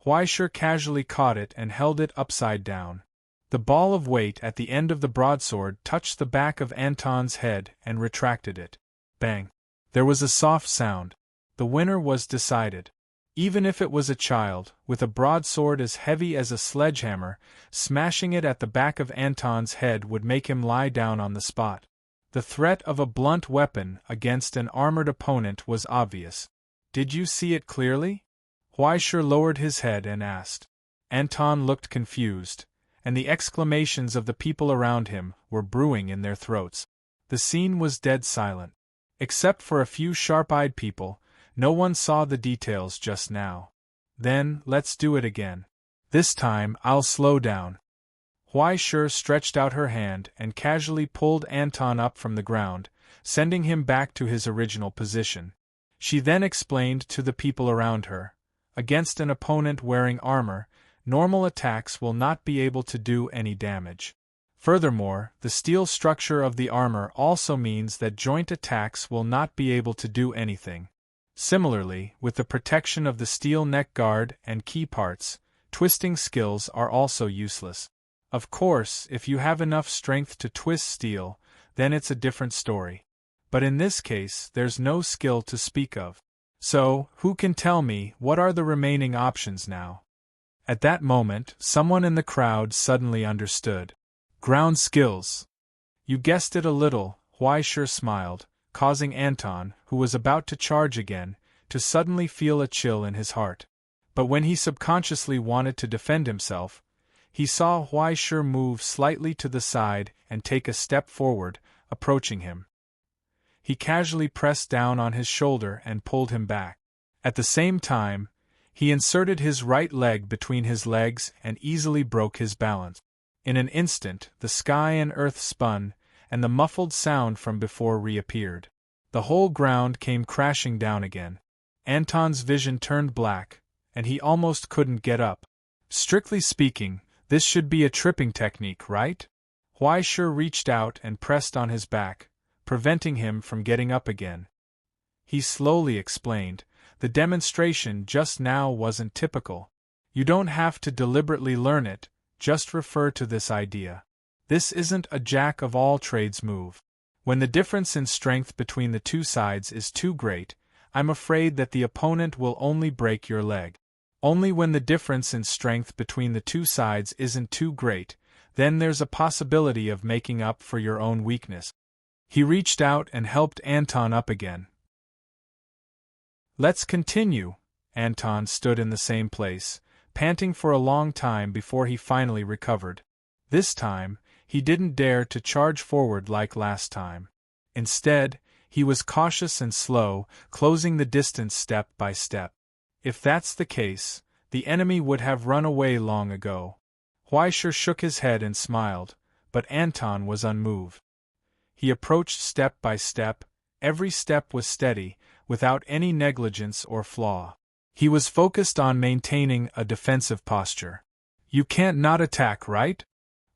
S1: Huai Shi casually caught it and held it upside down. The ball of weight at the end of the broadsword touched the back of Anton's head and retracted it. Bang! There was a soft sound. The winner was decided. Even if it was a child, with a broadsword as heavy as a sledgehammer, smashing it at the back of Anton's head would make him lie down on the spot. The threat of a blunt weapon against an armored opponent was obvious. "Did you see it clearly?" Huai Shi lowered his head and asked. Anton looked confused. and the exclamations of the people around him were brewing in their throats. The scene was dead silent. Except for a few sharp-eyed people, no one saw the details just now. Then, let's do it again. This time, I'll slow down. Huai Shi stretched out her hand and casually pulled Anton up from the ground, sending him back to his original position. She then explained to the people around her, against an opponent wearing armor, normal attacks will not be able to do any damage. Furthermore, the steel structure of the armor also means that joint attacks will not be able to do anything. Similarly, with the protection of the steel neck guard and key parts, twisting skills are also useless. Of course, if you have enough strength to twist steel, then it's a different story. But in this case, there's no skill to speak of. So, who can tell me what are the remaining options now? At that moment, someone in the crowd suddenly understood. Ground skills. You guessed it a little, Huai Shi smiled, causing Anton, who was about to charge again, to suddenly feel a chill in his heart. But when he subconsciously wanted to defend himself, he saw Huai Shi move slightly to the side and take a step forward, approaching him. He casually pressed down on his shoulder and pulled him back. At the same time, he inserted his right leg between his legs and easily broke his balance. In an instant, the sky and earth spun, and the muffled sound from before reappeared. The whole ground came crashing down again. Anton's vision turned black, and he almost couldn't get up. Strictly speaking, this should be a tripping technique, right? Huai Shi reached out and pressed on his back, preventing him from getting up again. He slowly explained, the demonstration just now wasn't typical. You don't have to deliberately learn it, just refer to this idea. This isn't a jack-of-all-trades move. When the difference in strength between the two sides is too great, I'm afraid that the opponent will only break your leg. Only when the difference in strength between the two sides isn't too great, then there's a possibility of making up for your own weakness. He reached out and helped Anton up again. Let's continue. Anton stood in the same place, panting for a long time before he finally recovered. This time, he didn't dare to charge forward like last time. Instead, he was cautious and slow, closing the distance step by step. If that's the case, the enemy would have run away long ago. Huai Shi shook his head and smiled, but Anton was unmoved. He approached step by step, every step was steady, without any negligence or flaw. He was focused on maintaining a defensive posture. You can't not attack, right?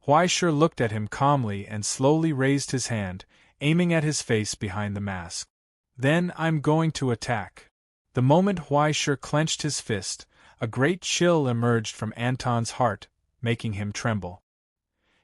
S1: Huai Shi looked at him calmly and slowly raised his hand, aiming at his face behind the mask. Then I'm going to attack. The moment Huai Shi clenched his fist, a great chill emerged from Anton's heart, making him tremble.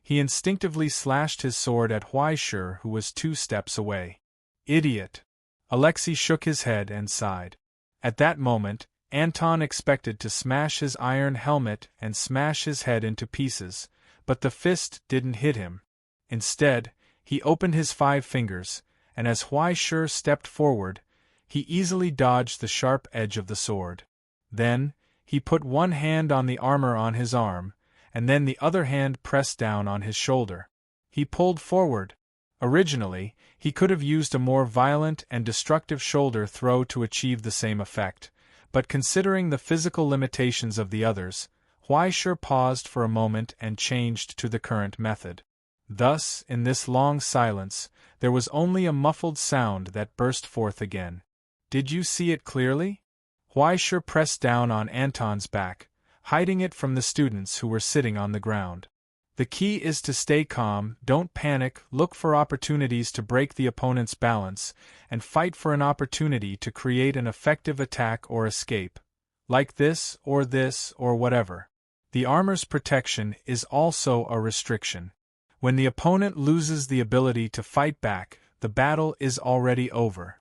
S1: He instinctively slashed his sword at Huai Shi, who was 2 steps away. Idiot! Alexei shook his head and sighed. At that moment, Anton expected to smash his iron helmet and smash his head into pieces, but the fist didn't hit him. Instead, he opened his 5 fingers, and as Huai Shi stepped forward, he easily dodged the sharp edge of the sword. Then, he put one hand on the armor on his arm, and then the other hand pressed down on his shoulder. He pulled forward. Originally, he could have used a more violent and destructive shoulder throw to achieve the same effect, but considering the physical limitations of the others, Huai Shi paused for a moment and changed to the current method. Thus, in this long silence, there was only a muffled sound that burst forth again. Did you see it clearly? Huai Shi pressed down on Anton's back, hiding it from the students who were sitting on the ground. The key is to stay calm, don't panic, look for opportunities to break the opponent's balance, and fight for an opportunity to create an effective attack or escape. Like this or whatever. The armor's protection is also a restriction. When the opponent loses the ability to fight back, the battle is already over.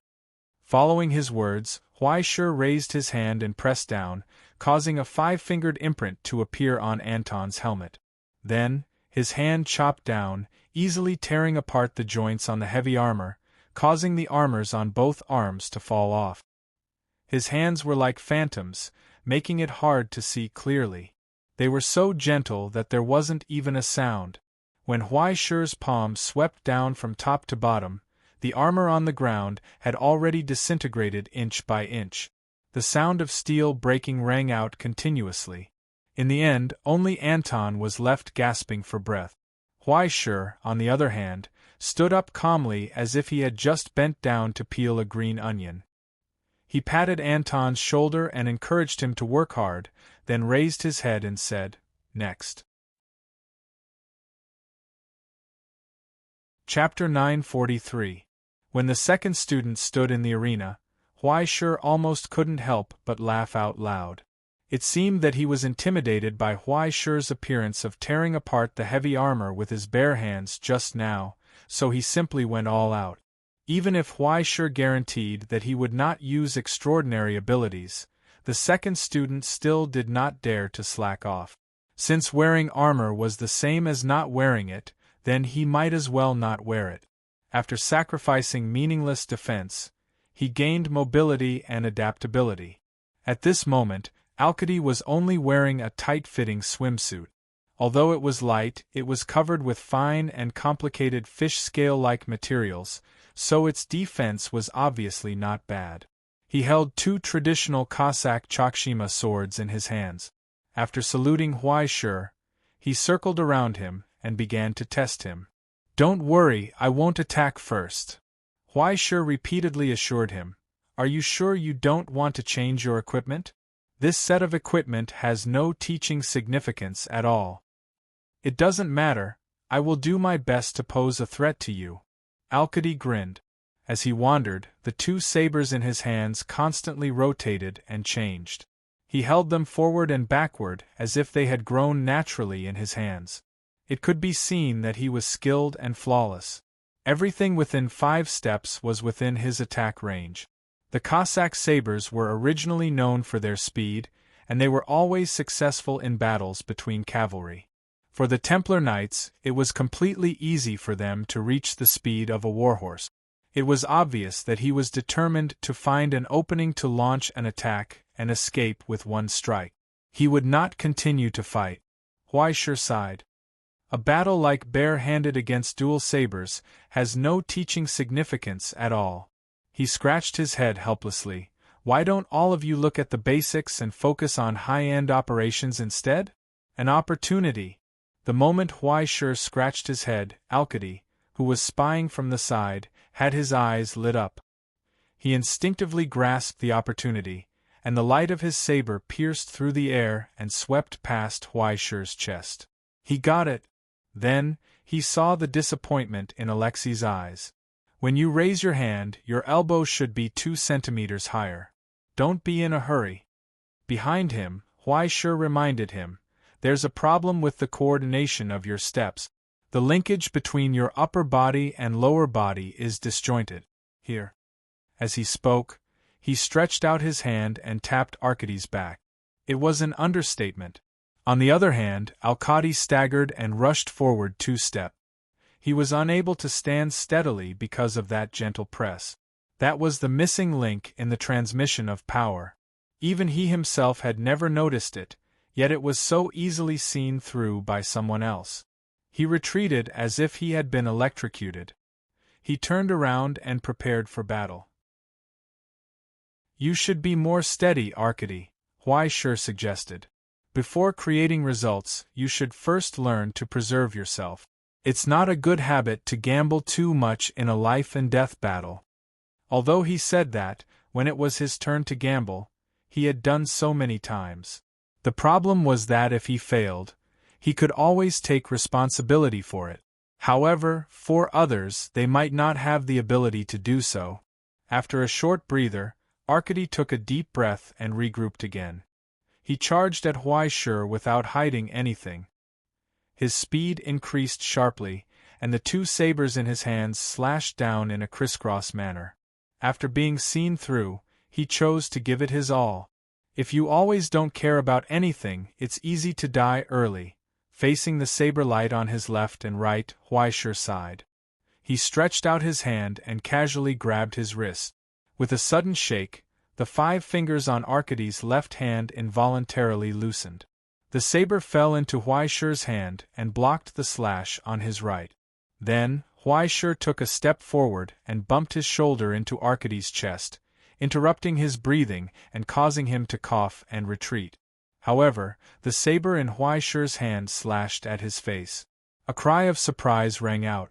S1: Following his words, Huai Shi raised his hand and pressed down, causing a 5-fingered imprint to appear on Anton's helmet. Then, his hand chopped down, easily tearing apart the joints on the heavy armor, causing the armors on both arms to fall off. His hands were like phantoms, making it hard to see clearly. They were so gentle that there wasn't even a sound. When Huai Shi's palm swept down from top to bottom, the armor on the ground had already disintegrated inch by inch. The sound of steel breaking rang out continuously. In the end, only Anton was left gasping for breath. Huai Shi, on the other hand, stood up calmly as if he had just bent down to peel a green onion. He patted Anton's shoulder and encouraged him to work hard, then raised his head and said, "Next." Chapter 943. When the second student stood in the arena, Huai Shi almost couldn't help but laugh out loud. It seemed that he was intimidated by Huai Shi's appearance of tearing apart the heavy armor with his bare hands just now, so he simply went all out. Even if Huai Shi guaranteed that he would not use extraordinary abilities, the second student still did not dare to slack off. Since wearing armor was the same as not wearing it, then he might as well not wear it. After sacrificing meaningless defense, he gained mobility and adaptability. At this moment, Alcide was only wearing a tight-fitting swimsuit. Although it was light, it was covered with fine and complicated fish scale-like materials, so its defense was obviously not bad. He held 2 traditional Cossack Chokshima swords in his hands. After saluting Huai Shi, he circled around him and began to test him. "Don't worry, I won't attack first," Huai Shi repeatedly assured him. "Are you sure you don't want to change your equipment? This set of equipment has no teaching significance at all." "It doesn't matter, I will do my best to pose a threat to you." Alcide grinned. As he wandered, the 2 sabers in his hands constantly rotated and changed. He held them forward and backward as if they had grown naturally in his hands. It could be seen that he was skilled and flawless. Everything within 5 steps was within his attack range. The Cossack sabers were originally known for their speed, and they were always successful in battles between cavalry. For the Templar Knights, it was completely easy for them to reach the speed of a warhorse. It was obvious that he was determined to find an opening to launch an attack and escape with one strike. He would not continue to fight. Huai Shi sighed. A battle like bare-handed against dual sabers has no teaching significance at all. He scratched his head helplessly. Why don't all of you look at the basics and focus on high-end operations instead? An opportunity. The moment Huai Shi scratched his head, Alcide, who was spying from the side, had his eyes lit up. He instinctively grasped the opportunity, and the light of his saber pierced through the air and swept past Huai Shi's chest. He got it. Then, he saw the disappointment in Alexei's eyes. "When you raise your hand, your elbow should be 2 centimeters higher. Don't be in a hurry." Behind him, Huai Shi reminded him, "There's a problem with the coordination of your steps. The linkage between your upper body and lower body is disjointed. Here." As he spoke, he stretched out his hand and tapped Arcady's back. It was an understatement. On the other hand, Alcide staggered and rushed forward 2 steps. He was unable to stand steadily because of that gentle press. That was the missing link in the transmission of power. Even he himself had never noticed it, yet it was so easily seen through by someone else. He retreated as if he had been electrocuted. He turned around and prepared for battle. "You should be more steady, Arcady," Huai Shi suggested. "Before creating results, you should first learn to preserve yourself. It's not a good habit to gamble too much in a life-and-death battle." Although he said that, when it was his turn to gamble, he had done so many times. The problem was that if he failed, he could always take responsibility for it. However, for others, they might not have the ability to do so. After a short breather, Arcady took a deep breath and regrouped again. He charged at Huai Shi without hiding anything. His speed increased sharply, and the 2 sabers in his hands slashed down in a crisscross manner. After being seen through, he chose to give it his all. If you always don't care about anything, it's easy to die early. Facing the saber light on his left and right, Huai Shi sighed. He stretched out his hand and casually grabbed his wrist. With a sudden shake, the 5 fingers on Arcady's left hand involuntarily loosened. The saber fell into Huaishi's hand and blocked the slash on his right. Then, Huaishi took a step forward and bumped his shoulder into Arcady's chest, interrupting his breathing and causing him to cough and retreat. However, the saber in Huaishi's hand slashed at his face. A cry of surprise rang out.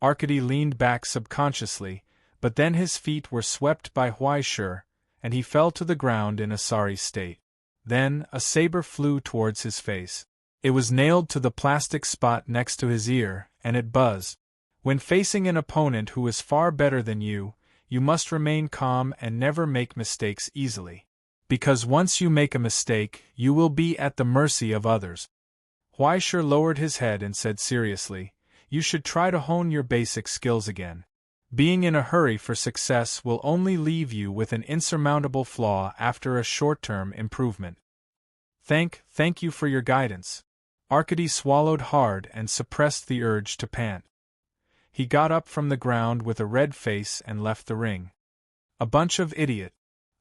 S1: Arcady leaned back subconsciously, but then his feet were swept by Huaishi, and he fell to the ground in a sorry state. Then, a saber flew towards his face. It was nailed to the plastic spot next to his ear, and it buzzed. When facing an opponent who is far better than you must remain calm and never make mistakes easily. Because once you make a mistake, you will be at the mercy of others. Huaishi lowered his head and said seriously, "You should try to hone your basic skills again. Being in a hurry for success will only leave you with an insurmountable flaw after a short-term improvement." Thank you for your guidance." Arcady swallowed hard and suppressed the urge to pant. He got up from the ground with a red face and left the ring. "A bunch of idiot."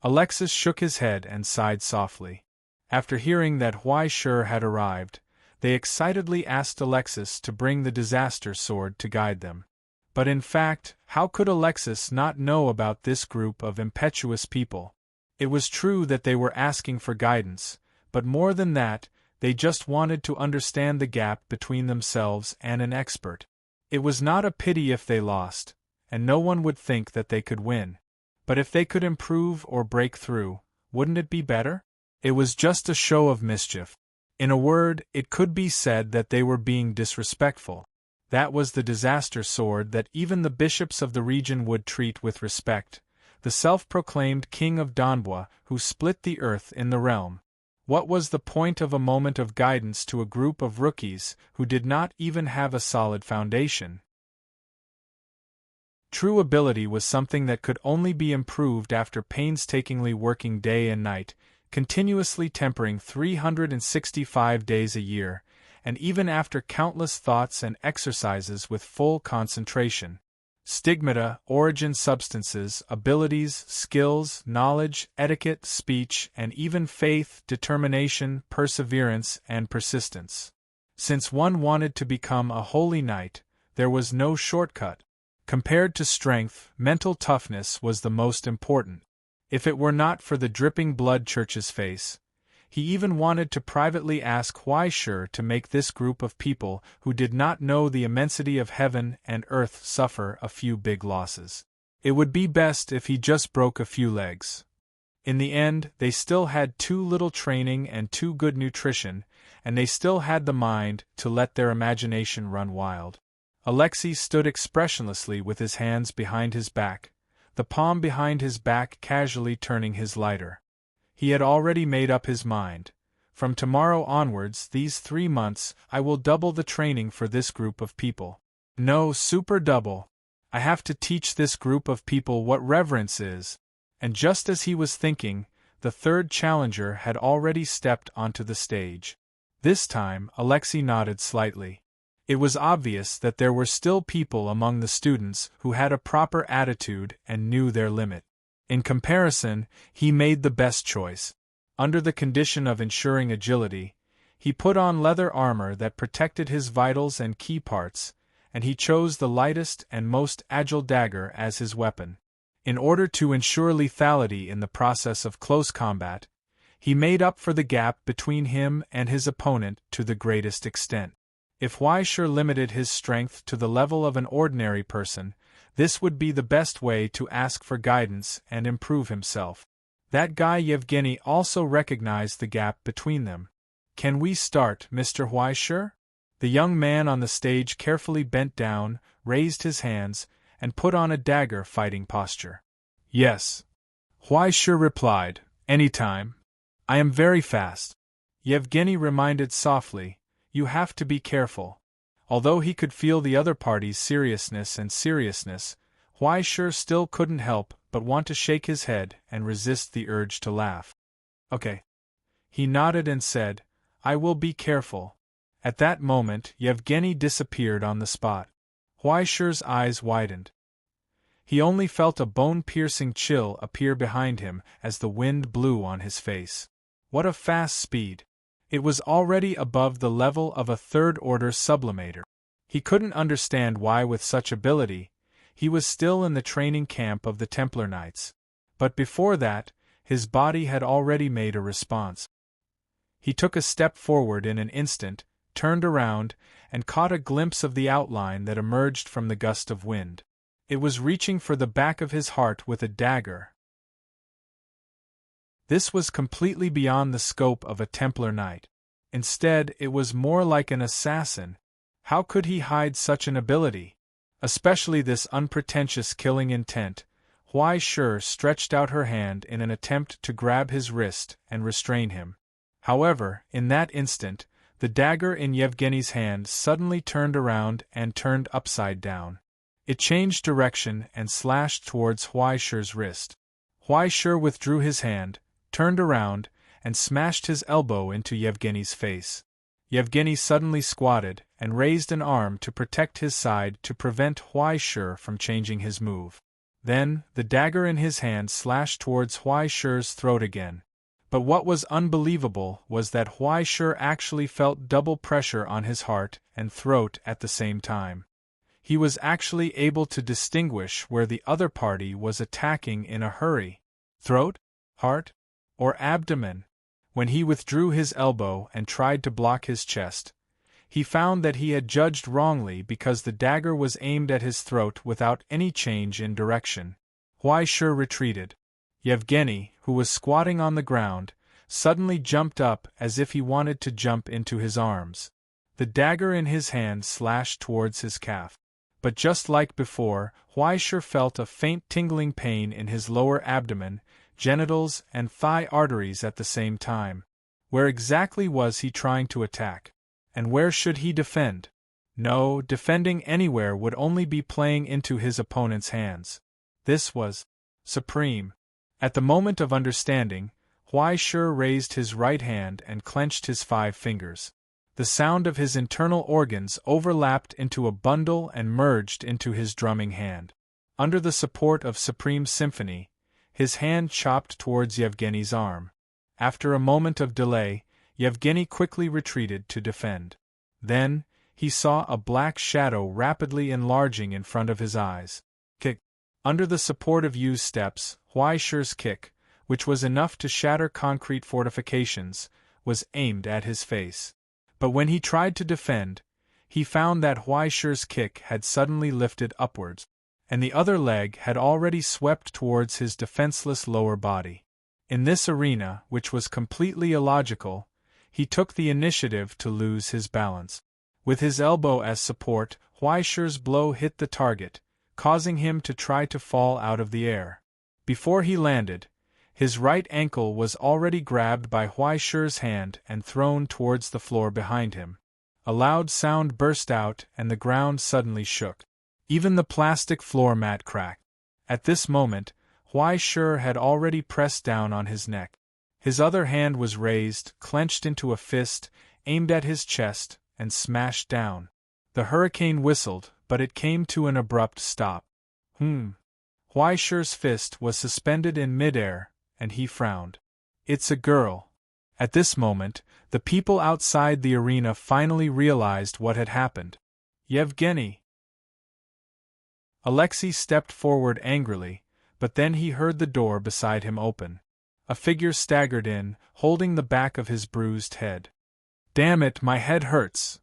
S1: Alexis shook his head and sighed softly. After hearing that Huaishi had arrived, they excitedly asked Alexis to bring the disaster sword to guide them. But in fact, how could Alexis not know about this group of impetuous people? It was true that they were asking for guidance, but more than that, they just wanted to understand the gap between themselves and an expert. It was not a pity if they lost, and no one would think that they could win. But if they could improve or break through, wouldn't it be better? It was just a show of mischief. In a word, it could be said that they were being disrespectful. That was the disaster sword that even the bishops of the region would treat with respect, the self-proclaimed king of Donbua who split the earth in the realm. What was the point of a moment of guidance to a group of rookies who did not even have a solid foundation? True ability was something that could only be improved after painstakingly working day and night, continuously tempering 365 days a year, and even after countless thoughts and exercises with full concentration. Stigmata, origin, substances, abilities, skills, knowledge, etiquette, speech, and even faith, determination, perseverance, and persistence. Since one wanted to become a holy knight, there was no shortcut. Compared to strength, mental toughness was the most important. If it were not for the dripping blood Church's face, he even wanted to privately ask Huaishi to make this group of people who did not know the immensity of heaven and earth suffer a few big losses. It would be best if he just broke a few legs. In the end, they still had too little training and too good nutrition, and they still had the mind to let their imagination run wild. Alexei stood expressionlessly with his hands behind his back, the palm behind his back casually turning his lighter. He had already made up his mind. From tomorrow onwards, these 3 months, I will double the training for this group of people. No, super double. I have to teach this group of people what reverence is. And just as he was thinking, the third challenger had already stepped onto the stage. This time, Alexei nodded slightly. It was obvious that there were still people among the students who had a proper attitude and knew their limit. In comparison, he made the best choice. Under the condition of ensuring agility, he put on leather armor that protected his vitals and key parts, and he chose the lightest and most agile dagger as his weapon. In order to ensure lethality in the process of close combat, he made up for the gap between him and his opponent to the greatest extent. If Huaishi limited his strength to the level of an ordinary person, this would be the best way to ask for guidance and improve himself. That guy Yevgeny also recognized the gap between them. "Can we start, Mr. Huaishi?" The young man on the stage carefully bent down, raised his hands, and put on a dagger fighting posture. "Yes," Huaishi replied, "anytime. I am very fast." Yevgeny reminded softly, "You have to be careful." Although he could feel the other party's seriousness, Huaishi still couldn't help but want to shake his head and resist the urge to laugh. "Okay." He nodded and said, "I will be careful." At that moment, Yevgeny disappeared on the spot. Huaishi's eyes widened. He only felt a bone-piercing chill appear behind him as the wind blew on his face. What a fast speed! It was already above the level of a third-order sublimator. He couldn't understand why with such ability, he was still in the training camp of the Templar Knights. But before that, his body had already made a response. He took a step forward in an instant, turned around, and caught a glimpse of the outline that emerged from the gust of wind. It was reaching for the back of his heart with a dagger. This was completely beyond the scope of a Templar Knight. Instead, it was more like an assassin. How could he hide such an ability? Especially this unpretentious killing intent. Huai Shi stretched out her hand in an attempt to grab his wrist and restrain him. However, in that instant, the dagger in Yevgeny's hand suddenly turned around and turned upside down. It changed direction and slashed towards Huai Shi's wrist. Huai Shi withdrew his hand, turned around, and smashed his elbow into Yevgeny's face. Yevgeny suddenly squatted and raised an arm to protect his side to prevent Huai Shi from changing his move. Then, the dagger in his hand slashed towards Huai Shi's throat again. But what was unbelievable was that Huai Shi actually felt double pressure on his heart and throat at the same time. He was actually able to distinguish where the other party was attacking in a hurry. Throat? Heart? Or abdomen? When he withdrew his elbow and tried to block his chest, he found that he had judged wrongly because the dagger was aimed at his throat without any change in direction. Huai Shi retreated. Yevgeny, who was squatting on the ground, suddenly jumped up as if he wanted to jump into his arms. The dagger in his hand slashed towards his calf. But just like before, Huai Shi felt a faint tingling pain in his lower abdomen, genitals, and thigh arteries at the same time. Where exactly was he trying to attack? And where should he defend? No, defending anywhere would only be playing into his opponent's hands. This was supreme. At the moment of understanding, Huai Shi raised his right hand and clenched his 5 fingers. The sound of his internal organs overlapped into a bundle and merged into his drumming hand. Under the support of supreme symphony, his hand chopped towards Yevgeny's arm. After a moment of delay, Yevgeny quickly retreated to defend. Then, he saw a black shadow rapidly enlarging in front of his eyes. Kick. Under the support of Yu's steps, Huai Shi's kick, which was enough to shatter concrete fortifications, was aimed at his face. But when he tried to defend, he found that Huai Shi's kick had suddenly lifted upwards, and the other leg had already swept towards his defenseless lower body. In this arena, which was completely illogical, he took the initiative to lose his balance. With his elbow as support, Huai Shi's blow hit the target, causing him to try to fall out of the air. Before he landed, his right ankle was already grabbed by Huai Shi's hand and thrown towards the floor behind him. A loud sound burst out and the ground suddenly shook. Even the plastic floor mat cracked. At this moment, Huai Shi had already pressed down on his neck. His other hand was raised, clenched into a fist, aimed at his chest, and smashed down. The hurricane whistled, but it came to an abrupt stop. Huai Shi's fist was suspended in midair, and he frowned. It's a girl. At this moment, the people outside the arena finally realized what had happened. Yevgeny! Alexei stepped forward angrily, but then he heard the door beside him open. A figure staggered in, holding the back of his bruised head. Damn it, my head hurts!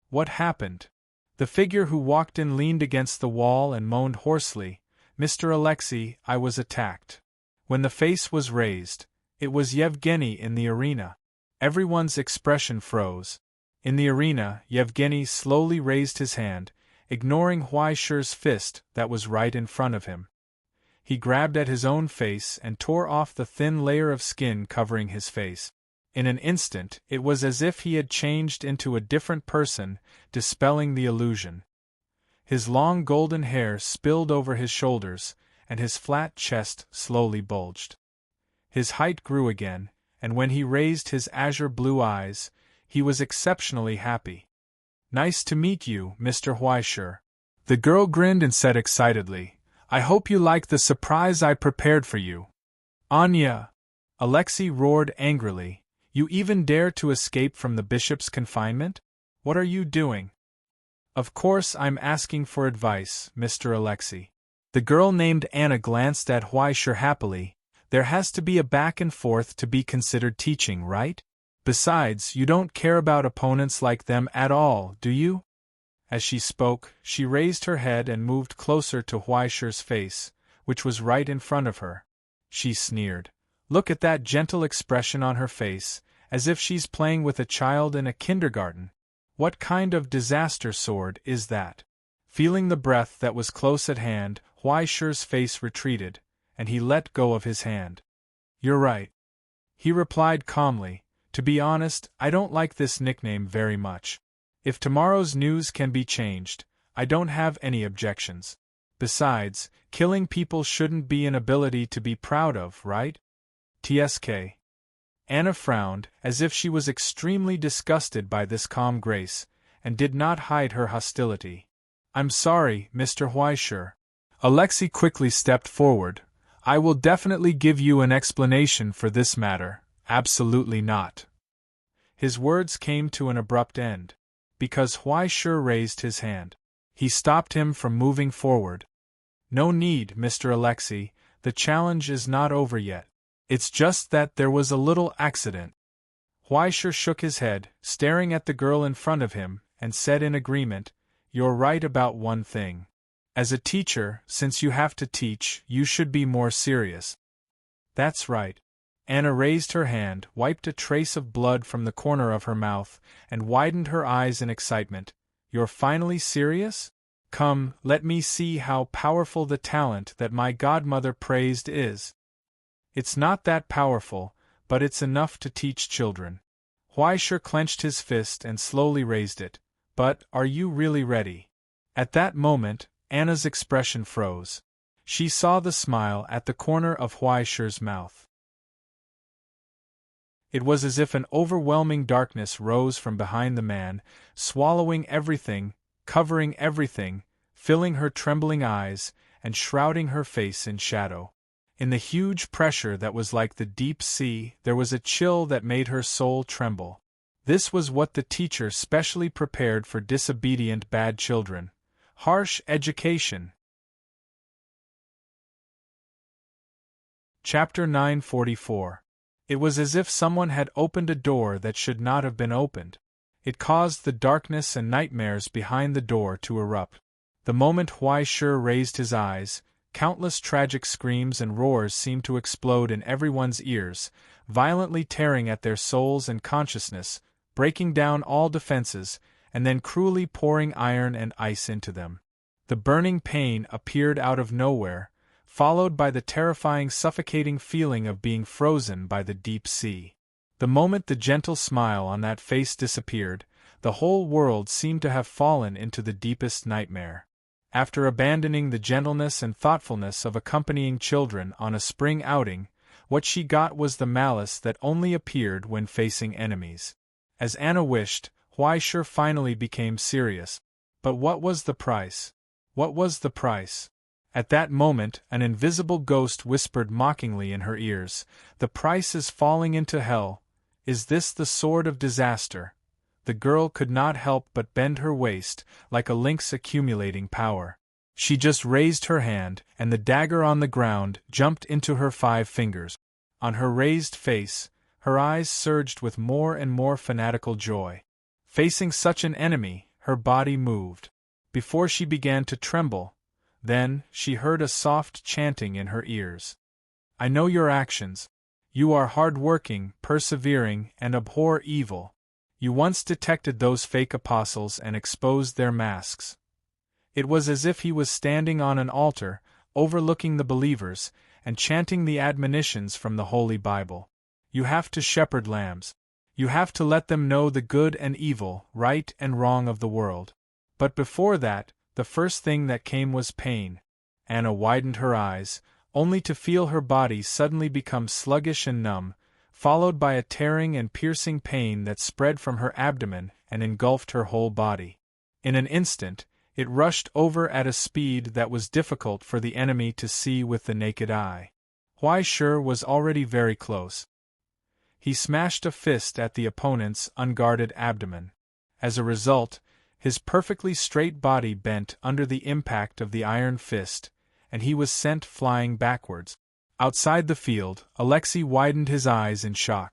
S1: What happened? The figure who walked in leaned against the wall and moaned hoarsely, Mr. Alexei, I was attacked. When the face was raised, it was Yevgeny in the arena. Everyone's expression froze. In the arena, Yevgeny slowly raised his hand, ignoring Huai Shi's fist that was right in front of him. He grabbed at his own face and tore off the thin layer of skin covering his face. In an instant, it was as if he had changed into a different person, dispelling the illusion. His long golden hair spilled over his shoulders, and his flat chest slowly bulged. His height grew again, and when he raised his azure blue eyes, he was exceptionally happy. Nice to meet you, Mr. Huai Shi. The girl grinned and said excitedly, I hope you like the surprise I prepared for you. Anya! Alexei roared angrily, You even dare to escape from the bishop's confinement? What are you doing? Of course I'm asking for advice, Mr. Alexei. The girl named Anna glanced at Huaishur happily. There has to be a back and forth to be considered teaching, right? Besides, you don't care about opponents like them at all, do you? As she spoke, she raised her head and moved closer to Huaishur's face, which was right in front of her. She sneered. Look at that gentle expression on her face, as if she's playing with a child in a kindergarten. What kind of disaster sword is that? Feeling the breath that was close at hand, Huaishur's face retreated, and he let go of his hand. You're right, he replied calmly. To be honest, I don't like this nickname very much. If tomorrow's news can be changed, I don't have any objections. Besides, killing people shouldn't be an ability to be proud of, right? TSK. Anna frowned, as if she was extremely disgusted by this calm grace, and did not hide her hostility. I'm sorry, Mr. Huaishur. Alexei quickly stepped forward. I will definitely give you an explanation for this matter. Absolutely not. His words came to an abrupt end, because Huaishur raised his hand. He stopped him from moving forward. No need, Mr. Alexei, the challenge is not over yet. It's just that there was a little accident. Huaishur shook his head, staring at the girl in front of him, and said in agreement, You're right about one thing. As a teacher, since you have to teach, you should be more serious. That's right. Anna raised her hand, wiped a trace of blood from the corner of her mouth, and widened her eyes in excitement. You're finally serious? Come, let me see how powerful the talent that my godmother praised is. It's not that powerful, but it's enough to teach children. Huaishur clenched his fist and slowly raised it. But, are you really ready? At that moment, Anna's expression froze. She saw the smile at the corner of Huaishur's mouth. It was as if an overwhelming darkness rose from behind the man, swallowing everything, covering everything, filling her trembling eyes, and shrouding her face in shadow. In the huge pressure that was like the deep sea, there was a chill that made her soul tremble. This was what the teacher specially prepared for disobedient bad children. Harsh education. Chapter 944. It was as if someone had opened a door that should not have been opened. It caused the darkness and nightmares behind the door to erupt. The moment Huaishur raised his eyes, countless tragic screams and roars seemed to explode in everyone's ears, violently tearing at their souls and consciousness, breaking down all defenses, and then cruelly pouring iron and ice into them. The burning pain appeared out of nowhere, followed by the terrifying suffocating feeling of being frozen by the deep sea. The moment the gentle smile on that face disappeared, the whole world seemed to have fallen into the deepest nightmare. After abandoning the gentleness and thoughtfulness of accompanying children on a spring outing, what she got was the malice that only appeared when facing enemies. As Anna wished, Huaishur finally became serious. But what was the price? What was the price? At that moment, an invisible ghost whispered mockingly in her ears, The price is falling into hell. Is this the sword of disaster? The girl could not help but bend her waist, like a lynx accumulating power. She just raised her hand, and the dagger on the ground jumped into her 5 fingers. On her raised face, her eyes surged with more and more fanatical joy. Facing such an enemy, her body moved. Before she began to tremble, then, she heard a soft chanting in her ears. I know your actions. You are hard-working, persevering, and abhor evil. You once detected those fake apostles and exposed their masks. It was as if he was standing on an altar, overlooking the believers, and chanting the admonitions from the Holy Bible. You have to shepherd lambs. You have to let them know the good and evil, right and wrong of the world. But before that, the first thing that came was pain. Anna widened her eyes, only to feel her body suddenly become sluggish and numb, followed by a tearing and piercing pain that spread from her abdomen and engulfed her whole body. In an instant, it rushed over at a speed that was difficult for the enemy to see with the naked eye. Huaishur was already very close. He smashed a fist at the opponent's unguarded abdomen. As a result, his perfectly straight body bent under the impact of the iron fist, and he was sent flying backwards. Outside the field, Alexei widened his eyes in shock.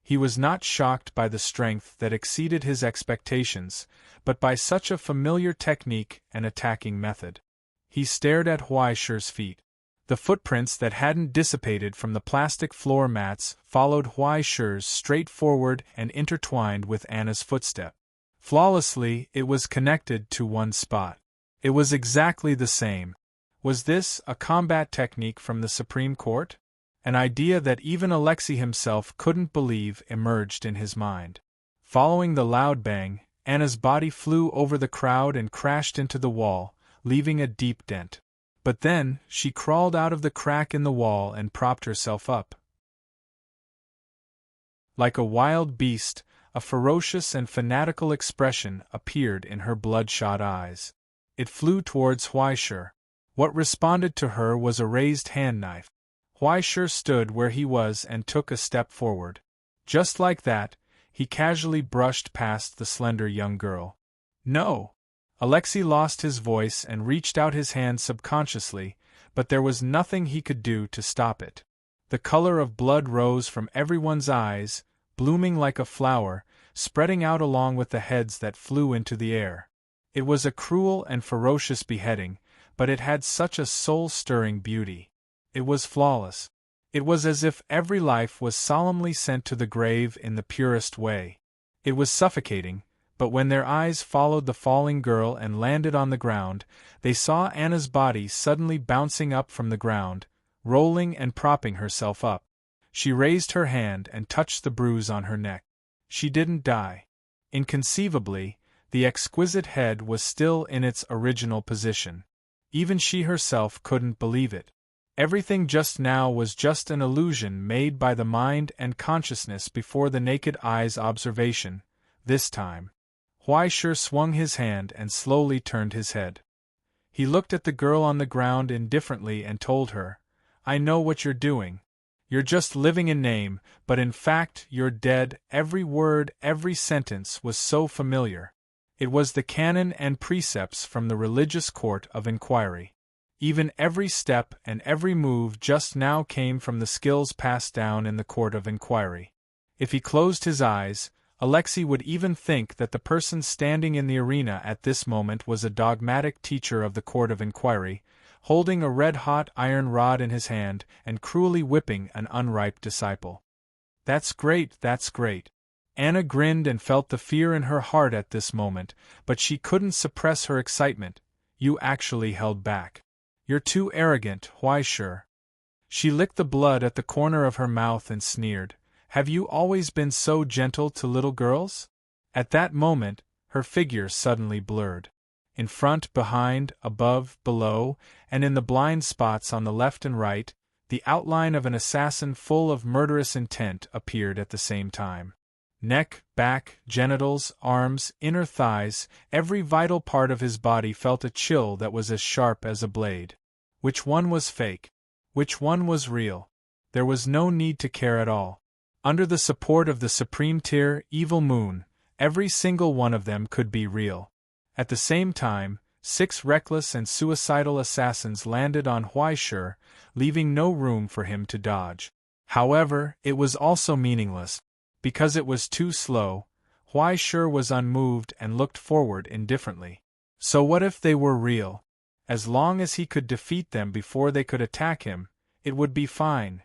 S1: He was not shocked by the strength that exceeded his expectations, but by such a familiar technique and attacking method. He stared at Huaishi's feet. The footprints that hadn't dissipated from the plastic floor mats followed Huaishi's straightforward and intertwined with Anna's footstep. Flawlessly, it was connected to one spot. It was exactly the same. Was this a combat technique from the Supreme Court? An idea that even Alexei himself couldn't believe emerged in his mind. Following the loud bang, Anna's body flew over the crowd and crashed into the wall, leaving a deep dent. But then, she crawled out of the crack in the wall and propped herself up. Like a wild beast, a ferocious and fanatical expression appeared in her bloodshot eyes. It flew towards Huaishi. What responded to her was a raised hand knife. Huaishi stood where he was and took a step forward. Just like that, he casually brushed past the slender young girl. No! Alexei lost his voice and reached out his hand subconsciously, but there was nothing he could do to stop it. The color of blood rose from everyone's eyes, blooming like a flower, spreading out along with the heads that flew into the air. It was a cruel and ferocious beheading, but it had such a soul-stirring beauty. It was flawless. It was as if every life was solemnly sent to the grave in the purest way. It was suffocating, but when their eyes followed the falling girl and landed on the ground, they saw Anna's body suddenly bouncing up from the ground, rolling and propping herself up. She raised her hand and touched the bruise on her neck. She didn't die. Inconceivably, the exquisite head was still in its original position. Even she herself couldn't believe it. Everything just now was just an illusion made by the mind and consciousness before the naked eye's observation. This time, Huaishi swung his hand and slowly turned his head. He looked at the girl on the ground indifferently and told her, "I know what you're doing. You're just living in name, but in fact you're dead." Every word, every sentence was so familiar. It was the canon and precepts from the religious court of inquiry. Even every step and every move just now came from the skills passed down in the court of inquiry. If he closed his eyes, Alexei would even think that the person standing in the arena at this moment was a dogmatic teacher of the court of inquiry, holding a red-hot iron rod in his hand and cruelly whipping an unripe disciple. "That's great, that's great." Anna grinned and felt the fear in her heart at this moment, but she couldn't suppress her excitement. "You actually held back. You're too arrogant, Huaishi." She licked the blood at the corner of her mouth and sneered, "Have you always been so gentle to little girls?" At that moment, her figure suddenly blurred. In front, behind, above, below, and in the blind spots on the left and right, the outline of an assassin full of murderous intent appeared at the same time. Neck, back, genitals, arms, inner thighs, every vital part of his body felt a chill that was as sharp as a blade. Which one was fake? Which one was real? There was no need to care at all. Under the support of the supreme tier, Evil Moon, every single one of them could be real. At the same time, 6 reckless and suicidal assassins landed on Huaishi, leaving no room for him to dodge. However, it was also meaningless. Because it was too slow, Huaishi was unmoved and looked forward indifferently. So what if they were real? As long as he could defeat them before they could attack him, it would be fine.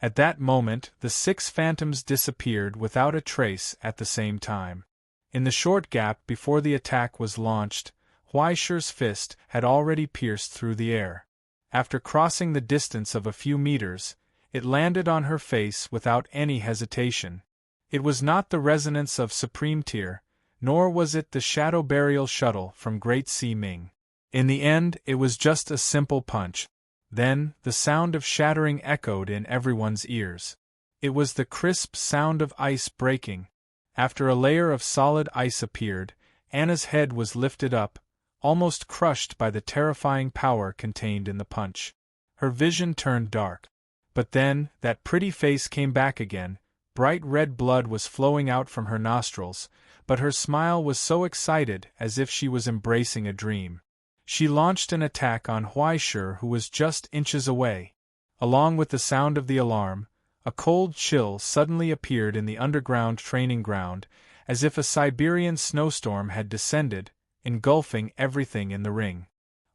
S1: At that moment, the 6 phantoms disappeared without a trace at the same time. In the short gap before the attack was launched, Huaishi's fist had already pierced through the air. After crossing the distance of a few meters, it landed on her face without any hesitation. It was not the resonance of Supreme Tier, nor was it the Shadow Burial Shuttle from Great Sea Ming. In the end, it was just a simple punch. Then, the sound of shattering echoed in everyone's ears. It was the crisp sound of ice breaking. After a layer of solid ice appeared, Anna's head was lifted up, almost crushed by the terrifying power contained in the punch. Her vision turned dark. But then, that pretty face came back again. Bright red blood was flowing out from her nostrils, but her smile was so excited as if she was embracing a dream. She launched an attack on Huaishur, who was just inches away. Along with the sound of the alarm, a cold chill suddenly appeared in the underground training ground, as if a Siberian snowstorm had descended, engulfing everything in the ring.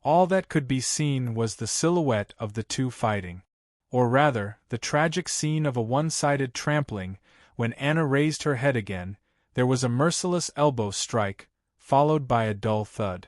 S1: All that could be seen was the silhouette of the two fighting. Or rather, the tragic scene of a one-sided trampling. When Anna raised her head again, there was a merciless elbow strike, followed by a dull thud.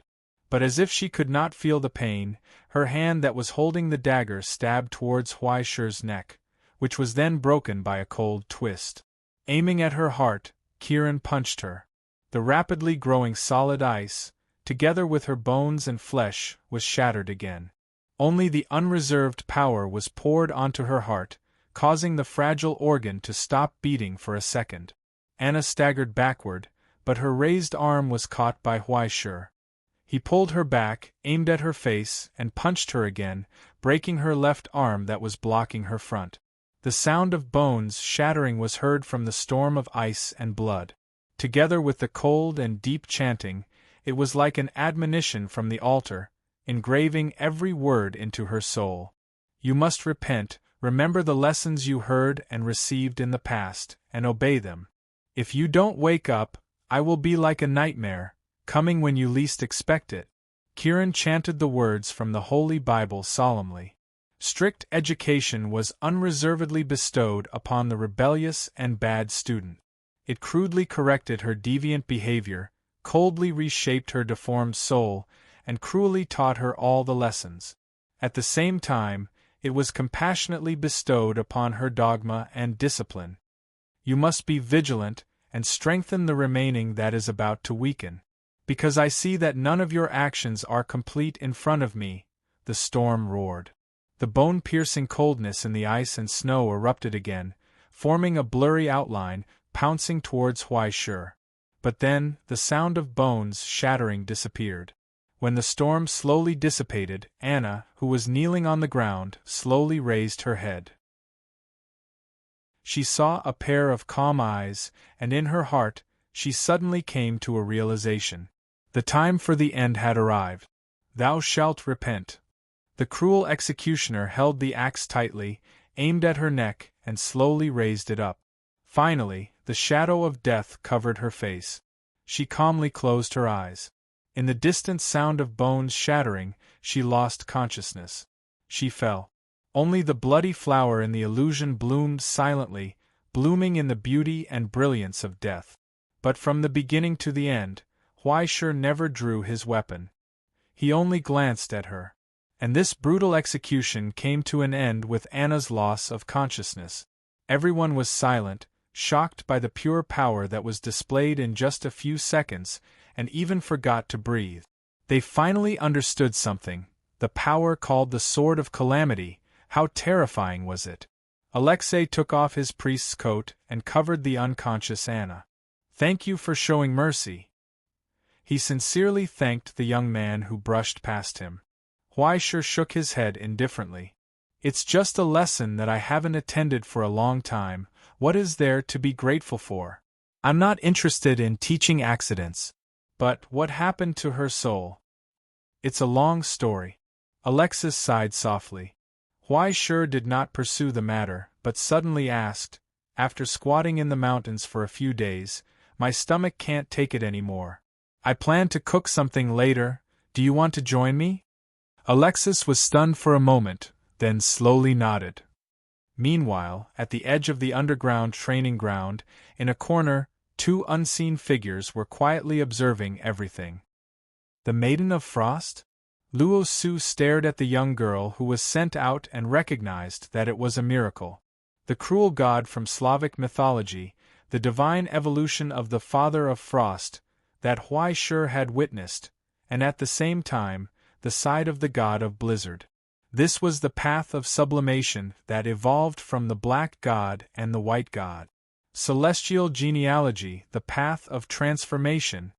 S1: But as if she could not feel the pain, her hand that was holding the dagger stabbed towards Huaishur's neck, which was then broken by a cold twist. Aiming at her heart, Kiran punched her. The rapidly growing solid ice, together with her bones and flesh, was shattered again. Only the unreserved power was poured onto her heart, causing the fragile organ to stop beating for a second. Anna staggered backward, but her raised arm was caught by Huaishur. He pulled her back, aimed at her face, and punched her again, breaking her left arm that was blocking her front. The sound of bones shattering was heard from the storm of ice and blood. Together with the cold and deep chanting, it was like an admonition from the altar, engraving every word into her soul. You must repent, remember the lessons you heard and received in the past, and obey them. If you don't wake up, I will be like a nightmare, coming when you least expect it. Kiran chanted the words from the Holy Bible solemnly. Strict education was unreservedly bestowed upon the rebellious and bad student. It crudely corrected her deviant behavior, coldly reshaped her deformed soul, and cruelly taught her all the lessons. At the same time, it was compassionately bestowed upon her dogma and discipline. You must be vigilant, and strengthen the remaining that is about to weaken. Because I see that none of your actions are complete in front of me, the storm roared. The bone-piercing coldness in the ice and snow erupted again, forming a blurry outline, pouncing towards Huaishur. But then, the sound of bones shattering disappeared. When the storm slowly dissipated, Anna, who was kneeling on the ground, slowly raised her head. She saw a pair of calm eyes, and in her heart, she suddenly came to a realization. The time for the end had arrived. Thou shalt repent. The cruel executioner held the axe tightly, aimed at her neck, and slowly raised it up. Finally, the shadow of death covered her face. She calmly closed her eyes. In the distant sound of bones shattering, she lost consciousness. She fell. Only the bloody flower in the illusion bloomed silently, blooming in the beauty and brilliance of death. But from the beginning to the end, Huaishur never drew his weapon. He only glanced at her. And this brutal execution came to an end with Anna's loss of consciousness. Everyone was silent, shocked by the pure power that was displayed in just a few seconds, and even forgot to breathe. They finally understood something. The power called the Sword of Calamity. How terrifying was it? Alexei took off his priest's coat and covered the unconscious Anna. Thank you for showing mercy. He sincerely thanked the young man who brushed past him. Huaishur shook his head indifferently. It's just a lesson that I haven't attended for a long time. What is there to be grateful for? I'm not interested in teaching accidents. But what happened to her soul? It's a long story. Alexis sighed softly. Huaishur did not pursue the matter, but suddenly asked, after squatting in the mountains for a few days, my stomach can't take it anymore. I plan to cook something later. Do you want to join me? Alexis was stunned for a moment, then slowly nodded. Meanwhile, at the edge of the underground training ground, in a corner, two unseen figures were quietly observing everything. The Maiden of Frost? Luo Su stared at the young girl who was sent out and recognized that it was a miracle. The cruel god from Slavic mythology, the divine evolution of the Father of Frost, that Huaishur had witnessed, and at the same time, the side of the god of blizzard. This was the path of sublimation that evolved from the black god and the white god. Celestial genealogy, the path of transformation.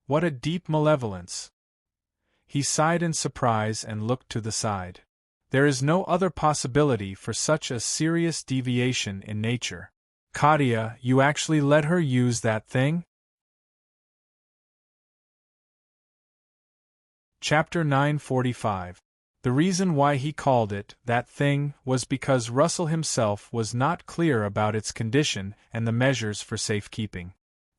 S1: What a deep malevolence! He sighed in surprise and looked to the side. There is no other possibility for such a serious deviation in nature. Katia, you actually let her use that thing? Chapter 945. The reason why he called it that thing was because Russell himself was not clear about its condition and the measures for safekeeping.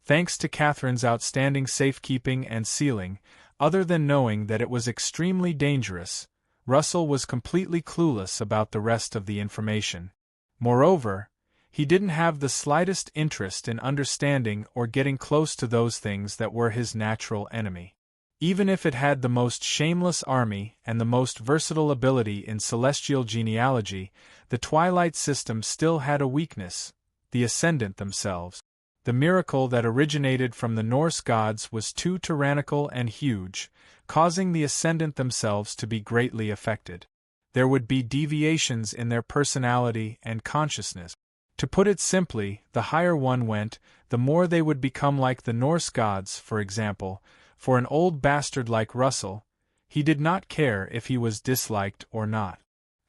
S1: Thanks to Catherine's outstanding safekeeping and sealing, other than knowing that it was extremely dangerous, Russell was completely clueless about the rest of the information. Moreover, he didn't have the slightest interest in understanding or getting close to those things that were his natural enemy. Even if it had the most shameless army and the most versatile ability in celestial genealogy, the Twilight System still had a weakness: the Ascendant themselves. The miracle that originated from the Norse gods was too tyrannical and huge, causing the Ascendant themselves to be greatly affected. There would be deviations in their personality and consciousness. To put it simply, the higher one went, the more they would become like the Norse gods. For example, for an old bastard like Russell, he did not care if he was disliked or not.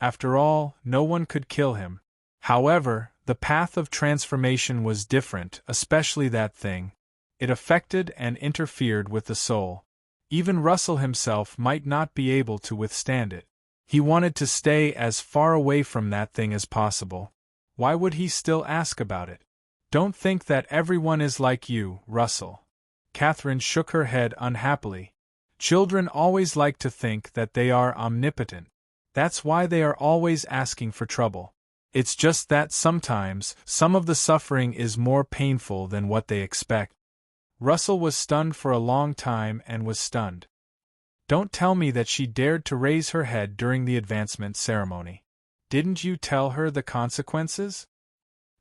S1: After all, no one could kill him. However, the path of transformation was different, especially that thing. It affected and interfered with the soul. Even Russell himself might not be able to withstand it. He wanted to stay as far away from that thing as possible. Why would he still ask about it? Don't think that everyone is like you, Russell. Catherine shook her head unhappily. Children always like to think that they are omnipotent. That's why they are always asking for trouble. It's just that sometimes, some of the suffering is more painful than what they expect. Russell was stunned for a long time and was stunned. Don't tell me that she dared to raise her head during the advancement ceremony. Didn't you tell her the consequences?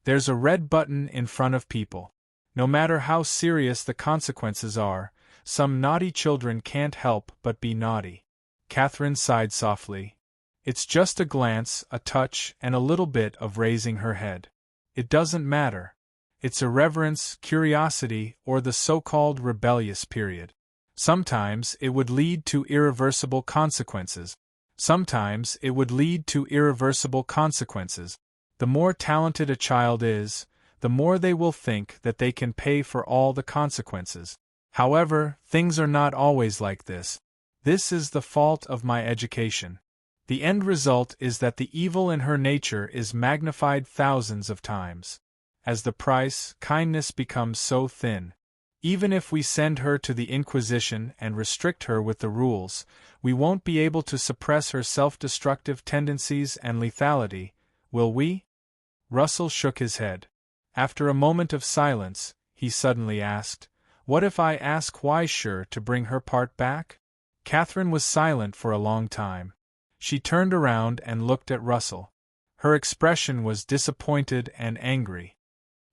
S1: There's a red button in front of people. No matter how serious the consequences are, some naughty children can't help but be naughty. Catherine sighed softly. It's just a glance, a touch, and a little bit of raising her head. It doesn't matter. It's irreverence, curiosity, or the so-called rebellious period. Sometimes it would lead to irreversible consequences. Sometimes it would lead to irreversible consequences. The more talented a child is, the more they will think that they can pay for all the consequences. However, things are not always like this. This is the fault of my education. The end result is that the evil in her nature is magnified thousands of times. As the price, kindness becomes so thin. Even if we send her to the Inquisition and restrict her with the rules, we won't be able to suppress her self-destructive tendencies and lethality, will we? Russell shook his head. After a moment of silence, he suddenly asked, "What if I ask Weisher to bring her part back?" Catherine was silent for a long time. She turned around and looked at Russell. Her expression was disappointed and angry.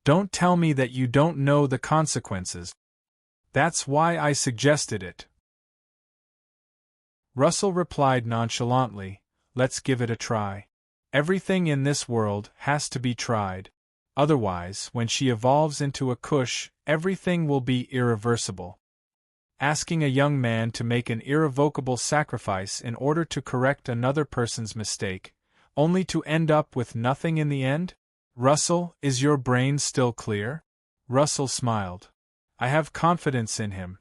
S1: "Don't tell me that you don't know the consequences. That's why I suggested it." Russell replied nonchalantly, "Let's give it a try. Everything in this world has to be tried. Otherwise, when she evolves into a Kush, everything will be irreversible. Asking a young man to make an irrevocable sacrifice in order to correct another person's mistake, only to end up with nothing in the end? Russell, is your brain still clear?" Russell smiled. "I have confidence in him.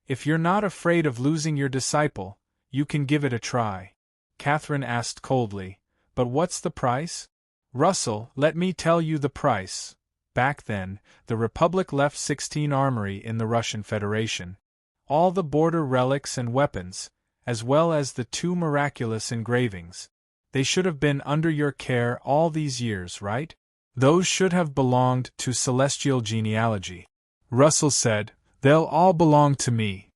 S1: If you're not afraid of losing your disciple, you can give it a try." Catherine asked coldly, "But what's the price?" "Russell, let me tell you the price. Back then, the Republic left 16 armory in the Russian Federation. All the border relics and weapons, as well as the 2 miraculous engravings. They should have been under your care all these years, right? Those should have belonged to celestial genealogy." Russell said, "They'll all belong to me."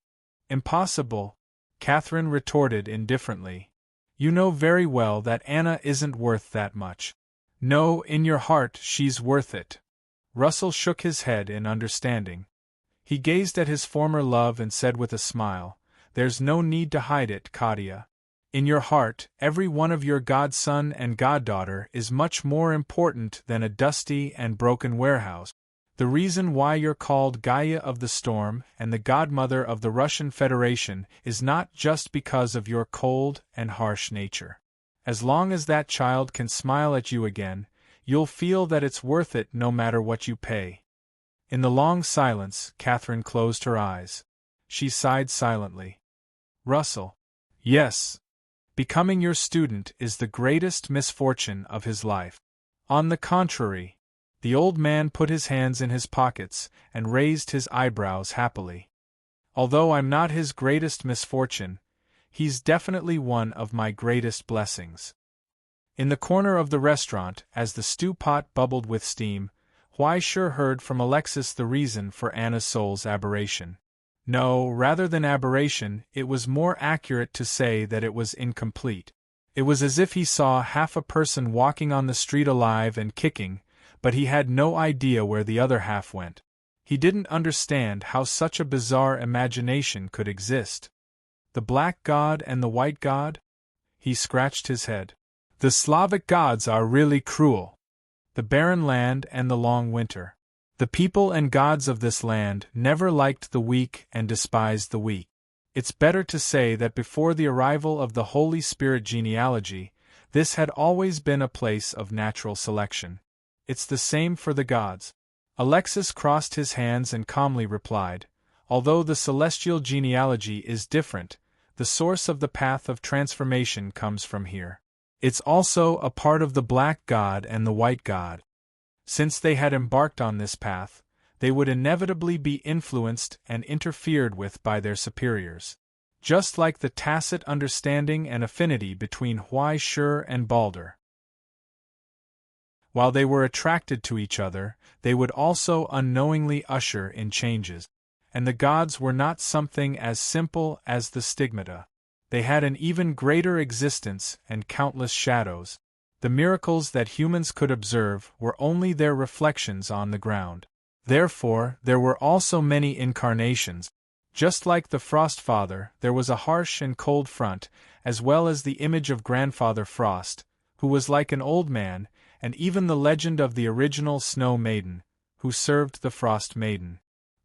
S1: "Impossible," Catherine retorted indifferently. "You know very well that Anna isn't worth that much." "No, in your heart she's worth it." Russell shook his head in understanding. He gazed at his former love and said with a smile, "There's no need to hide it, Katia. In your heart, every one of your godson and goddaughter is much more important than a dusty and broken warehouse. The reason why you're called Gaia of the Storm and the godmother of the Russian Federation is not just because of your cold and harsh nature. As long as that child can smile at you again, you'll feel that it's worth it no matter what you pay. In the long silence, Catherine closed her eyes. She sighed silently. Russell. Yes. Becoming your student is the greatest misfortune of his life. On the contrary. The old man put his hands in his pockets and raised his eyebrows happily. Although I'm not his greatest misfortune, he's definitely one of my greatest blessings. In the corner of the restaurant, as the stew pot bubbled with steam, Huaisher heard from Alexis the reason for Anna's soul's aberration. No, rather than aberration, it was more accurate to say that it was incomplete. It was as if he saw half a person walking on the street alive and kicking, but he had no idea where the other half went. He didn't understand how such a bizarre imagination could exist. The black god and the white god? He scratched his head. The Slavic gods are really cruel. The barren land and the long winter. The people and gods of this land never liked the weak and despised the weak. It's better to say that before the arrival of the Holy Spirit genealogy, this had always been a place of natural selection. It's the same for the gods. Alexis crossed his hands and calmly replied, although the celestial genealogy is different, the source of the path of transformation comes from here. It's also a part of the black god and the white god. Since they had embarked on this path, they would inevitably be influenced and interfered with by their superiors. Just like the tacit understanding and affinity between Huaisher and Balder. While they were attracted to each other, they would also unknowingly usher in changes. And the gods were not something as simple as the stigmata. They had an even greater existence and countless shadows. The miracles that humans could observe were only their reflections on the ground. Therefore, there were also many incarnations. Just like the Frost Father, there was a harsh and cold front, as well as the image of Grandfather Frost, who was like an old man, and even the legend of the original Snow Maiden, who served the Frost Maiden.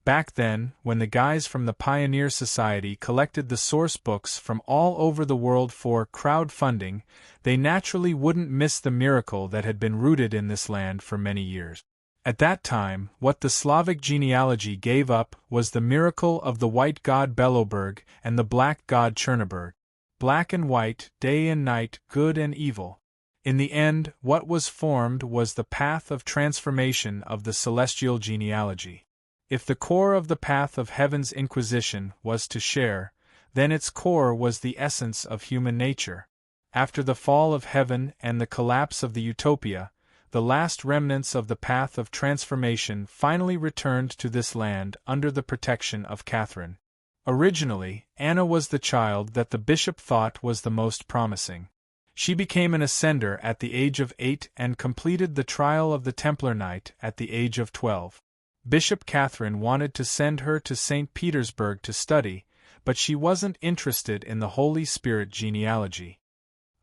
S1: Back then, when the guys from the Pioneer Society collected the source books from all over the world for crowdfunding, they naturally wouldn't miss the miracle that had been rooted in this land for many years. At that time, what the Slavic genealogy gave up was the miracle of the white god Beloberg and the black god Chernobyl. Black and white, day and night, good and evil. In the end, what was formed was the path of transformation of the celestial genealogy. If the core of the path of heaven's inquisition was to share, then its core was the essence of human nature. After the fall of heaven and the collapse of the utopia, the last remnants of the path of transformation finally returned to this land under the protection of Catherine. Originally, Anna was the child that the bishop thought was the most promising. She became an ascender at the age of 8 and completed the trial of the Templar Knight at the age of 12. Bishop Catherine wanted to send her to St. Petersburg to study, but she wasn't interested in the Holy Spirit genealogy.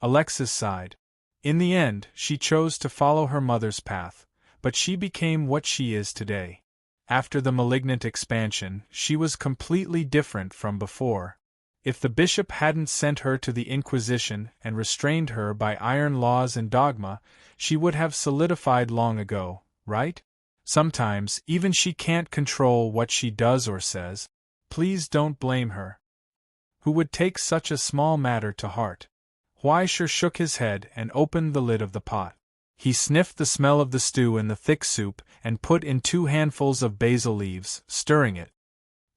S1: Alexis sighed. In the end, she chose to follow her mother's path, but she became what she is today. After the malignant expansion, she was completely different from before. If the bishop hadn't sent her to the Inquisition and restrained her by iron laws and dogma, she would have solidified long ago, right? Sometimes, even she can't control what she does or says. Please don't blame her. Who would take such a small matter to heart? Huaisher shook his head and opened the lid of the pot. He sniffed the smell of the stew in the thick soup and put in 2 handfuls of basil leaves, stirring it.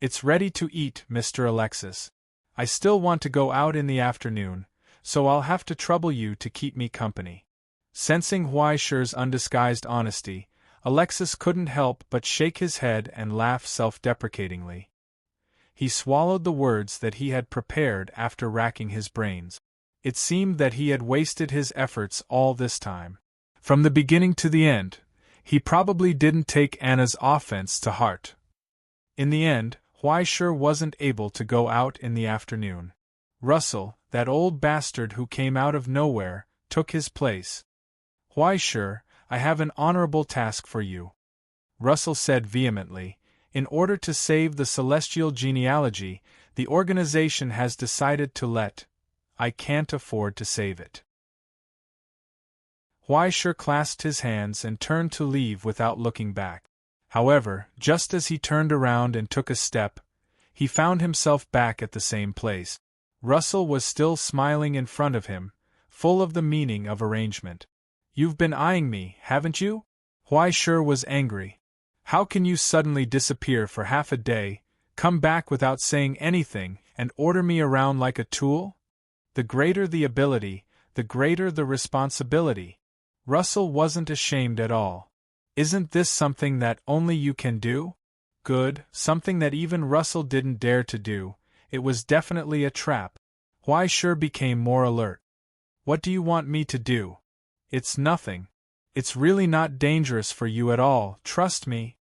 S1: It's ready to eat, Mr. Alexis. I still want to go out in the afternoon, so I'll have to trouble you to keep me company. Sensing Huaisher's undisguised honesty, Alexis couldn't help but shake his head and laugh self-deprecatingly. He swallowed the words that he had prepared after racking his brains. It seemed that he had wasted his efforts all this time. From the beginning to the end, he probably didn't take Anna's offense to heart. In the end, Huaisher wasn't able to go out in the afternoon. Russell, that old bastard who came out of nowhere, took his place. Huaisher, I have an honorable task for you, Russell said vehemently. In order to save the celestial genealogy, the organization has decided to let. I can't afford to save it. Huaisher clasped his hands and turned to leave without looking back. However, just as he turned around and took a step, he found himself back at the same place. Russell was still smiling in front of him, full of the meaning of arrangement. "You've been eyeing me, haven't you?" Huaisher was angry. "How can you suddenly disappear for half a day, come back without saying anything, and order me around like a tool? The greater the ability, the greater the responsibility." Russell wasn't ashamed at all. "Isn't this something that only you can do?" Good, something that even Russell didn't dare to do. It was definitely a trap. Huaisher became more alert. "What do you want me to do?" "It's nothing. It's really not dangerous for you at all, trust me."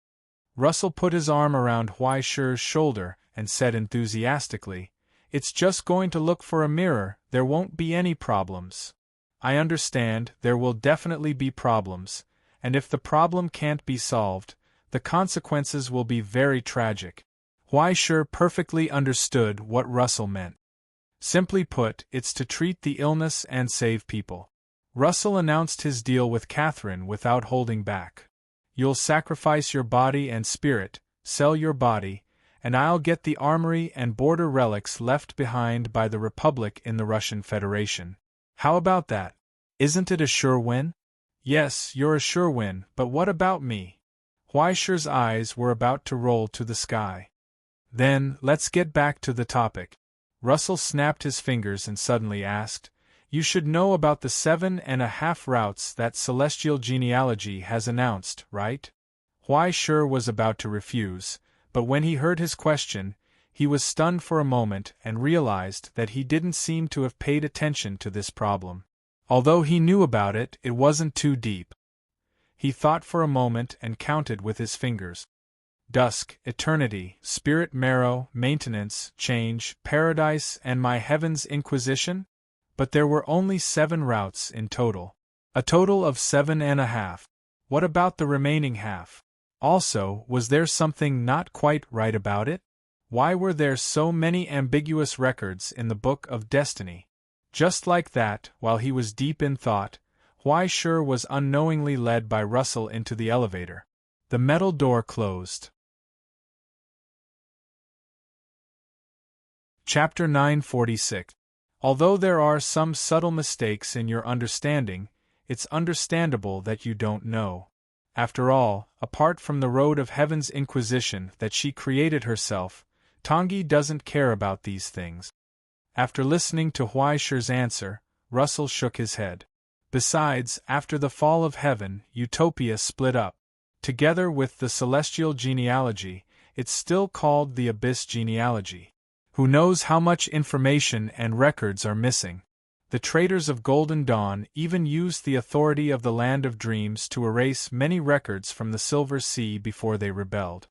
S1: Russell put his arm around Huaisher's shoulder and said enthusiastically, "It's just going to look for a mirror, there won't be any problems." "I understand, there will definitely be problems, and if the problem can't be solved, the consequences will be very tragic." Huaisher perfectly understood what Russell meant. Simply put, it's to treat the illness and save people. Russell announced his deal with Catherine without holding back. "You'll sacrifice your body and spirit, sell your body, and I'll get the armory and border relics left behind by the Republic in the Russian Federation. How about that? Isn't it a sure win?" "Yes, you're a sure win, but what about me?" Huaisher's eyes were about to roll to the sky. "Then, let's get back to the topic." Russell snapped his fingers and suddenly asked, "You should know about the 7.5 routes that celestial genealogy has announced, right?" Huaisher was about to refuse, but when he heard his question, he was stunned for a moment and realized that he didn't seem to have paid attention to this problem. Although he knew about it, it wasn't too deep. He thought for a moment and counted with his fingers. Dusk, eternity, spirit marrow, maintenance, change, paradise, and my heaven's inquisition? But there were only 7 routes in total. A total of 7.5. What about the remaining half? Also, was there something not quite right about it? Why were there so many ambiguous records in the Book of Destiny? Just like that, while he was deep in thought, Huaisher was unknowingly led by Russell into the elevator. The metal door closed. Chapter 946. Although there are some subtle mistakes in your understanding, it's understandable that you don't know. After all, apart from the road of Heaven's Inquisition that she created herself, Tangi doesn't care about these things. After listening to Huaisher's answer, Russell shook his head. Besides, after the fall of heaven, Utopia split up. Together with the celestial genealogy, it's still called the Abyss genealogy. Who knows how much information and records are missing? The traders of Golden Dawn even used the authority of the Land of Dreams to erase many records from the Silver Sea before they rebelled.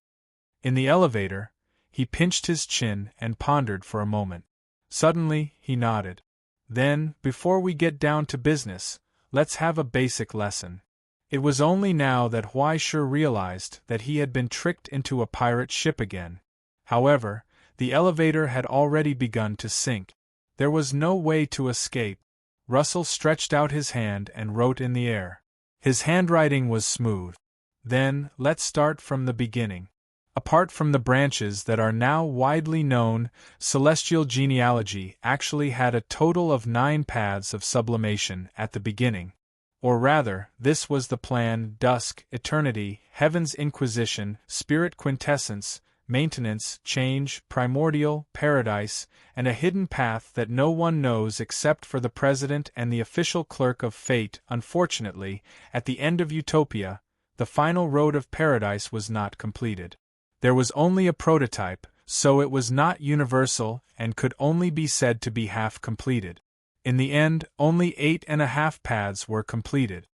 S1: In the elevator, he pinched his chin and pondered for a moment. Suddenly, he nodded. "Then, before we get down to business, let's have a basic lesson." It was only now that Huaisher realized that he had been tricked into a pirate ship again. However, the elevator had already begun to sink. There was no way to escape. Russell stretched out his hand and wrote in the air. His handwriting was smooth. "Then, let's start from the beginning. Apart from the branches that are now widely known, celestial genealogy actually had a total of 9 paths of sublimation at the beginning. Or rather, this was the plan: dusk, eternity, heaven's inquisition, spirit quintessence, maintenance, change, primordial, paradise, and a hidden path that no one knows except for the president and the official clerk of fate. Unfortunately, at the end of Utopia, the final road of paradise was not completed. There was only a prototype, so it was not universal and could only be said to be half completed. In the end, only 8.5 paths were completed.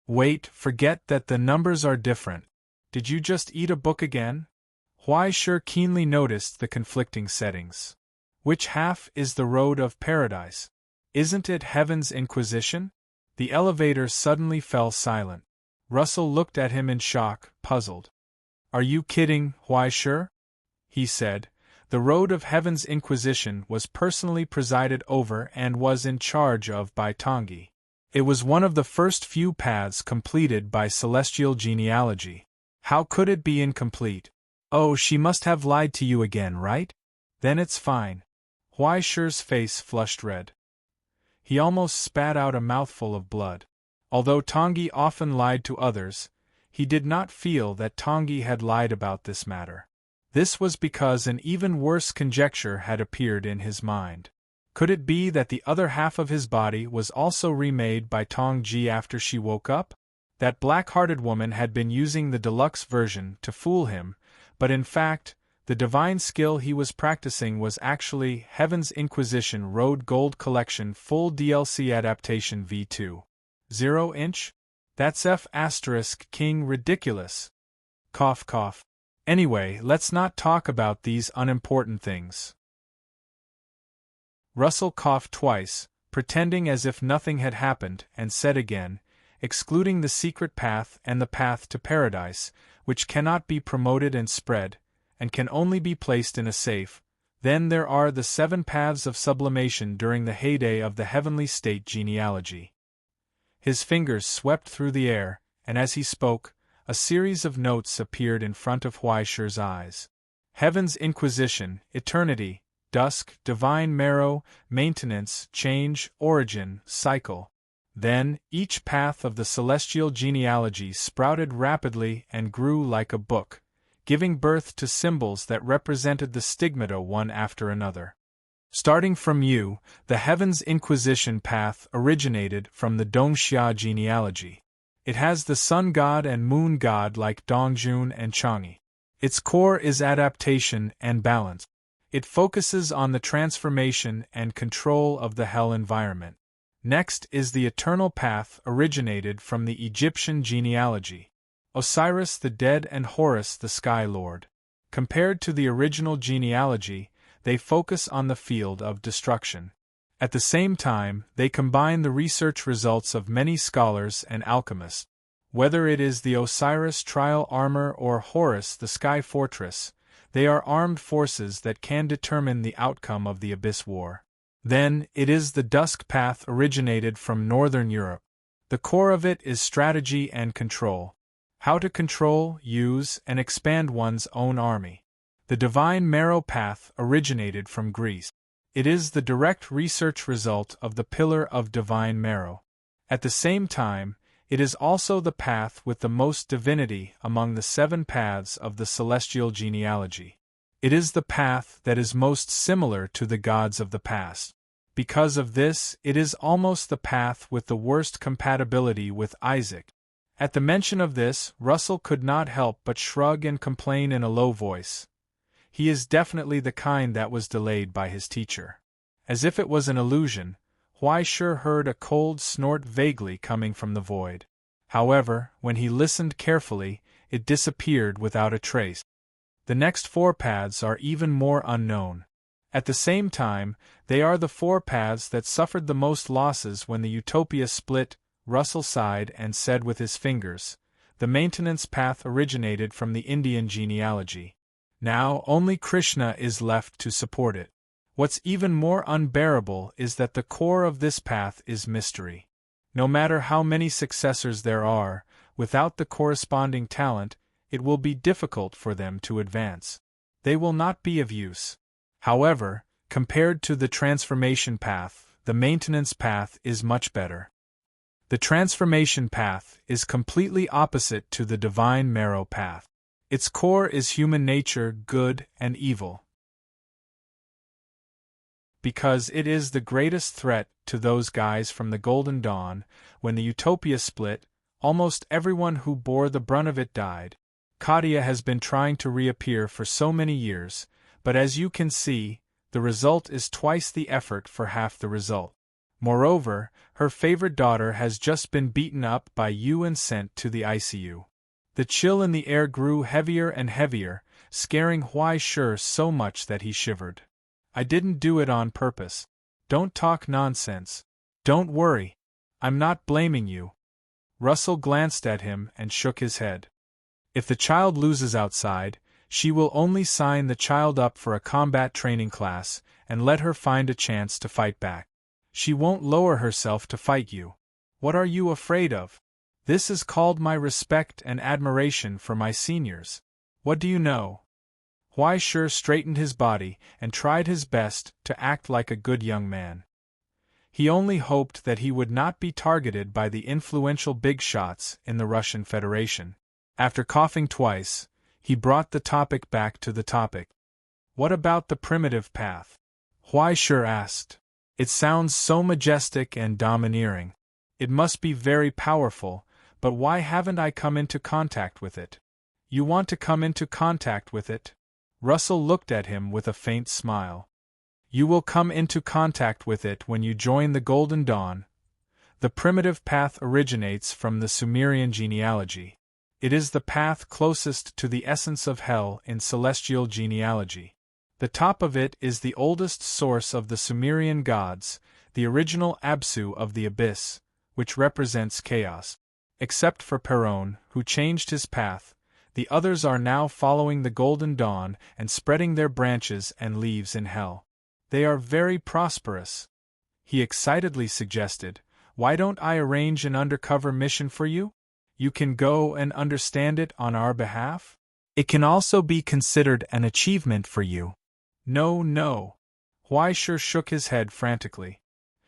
S1: Wait, forget that the numbers are different. Did you just eat a book again? Huaisher keenly noticed the conflicting settings. Which half is the road of paradise? Isn't it Heaven's Inquisition? The elevator suddenly fell silent. Russell looked at him in shock, puzzled. "Are you kidding, Huaisher?" he said. "The road of Heaven's Inquisition was personally presided over and was in charge of by Tangi. It was one of the first few paths completed by celestial genealogy. How could it be incomplete? Oh, she must have lied to you again, right? Then it's fine. Huai Shi's face flushed red. He almost spat out a mouthful of blood. Although Tongyi often lied to others, he did not feel that Tongyi had lied about this matter. This was because an even worse conjecture had appeared in his mind. Could it be that the other half of his body was also remade by Tongji after she woke up? That black-hearted woman had been using the deluxe version to fool him, but in fact, the divine skill he was practicing was actually Heaven's Inquisition Road Gold Collection Full DLC Adaptation V2. 0-inch? That's F***King ridiculous. Cough cough. Anyway, let's not talk about these unimportant things. Russell coughed twice, pretending as if nothing had happened, and said again, excluding the secret path and the path to paradise, which cannot be promoted and spread, and can only be placed in a safe, then there are the 7 paths of sublimation during the heyday of the heavenly state genealogy. His fingers swept through the air, and as he spoke, a series of notes appeared in front of Huai Shi's eyes. Heaven's Inquisition, Eternity, Dusk, Divine Marrow, Maintenance, Change, Origin, Cycle. Then, each path of the celestial genealogy sprouted rapidly and grew like a book, giving birth to symbols that represented the stigmata one after another. Starting from you, the Heaven's Inquisition path originated from the Dongsha genealogy. It has the sun god and moon god like Dongjun and Chang'e. Its core is adaptation and balance. It focuses on the transformation and control of the hell environment. Next is the eternal path originated from the Egyptian genealogy. Osiris the dead and Horus the sky lord. Compared to the original genealogy, they focus on the field of destruction. At the same time, they combine the research results of many scholars and alchemists. Whether it is the Osiris trial armor or Horus the sky fortress, they are armed forces that can determine the outcome of the Abyss War. Then, it is the Dusk path originated from Northern Europe. The core of it is strategy and control. How to control, use, and expand one's own army. The Divine Marrow path originated from Greece. It is the direct research result of the Pillar of Divine Marrow. At the same time, it is also the path with the most divinity among the 7 paths of the celestial genealogy. It is the path that is most similar to the gods of the past. Because of this, it is almost the path with the worst compatibility with Isaac. At the mention of this, Russell could not help but shrug and complain in a low voice. He is definitely the kind that was delayed by his teacher. As if it was an illusion, Huai Shi heard a cold snort vaguely coming from the void. However, when he listened carefully, it disappeared without a trace. The next 4 paths are even more unknown. At the same time, they are the 4 paths that suffered the most losses when the Utopia split. Russell sighed and said with his fingers, the maintenance path originated from the Indian genealogy. Now only Krishna is left to support it. What's even more unbearable is that the core of this path is mystery. No matter how many successors there are, without the corresponding talent, it will be difficult for them to advance. They will not be of use. However, compared to the transformation path, the maintenance path is much better. The transformation path is completely opposite to the Divine Marrow path. Its core is human nature, good and evil. Because it is the greatest threat to those guys from the Golden Dawn, when the Utopia split, almost everyone who bore the brunt of it died. Katia has been trying to reappear for so many years, but as you can see, the result is twice the effort for half the result. Moreover, her favorite daughter has just been beaten up by you and sent to the ICU. The chill in the air grew heavier and heavier, scaring Huai Shi so much that he shivered. I didn't do it on purpose. Don't talk nonsense. Don't worry. I'm not blaming you. Russell glanced at him and shook his head. If the child loses outside, she will only sign the child up for a combat training class and let her find a chance to fight back. She won't lower herself to fight you. What are you afraid of? This is called my respect and admiration for my seniors. What do you know? Huaishur straightened his body and tried his best to act like a good young man. He only hoped that he would not be targeted by the influential big shots in the Russian Federation. After coughing twice, he brought the topic back to the topic. What about the primitive path? Huaishur asked. It sounds so majestic and domineering. It must be very powerful, but why haven't I come into contact with it? You want to come into contact with it? Russell looked at him with a faint smile. You will come into contact with it when you join the Golden Dawn. The primitive path originates from the Sumerian genealogy. It is the path closest to the essence of hell in celestial genealogy. The top of it is the oldest source of the Sumerian gods, the original Absu of the abyss, which represents chaos. Except for Perron, who changed his path, the others are now following the Golden Dawn and spreading their branches and leaves in hell. They are very prosperous. He excitedly suggested, why don't I arrange an undercover mission for you? You can go and understand it on our behalf? It can also be considered an achievement for you. No. Huaishur shook his head frantically.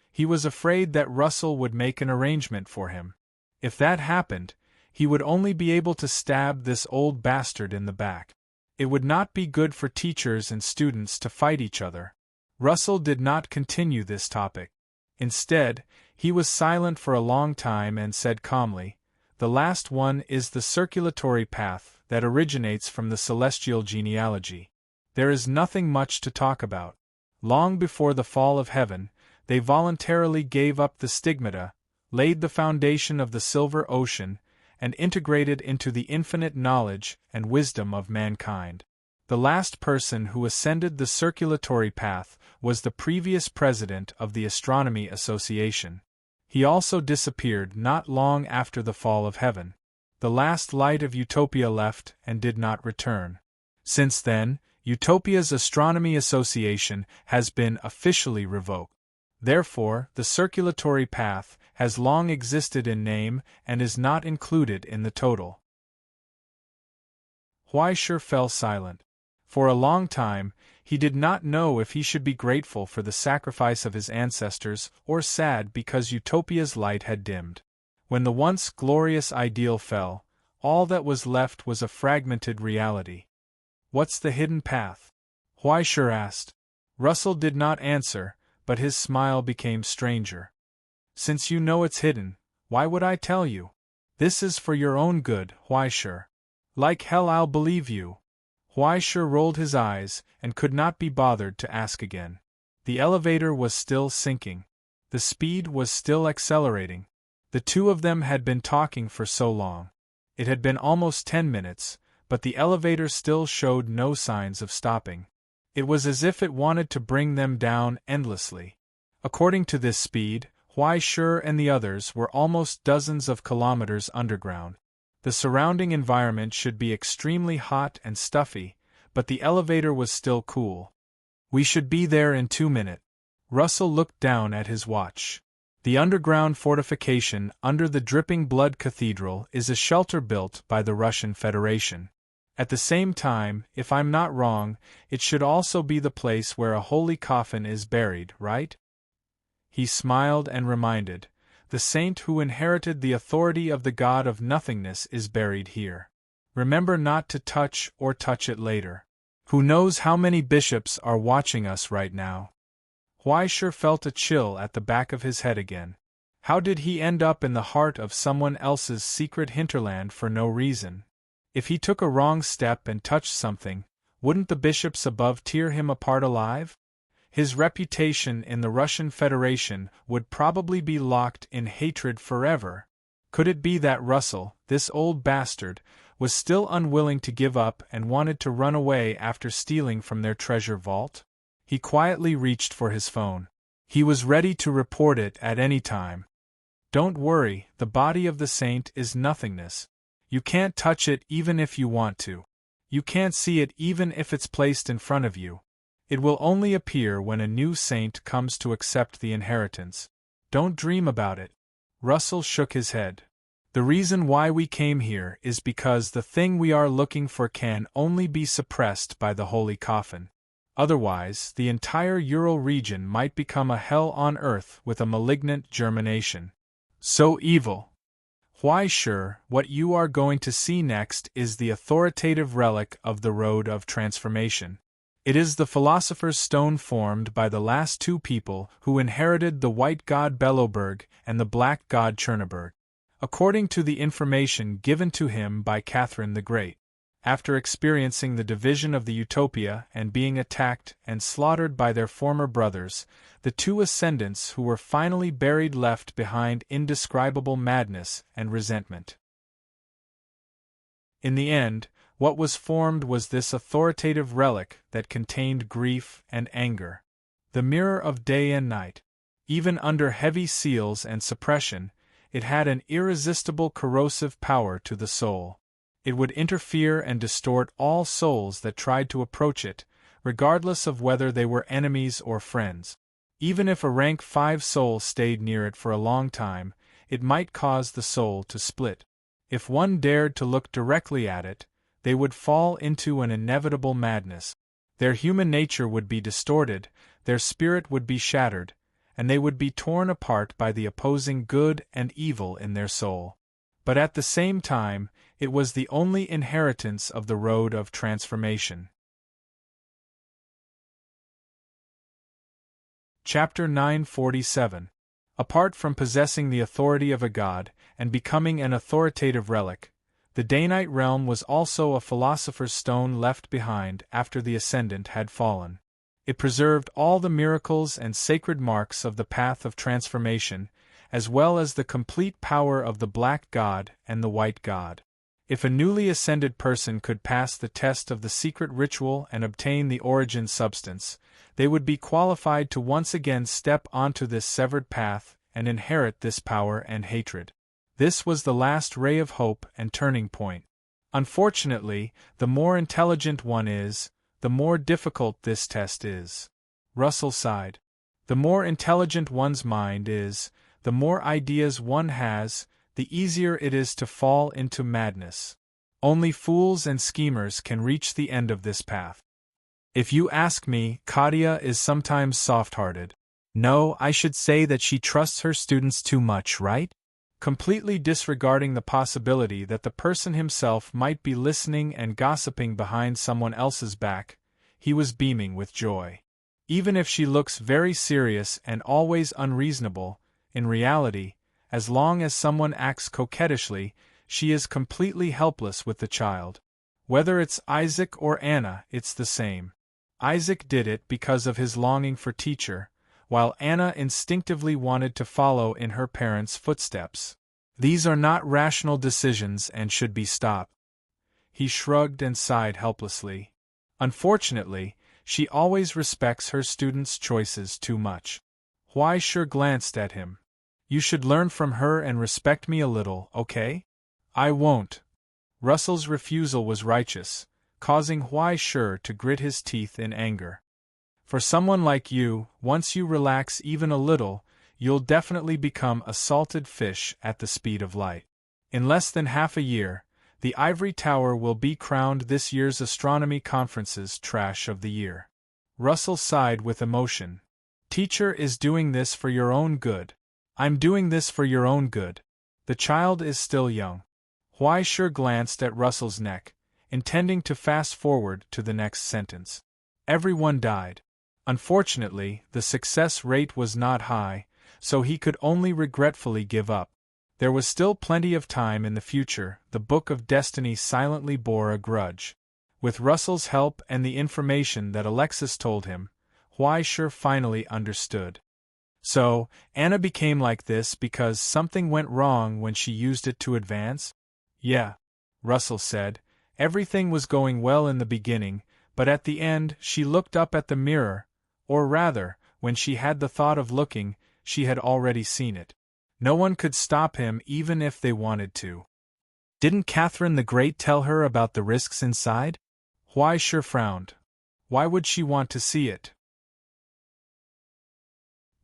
S1: He was afraid that Russell would make an arrangement for him. If that happened, he would only be able to stab this old bastard in the back. It would not be good for teachers and students to fight each other. Russell did not continue this topic. Instead, he was silent for a long time and said calmly, the last one is the circulatory path that originates from the celestial genealogy. There is nothing much to talk about. Long before the fall of heaven, they voluntarily gave up the stigmata, laid the foundation of the silver ocean, and integrated into the infinite knowledge and wisdom of mankind. The last person who ascended the circulatory path was the previous president of the Astronomy Association. He also disappeared not long after the fall of heaven. The last light of Utopia left and did not return. Since then, Utopia's Astronomy Association has been officially revoked. Therefore, the circulatory path has long existed in name and is not included in the total. Huaishur fell silent. For a long time, he did not know if he should be grateful for the sacrifice of his ancestors or sad because Utopia's light had dimmed. When the once glorious ideal fell, all that was left was a fragmented reality. What's the hidden path? Huaishur asked. Russell did not answer, but his smile became stranger. Since you know it's hidden, why would I tell you? This is for your own good, Huaishur. Like hell I'll believe you. Huaishur rolled his eyes and could not be bothered to ask again. The elevator was still sinking. The speed was still accelerating. The two of them had been talking for so long. It had been almost 10 minutes, but the elevator still showed no signs of stopping. It was as if it wanted to bring them down endlessly. According to this speed, Huaishur and the others were almost dozens of kilometers underground. The surrounding environment should be extremely hot and stuffy, but the elevator was still cool. We should be there in 2 minutes. Russell looked down at his watch. The underground fortification under the Dripping Blood Cathedral is a shelter built by the Russian Federation. At the same time, if I'm not wrong, it should also be the place where a holy coffin is buried, right? He smiled and reminded, the saint who inherited the authority of the god of nothingness is buried here. Remember not to touch or touch it later. Who knows how many bishops are watching us right now? Huaishur felt a chill at the back of his head again. How did he end up in the heart of someone else's secret hinterland for no reason? If he took a wrong step and touched something, wouldn't the bishops above tear him apart alive? His reputation in the Russian Federation would probably be locked in hatred forever. Could it be that Russell, this old bastard, was still unwilling to give up and wanted to run away after stealing from their treasure vault? He quietly reached for his phone. He was ready to report it at any time. Don't worry, the body of the saint is nothingness. You can't touch it even if you want to. You can't see it even if it's placed in front of you. It will only appear when a new saint comes to accept the inheritance. Don't dream about it. Russell shook his head. The reason why we came here is because the thing we are looking for can only be suppressed by the holy coffin. Otherwise, the entire Ural region might become a hell on earth with a malignant germination. So evil. Why sure, what you are going to see next is the authoritative relic of the road of transformation. It is the philosopher's stone formed by the last two people who inherited the white god Belloberg and the black god Cherniberg, according to the information given to him by Catherine the Great. After experiencing the division of the Utopia and being attacked and slaughtered by their former brothers, the two ascendants who were finally buried left behind indescribable madness and resentment. In the end, what was formed was this authoritative relic that contained grief and anger. The mirror of day and night. Even under heavy seals and suppression, it had an irresistible corrosive power to the soul. It would interfere and distort all souls that tried to approach it, regardless of whether they were enemies or friends. Even if a rank 5 soul stayed near it for a long time, it might cause the soul to split. If one dared to look directly at it, they would fall into an inevitable madness. Their human nature would be distorted, their spirit would be shattered, and they would be torn apart by the opposing good and evil in their soul. But at the same time, it was the only inheritance of the road of transformation. Chapter 947. Apart from possessing the authority of a god and becoming an authoritative relic, the Danite realm was also a philosopher's stone left behind after the Ascendant had fallen. It preserved all the miracles and sacred marks of the path of transformation, as well as the complete power of the Black God and the White God. If a newly ascended person could pass the test of the secret ritual and obtain the origin substance, they would be qualified to once again step onto this severed path and inherit this power and hatred. This was the last ray of hope and turning point. Unfortunately, the more intelligent one is, the more difficult this test is. Russell sighed. The more intelligent one's mind is, the more ideas one has, the easier it is to fall into madness. Only fools and schemers can reach the end of this path. If you ask me, Katia is sometimes soft-hearted. No, I should say that she trusts her students too much, right? Completely disregarding the possibility that the person himself might be listening and gossiping behind someone else's back, he was beaming with joy. Even if she looks very serious and always unreasonable, in reality, as long as someone acts coquettishly, she is completely helpless with the child. Whether it's Isaac or Anna, it's the same. Isaac did it because of his longing for teacher, while Anna instinctively wanted to follow in her parents' footsteps. These are not rational decisions and should be stopped. He shrugged and sighed helplessly. Unfortunately, she always respects her students' choices too much. Why sure glanced at him. You should learn from her and respect me a little, okay? I won't. Russell's refusal was righteous, causing Why sure to grit his teeth in anger. For someone like you, once you relax even a little, you'll definitely become a salted fish at the speed of light. In less than half a year, the Ivory Tower will be crowned this year's Astronomy Conference's Trash of the Year. Russell sighed with emotion. Teacher is doing this for your own good. I'm doing this for your own good. The child is still young. Why sure glanced at Russell's neck, intending to fast forward to the next sentence. Everyone died. Unfortunately, the success rate was not high, so he could only regretfully give up. There was still plenty of time in the future. The Book of Destiny silently bore a grudge. With Russell's help and the information that Alexis told him, Why sure finally understood. So, Anna became like this because something went wrong when she used it to advance? Yeah, Russell said. Everything was going well in the beginning, but at the end she looked up at the mirror, or rather, when she had the thought of looking, she had already seen it. No one could stop him even if they wanted to. Didn't Catherine the Great tell her about the risks inside? Why sure frowned. Why would she want to see it?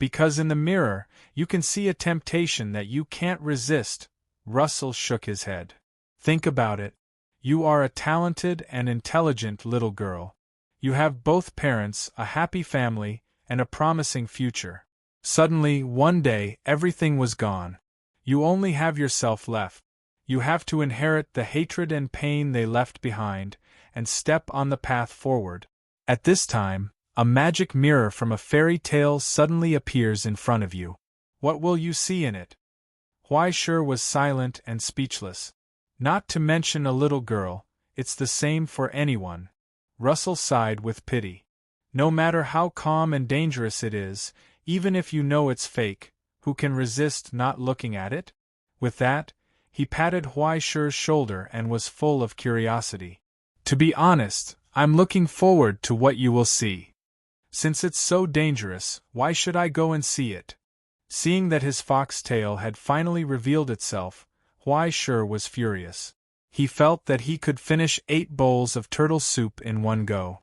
S1: Because in the mirror, you can see a temptation that you can't resist. Russell shook his head. Think about it. You are a talented and intelligent little girl. You have both parents, a happy family, and a promising future. Suddenly, one day, everything was gone. You only have yourself left. You have to inherit the hatred and pain they left behind, and step on the path forward. At this time, a magic mirror from a fairy tale suddenly appears in front of you. What will you see in it? Huaishur was silent and speechless. Not to mention a little girl, it's the same for anyone. Russell sighed with pity. No matter how calm and dangerous it is, even if you know it's fake, who can resist not looking at it? With that, he patted Huaishur's shoulder and was full of curiosity. To be honest, I'm looking forward to what you will see. Since it's so dangerous, why should I go and see it? Seeing that his foxtail had finally revealed itself, Huaishur was furious. He felt that he could finish 8 bowls of turtle soup in one go.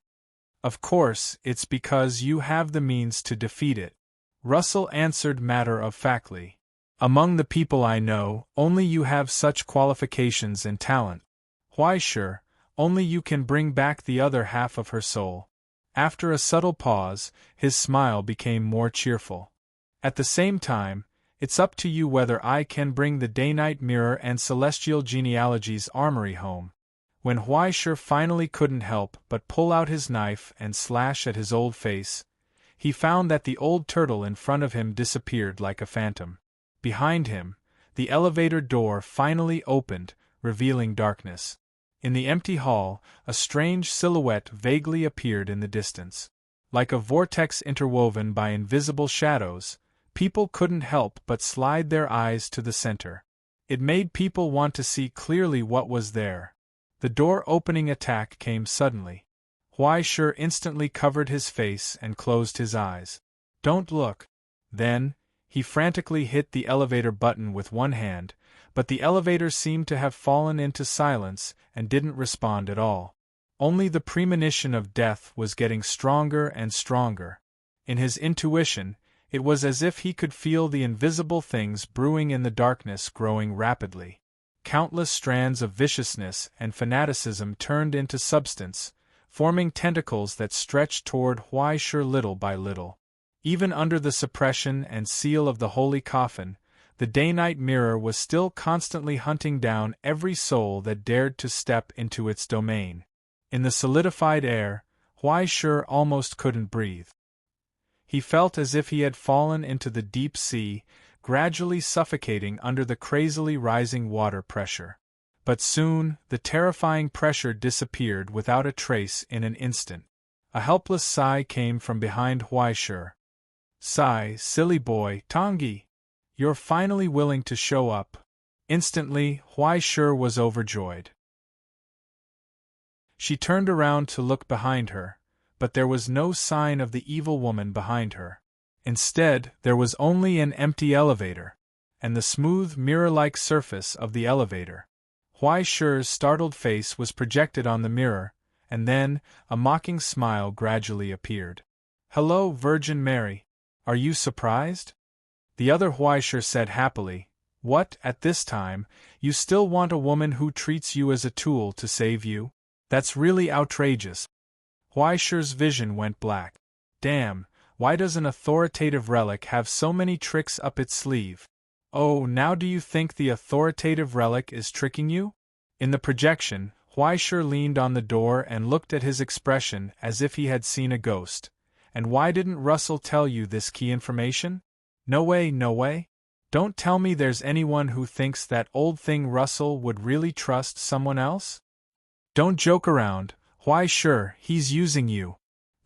S1: Of course, it's because you have the means to defeat it, Russell answered matter-of-factly. Among the people I know, only you have such qualifications and talent. Huaishur, only you can bring back the other half of her soul. After a subtle pause, his smile became more cheerful. At the same time, it's up to you whether I can bring the day-night mirror and celestial genealogy's armory home. When Huaishur finally couldn't help but pull out his knife and slash at his old face, he found that the old turtle in front of him disappeared like a phantom. Behind him, the elevator door finally opened, revealing darkness. In the empty hall, a strange silhouette vaguely appeared in the distance. Like a vortex interwoven by invisible shadows, people couldn't help but slide their eyes to the center. It made people want to see clearly what was there. The door-opening attack came suddenly. Huaishur instantly covered his face and closed his eyes. Don't look. Then, he frantically hit the elevator button with one hand, but the elevator seemed to have fallen into silence and didn't respond at all. Only the premonition of death was getting stronger and stronger. In his intuition, it was as if he could feel the invisible things brewing in the darkness growing rapidly. Countless strands of viciousness and fanaticism turned into substance, forming tentacles that stretched toward Huaishur little by little. Even under the suppression and seal of the holy coffin, the day-night mirror was still constantly hunting down every soul that dared to step into its domain. In the solidified air, Huaishur almost couldn't breathe. He felt as if he had fallen into the deep sea, gradually suffocating under the crazily rising water pressure. But soon, the terrifying pressure disappeared without a trace in an instant. A helpless sigh came from behind Huaishur. Sigh, silly boy, Tangi. You're finally willing to show up. Instantly, Huaishur was overjoyed. She turned around to look behind her, but there was no sign of the evil woman behind her. Instead, there was only an empty elevator, and the smooth mirror-like surface of the elevator. Huaishur's startled face was projected on the mirror, and then, a mocking smile gradually appeared. Hello, Virgin Mary. Are you surprised? The other Huaishur said happily, What, at this time, you still want a woman who treats you as a tool to save you? That's really outrageous. Huaishur's vision went black. Damn, why does an authoritative relic have so many tricks up its sleeve? Oh, now do you think the authoritative relic is tricking you? In the projection, Huaishur leaned on the door and looked at his expression as if he had seen a ghost. And why didn't Russell tell you this key information? No way, no way. Don't tell me there's anyone who thinks that old thing Russell would really trust someone else? Don't joke around, Huaishur, he's using you.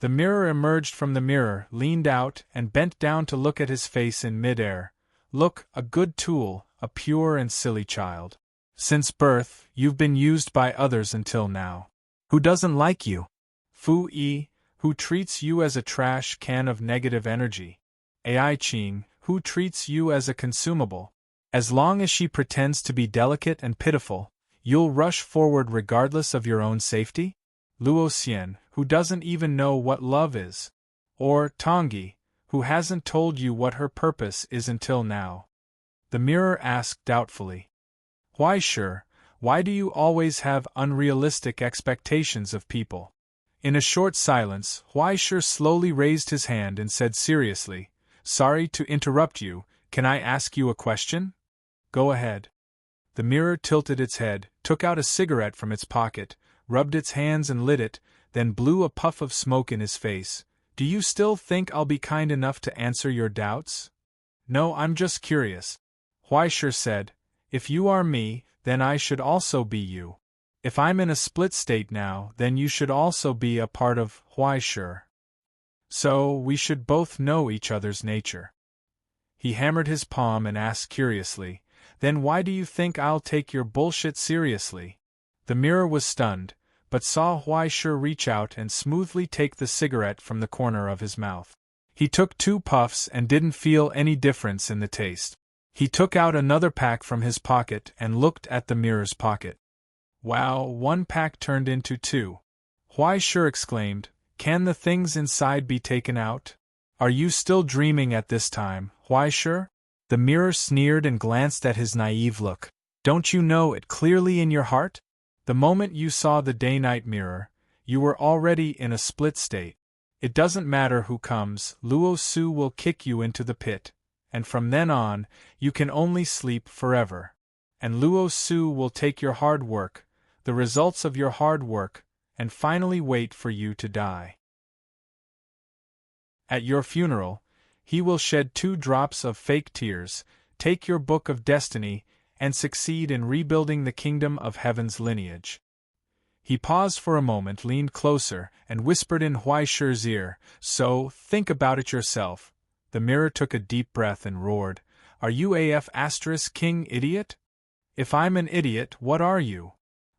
S1: The mirror emerged from the mirror, leaned out, and bent down to look at his face in midair. Look, a good tool, a pure and silly child. Since birth, you've been used by others until now. Who doesn't like you? Fu-yi, who treats you as a trash can of negative energy. Ai-ching, who treats you as a consumable. As long as she pretends to be delicate and pitiful, you'll rush forward regardless of your own safety? Luo Xian, who doesn't even know what love is. Or Tangi, Who hasn't told you what her purpose is until now? The mirror asked doubtfully. Why sure, why do you always have unrealistic expectations of people? In a short silence, Why sure slowly raised his hand and said seriously, Sorry to interrupt you, can I ask you a question? Go ahead. The mirror tilted its head, took out a cigarette from its pocket, rubbed its hands and lit it, then blew a puff of smoke in his face. Do you still think I'll be kind enough to answer your doubts? No, I'm just curious. Why sure said, If you are me, then I should also be you. If I'm in a split state now, then you should also be a part of Why sure. So, we should both know each other's nature. He hammered his palm and asked curiously, Then why do you think I'll take your bullshit seriously? The mirror was stunned, but saw Why sure reach out and smoothly take the cigarette from the corner of his mouth. He took 2 puffs and didn't feel any difference in the taste. He took out another pack from his pocket and looked at the mirror's pocket. Wow, 1 pack turned into 2. Why sure exclaimed, Can the things inside be taken out? Are you still dreaming at this time, Why sure? The mirror sneered and glanced at his naive look. Don't you know it clearly in your heart? The moment you saw the day-night mirror, you were already in a split state. It doesn't matter who comes, Luo Su will kick you into the pit, and from then on, you can only sleep forever. And Luo Su will take your hard work, the results of your hard work, and finally wait for you to die. At your funeral, he will shed 2 drops of fake tears, take your book of destiny, and succeed in rebuilding the kingdom of heaven's lineage. He paused for a moment, leaned closer, and whispered in Why sure's ear, So, think about it yourself. The mirror took a deep breath and roared, Are you AF *King idiot? If I'm an idiot, what are you?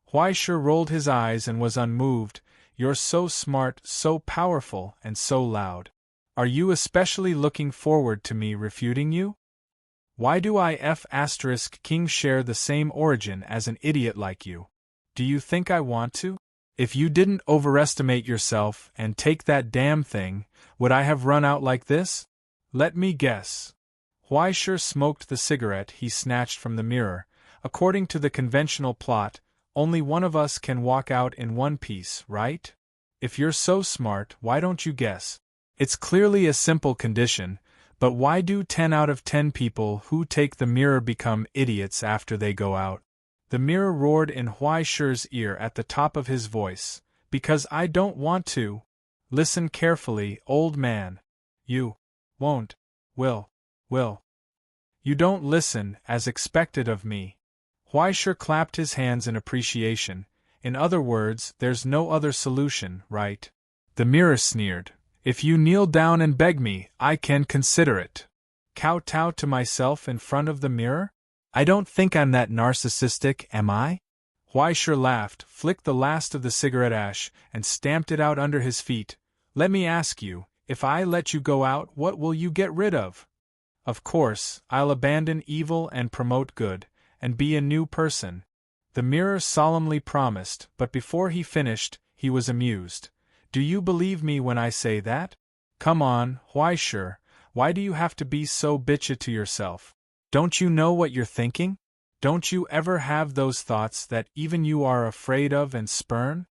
S1: Why sure rolled his eyes and was unmoved, You're so smart, so powerful, and so loud. Are you especially looking forward to me refuting you? Why do I *King share the same origin as an idiot like you? Do you think I want to? If you didn't overestimate yourself and take that damn thing, would I have run out like this? Let me guess. Why sure smoked the cigarette he snatched from the mirror. According to the conventional plot, only one of us can walk out in one piece, right? If you're so smart, why don't you guess? It's clearly a simple condition, but why do 10 out of 10 people who take the mirror become idiots after they go out? The mirror roared in Why sure's ear at the top of his voice, Because I don't want to. Listen carefully, old man. You won't, will. You don't listen, as expected of me. Why sure clapped his hands in appreciation. In other words, there's no other solution, right? The mirror sneered. If you kneel down and beg me, I can consider it. Kowtow to myself in front of the mirror? I don't think I'm that narcissistic, am I? Why sure laughed, flicked the last of the cigarette ash, and stamped it out under his feet. Let me ask you, if I let you go out, what will you get rid of? Of course, I'll abandon evil and promote good, and be a new person. The mirror solemnly promised, but before he finished, he was amused. Do you believe me when I say that? Come on, Why sure, why do you have to be so bitchy to yourself? Don't you know what you're thinking? Don't you ever have those thoughts that even you are afraid of and spurn?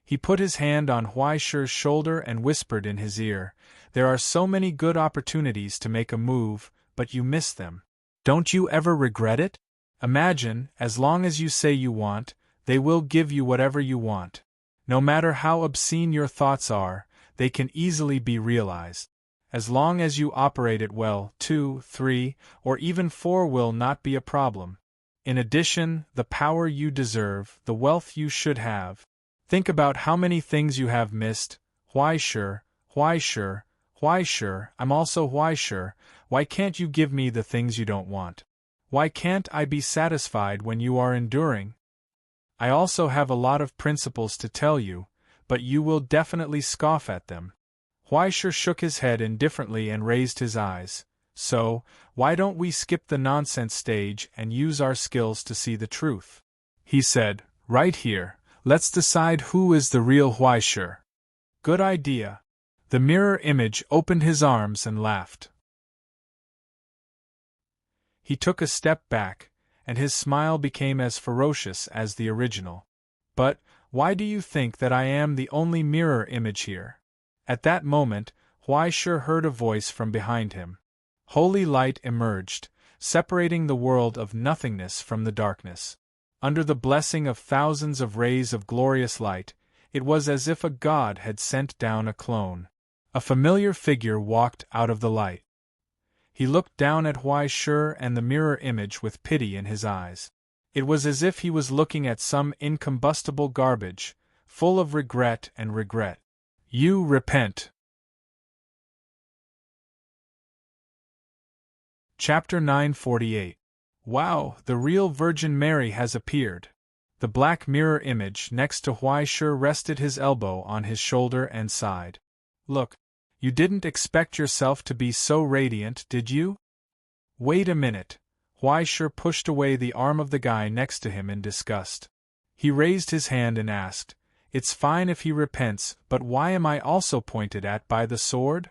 S1: He put his hand on Why sure's shoulder and whispered in his ear, There are so many good opportunities to make a move, but you miss them. Don't you ever regret it? Imagine, as long as you say you want, they will give you whatever you want. No matter how obscene your thoughts are, they can easily be realized. As long as you operate it well, 2, 3, or even 4 will not be a problem. In addition, the power you deserve, the wealth you should have. Think about how many things you have missed. Why sure, I'm also why sure, why can't you give me the things you don't want? Why can't I be satisfied when you are enduring? I also have a lot of principles to tell you, but you will definitely scoff at them. Why sure shook his head indifferently and raised his eyes. So, why don't we skip the nonsense stage and use our skills to see the truth? He said, Right here, let's decide who is the real Why sure. Good idea. The mirror image opened his arms and laughed. He took a step back, and his smile became as ferocious as the original. But, why do you think that I am the only mirror image here? At that moment, Huaishe heard a voice from behind him. Holy light emerged, separating the world of nothingness from the darkness. Under the blessing of thousands of rays of glorious light, it was as if a god had sent down a clone. A familiar figure walked out of the light. He looked down at Huaishe and the mirror image with pity in his eyes. It was as if he was looking at some incombustible garbage, full of regret and regret. You repent. Chapter 948. Wow, the real Virgin Mary has appeared. The black mirror image next to Huaishe rested his elbow on his shoulder and sighed. Look, you didn't expect yourself to be so radiant, did you? Wait a minute. Huaishe pushed away the arm of the guy next to him in disgust. He raised his hand and asked, It's fine if he repents, but why am I also pointed at by the sword?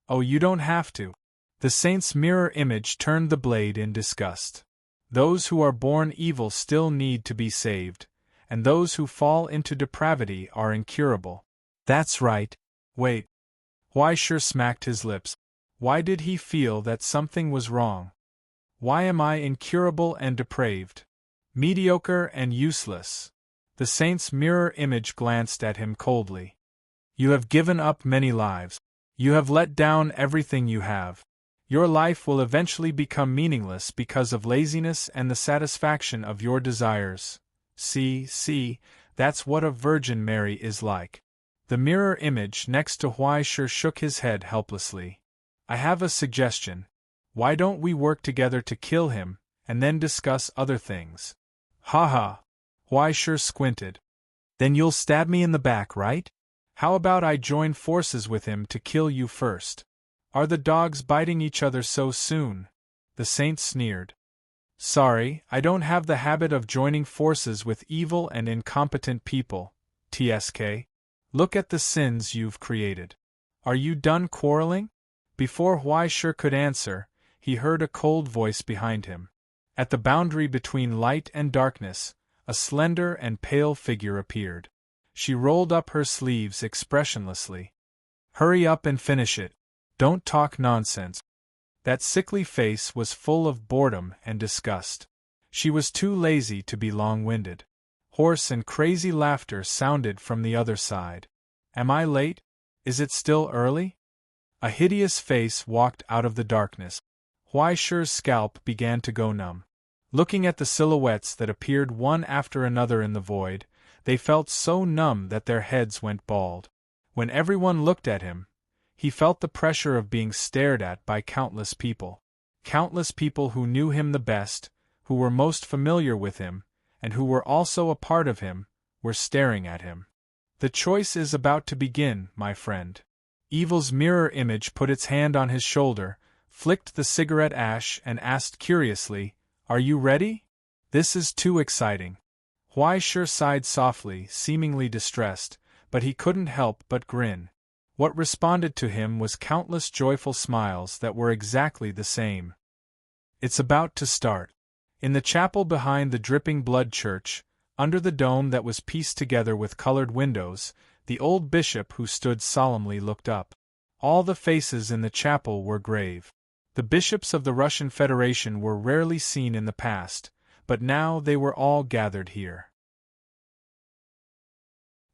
S1: Oh, you don't have to. The saint's mirror image turned the blade in disgust. Those who are born evil still need to be saved, and those who fall into depravity are incurable. That's right. Wait. Huaishe smacked his lips. Why did he feel that something was wrong? Why am I incurable and depraved? Mediocre and useless. The saint's mirror image glanced at him coldly. You have given up many lives. You have let down everything you have. Your life will eventually become meaningless because of laziness and the satisfaction of your desires. See, that's what a Virgin Mary is like. The mirror image next to Huaishe shook his head helplessly. I have a suggestion. Why don't we work together to kill him, and then discuss other things? Ha! Huaishe squinted. Then you'll stab me in the back, right? How about I join forces with him to kill you first? Are the dogs biting each other so soon? The saint sneered. Sorry, I don't have the habit of joining forces with evil and incompetent people, TSK. Look at the sins you've created. Are you done quarreling? Before Huaishe could answer, he heard a cold voice behind him. At the boundary between light and darkness, a slender and pale figure appeared. She rolled up her sleeves expressionlessly. Hurry up and finish it. Don't talk nonsense. That sickly face was full of boredom and disgust. She was too lazy to be long-winded. Hoarse and crazy laughter sounded from the other side. Am I late? Is it still early? A hideous face walked out of the darkness. Huaishe's scalp began to go numb. Looking at the silhouettes that appeared one after another in the void, they felt so numb that their heads went bald. When everyone looked at him, he felt the pressure of being stared at by countless people. Countless people who knew him the best, who were most familiar with him, and who were also a part of him, were staring at him. The choice is about to begin, my friend. Evil's mirror image put its hand on his shoulder, flicked the cigarette ash and asked curiously, Are you ready? This is too exciting. Huaishe sighed softly, seemingly distressed, but he couldn't help but grin. What responded to him was countless joyful smiles that were exactly the same. It's about to start. In the chapel behind the dripping blood church, under the dome that was pieced together with colored windows, the old bishop who stood solemnly looked up. All the faces in the chapel were grave. The bishops of the Russian Federation were rarely seen in the past, but now they were all gathered here.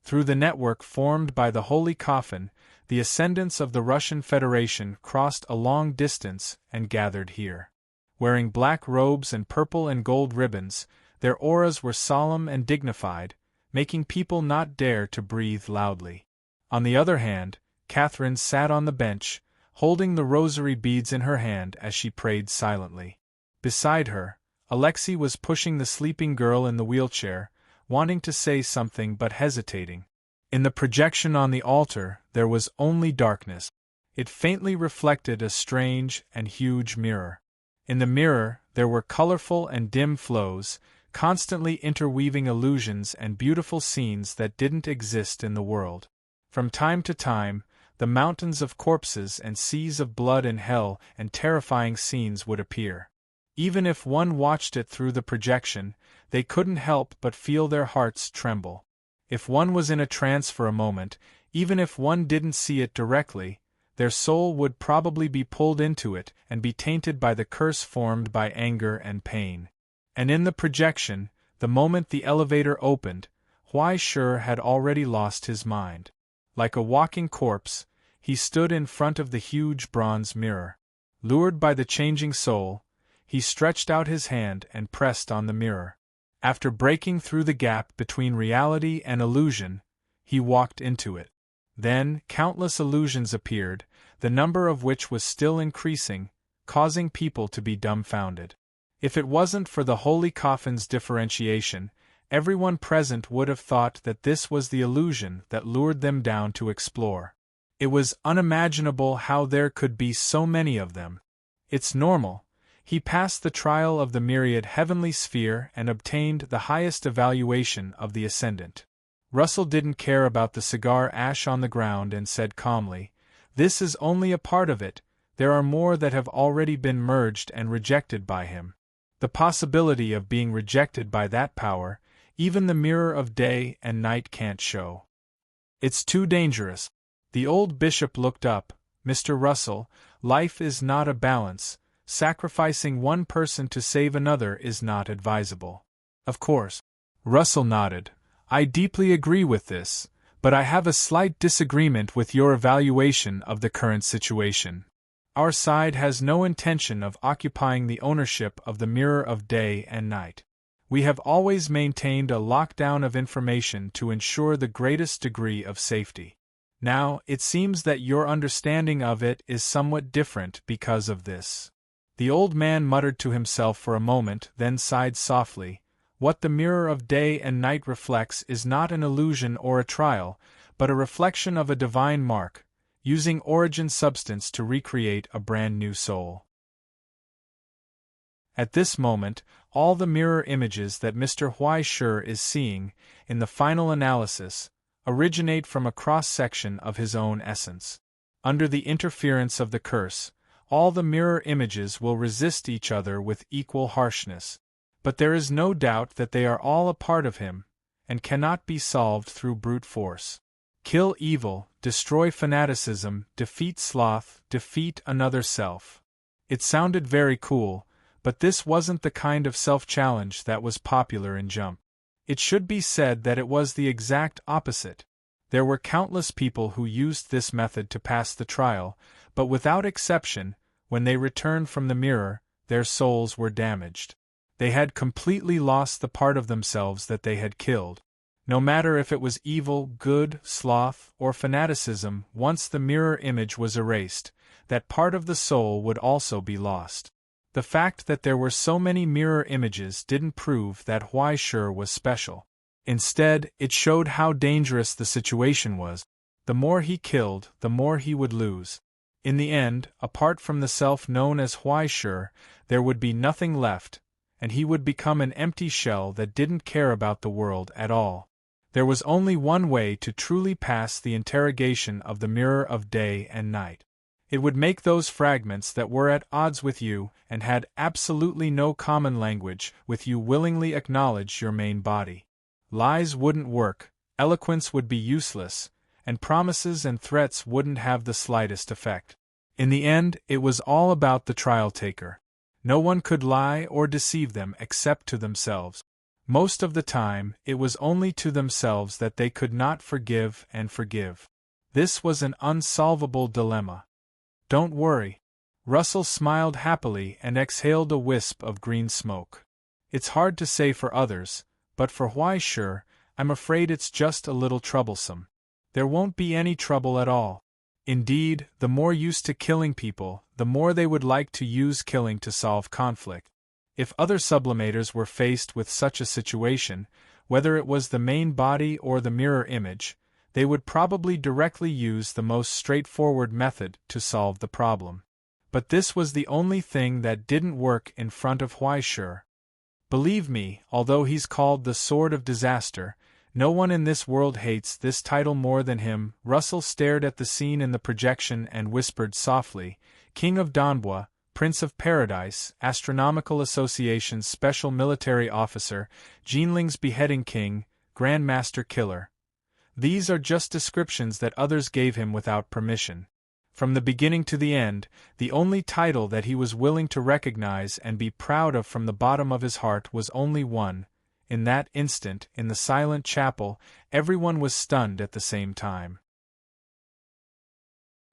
S1: Through the network formed by the Holy Coffin, the ascendants of the Russian Federation crossed a long distance and gathered here. Wearing black robes and purple and gold ribbons, their auras were solemn and dignified, making people not dare to breathe loudly. On the other hand, Catherine sat on the bench, holding the rosary beads in her hand as she prayed silently. Beside her, Alexei was pushing the sleeping girl in the wheelchair, wanting to say something but hesitating. In the projection on the altar, there was only darkness. It faintly reflected a strange and huge mirror. In the mirror, there were colorful and dim flows, constantly interweaving illusions and beautiful scenes that didn't exist in the world. From time to time, the mountains of corpses and seas of blood and hell and terrifying scenes would appear. Even if one watched it through the projection, they couldn't help but feel their hearts tremble. If one was in a trance for a moment, even if one didn't see it directly, their soul would probably be pulled into it and be tainted by the curse formed by anger and pain. And in the projection, the moment the elevator opened, Huai-Shi had already lost his mind. Like a walking corpse, he stood in front of the huge bronze mirror. Lured by the changing soul, he stretched out his hand and pressed on the mirror. After breaking through the gap between reality and illusion, he walked into it. Then, countless illusions appeared, the number of which was still increasing, causing people to be dumbfounded. If it wasn't for the holy coffin's differentiation, everyone present would have thought that this was the illusion that lured them down to explore. It was unimaginable how there could be so many of them. It's normal. He passed the trial of the myriad heavenly sphere and obtained the highest evaluation of the ascendant. Russell didn't care about the cigar ash on the ground and said calmly, "This is only a part of it, there are more that have already been merged and rejected by him. The possibility of being rejected by that power, even the mirror of day and night can't show. It's too dangerous." The old bishop looked up. "Mr. Russell, life is not a balance. Sacrificing one person to save another is not advisable." "Of course." Russell nodded. "I deeply agree with this, but I have a slight disagreement with your evaluation of the current situation. Our side has no intention of occupying the ownership of the mirror of day and night. We have always maintained a lockdown of information to ensure the greatest degree of safety. Now, it seems that your understanding of it is somewhat different because of this." The old man muttered to himself for a moment, then sighed softly. "What the mirror of day and night reflects is not an illusion or a trial, but a reflection of a divine mark, using origin substance to recreate a brand new soul." At this moment, all the mirror images that Mr. Huai-Shi is seeing, in the final analysis, originate from a cross-section of his own essence. Under the interference of the curse, all the mirror images will resist each other with equal harshness. But there is no doubt that they are all a part of him, and cannot be solved through brute force. Kill evil, destroy fanaticism, defeat sloth, defeat another self. It sounded very cool, but this wasn't the kind of self-challenge that was popular in Jump. It should be said that it was the exact opposite. There were countless people who used this method to pass the trial, but without exception, when they returned from the mirror, their souls were damaged. They had completely lost the part of themselves that they had killed. No matter if it was evil, good, sloth, or fanaticism, once the mirror image was erased, that part of the soul would also be lost. The fact that there were so many mirror images didn't prove that Huai-Shi was special. Instead, it showed how dangerous the situation was. The more he killed, the more he would lose. In the end, apart from the self known as Huai-Shi, there would be nothing left, and he would become an empty shell that didn't care about the world at all. There was only one way to truly pass the interrogation of the mirror of day and night. It would make those fragments that were at odds with you and had absolutely no common language with you willingly acknowledge your main body. Lies wouldn't work, eloquence would be useless, and promises and threats wouldn't have the slightest effect. In the end, it was all about the trial taker. No one could lie or deceive them except to themselves. Most of the time, it was only to themselves that they could not forgive and forgive. This was an unsolvable dilemma. "Don't worry." Russell smiled happily and exhaled a wisp of green smoke. "It's hard to say for others, but for Huai-Shi, I'm afraid it's just a little troublesome. There won't be any trouble at all. Indeed, the more used to killing people, the more they would like to use killing to solve conflict. If other sublimators were faced with such a situation, whether it was the main body or the mirror image, they would probably directly use the most straightforward method to solve the problem. But this was the only thing that didn't work in front of Huai-Shi. Believe me, although he's called the Sword of Disaster, No one in this world hates this title more than him. Russell stared at the scene in the projection and whispered softly, King of Donbua, Prince of Paradise, Astronomical Association's Special Military Officer, Jinling's Beheading King, Grand Master Killer. These are just descriptions that others gave him without permission. From the beginning to the end, the only title that he was willing to recognize and be proud of from the bottom of his heart was only one. In that instant, in the silent chapel, everyone was stunned at the same time.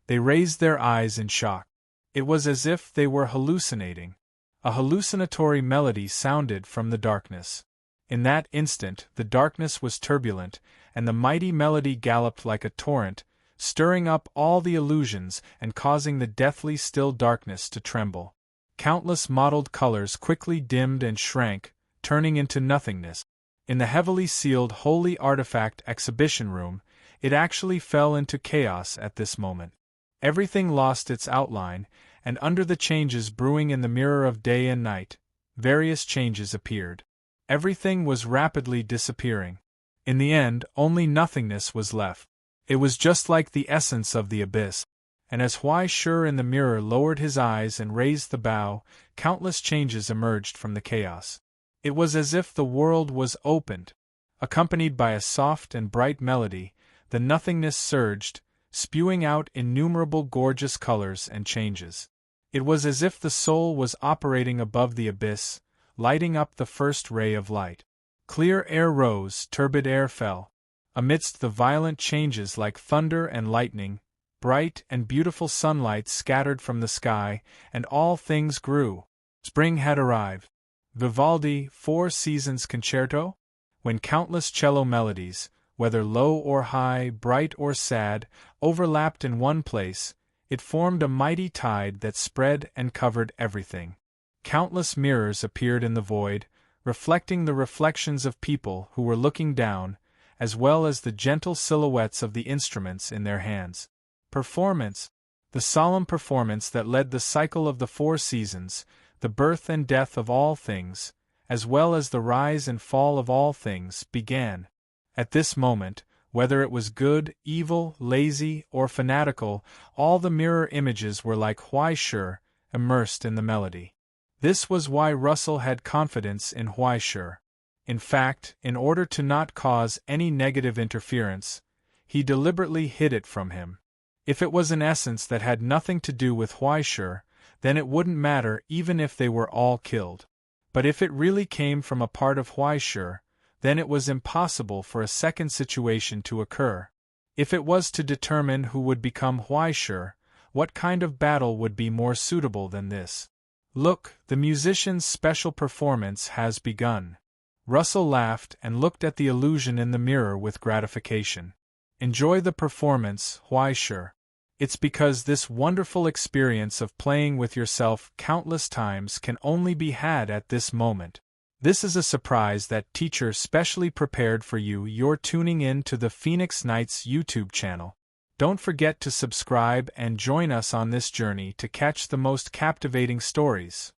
S1: They raised their eyes in shock. It was as if they were hallucinating. A hallucinatory melody sounded from the darkness. In that instant, the darkness was turbulent, and the mighty melody galloped like a torrent, stirring up all the illusions and causing the deathly still darkness to tremble. Countless mottled colors quickly dimmed and shrank, turning into nothingness. In the heavily sealed Holy Artifact exhibition room, it actually fell into chaos at this moment. Everything lost its outline, and under the changes brewing in the mirror of day and night, various changes appeared. Everything was rapidly disappearing. In the end, only nothingness was left. It was just like the essence of the abyss. And as Huai Shur in the mirror lowered his eyes and raised the bow, countless changes emerged from the chaos. It was as if the world was opened. Accompanied by a soft and bright melody, the nothingness surged, spewing out innumerable gorgeous colors and changes. It was as if the soul was operating above the abyss, lighting up the first ray of light. Clear air rose, turbid air fell. Amidst the violent changes like thunder and lightning, bright and beautiful sunlight scattered from the sky, and all things grew. Spring had arrived. Vivaldi, Four Seasons Concerto? When countless cello melodies, whether low or high, bright or sad, overlapped in one place, it formed a mighty tide that spread and covered everything. Countless mirrors appeared in the void, reflecting the reflections of people who were looking down, as well as the gentle silhouettes of the instruments in their hands. Performance. The solemn performance that led the cycle of the 4 seasons, the birth and death of all things, as well as the rise and fall of all things, began. At this moment, whether it was good, evil, lazy, or fanatical, all the mirror images were like Huai Shur, immersed in the melody. This was why Russell had confidence in Huai Shur. In fact, in order to not cause any negative interference, he deliberately hid it from him. If it was an essence that had nothing to do with Huai Shur, then it wouldn't matter even if they were all killed. But if it really came from a part of Huai Shur, then it was impossible for a second situation to occur. If it was to determine who would become Huai Shur, what kind of battle would be more suitable than this? Look, the musician's special performance has begun. Russell laughed and looked at the illusion in the mirror with gratification. Enjoy the performance, Huai Shur. It's because this wonderful experience of playing with yourself countless times can only be had at this moment. This is a surprise that teacher specially prepared for you. You're tuning in to the Phoenix Knights YouTube channel. Don't forget to subscribe and join us on this journey to catch the most captivating stories.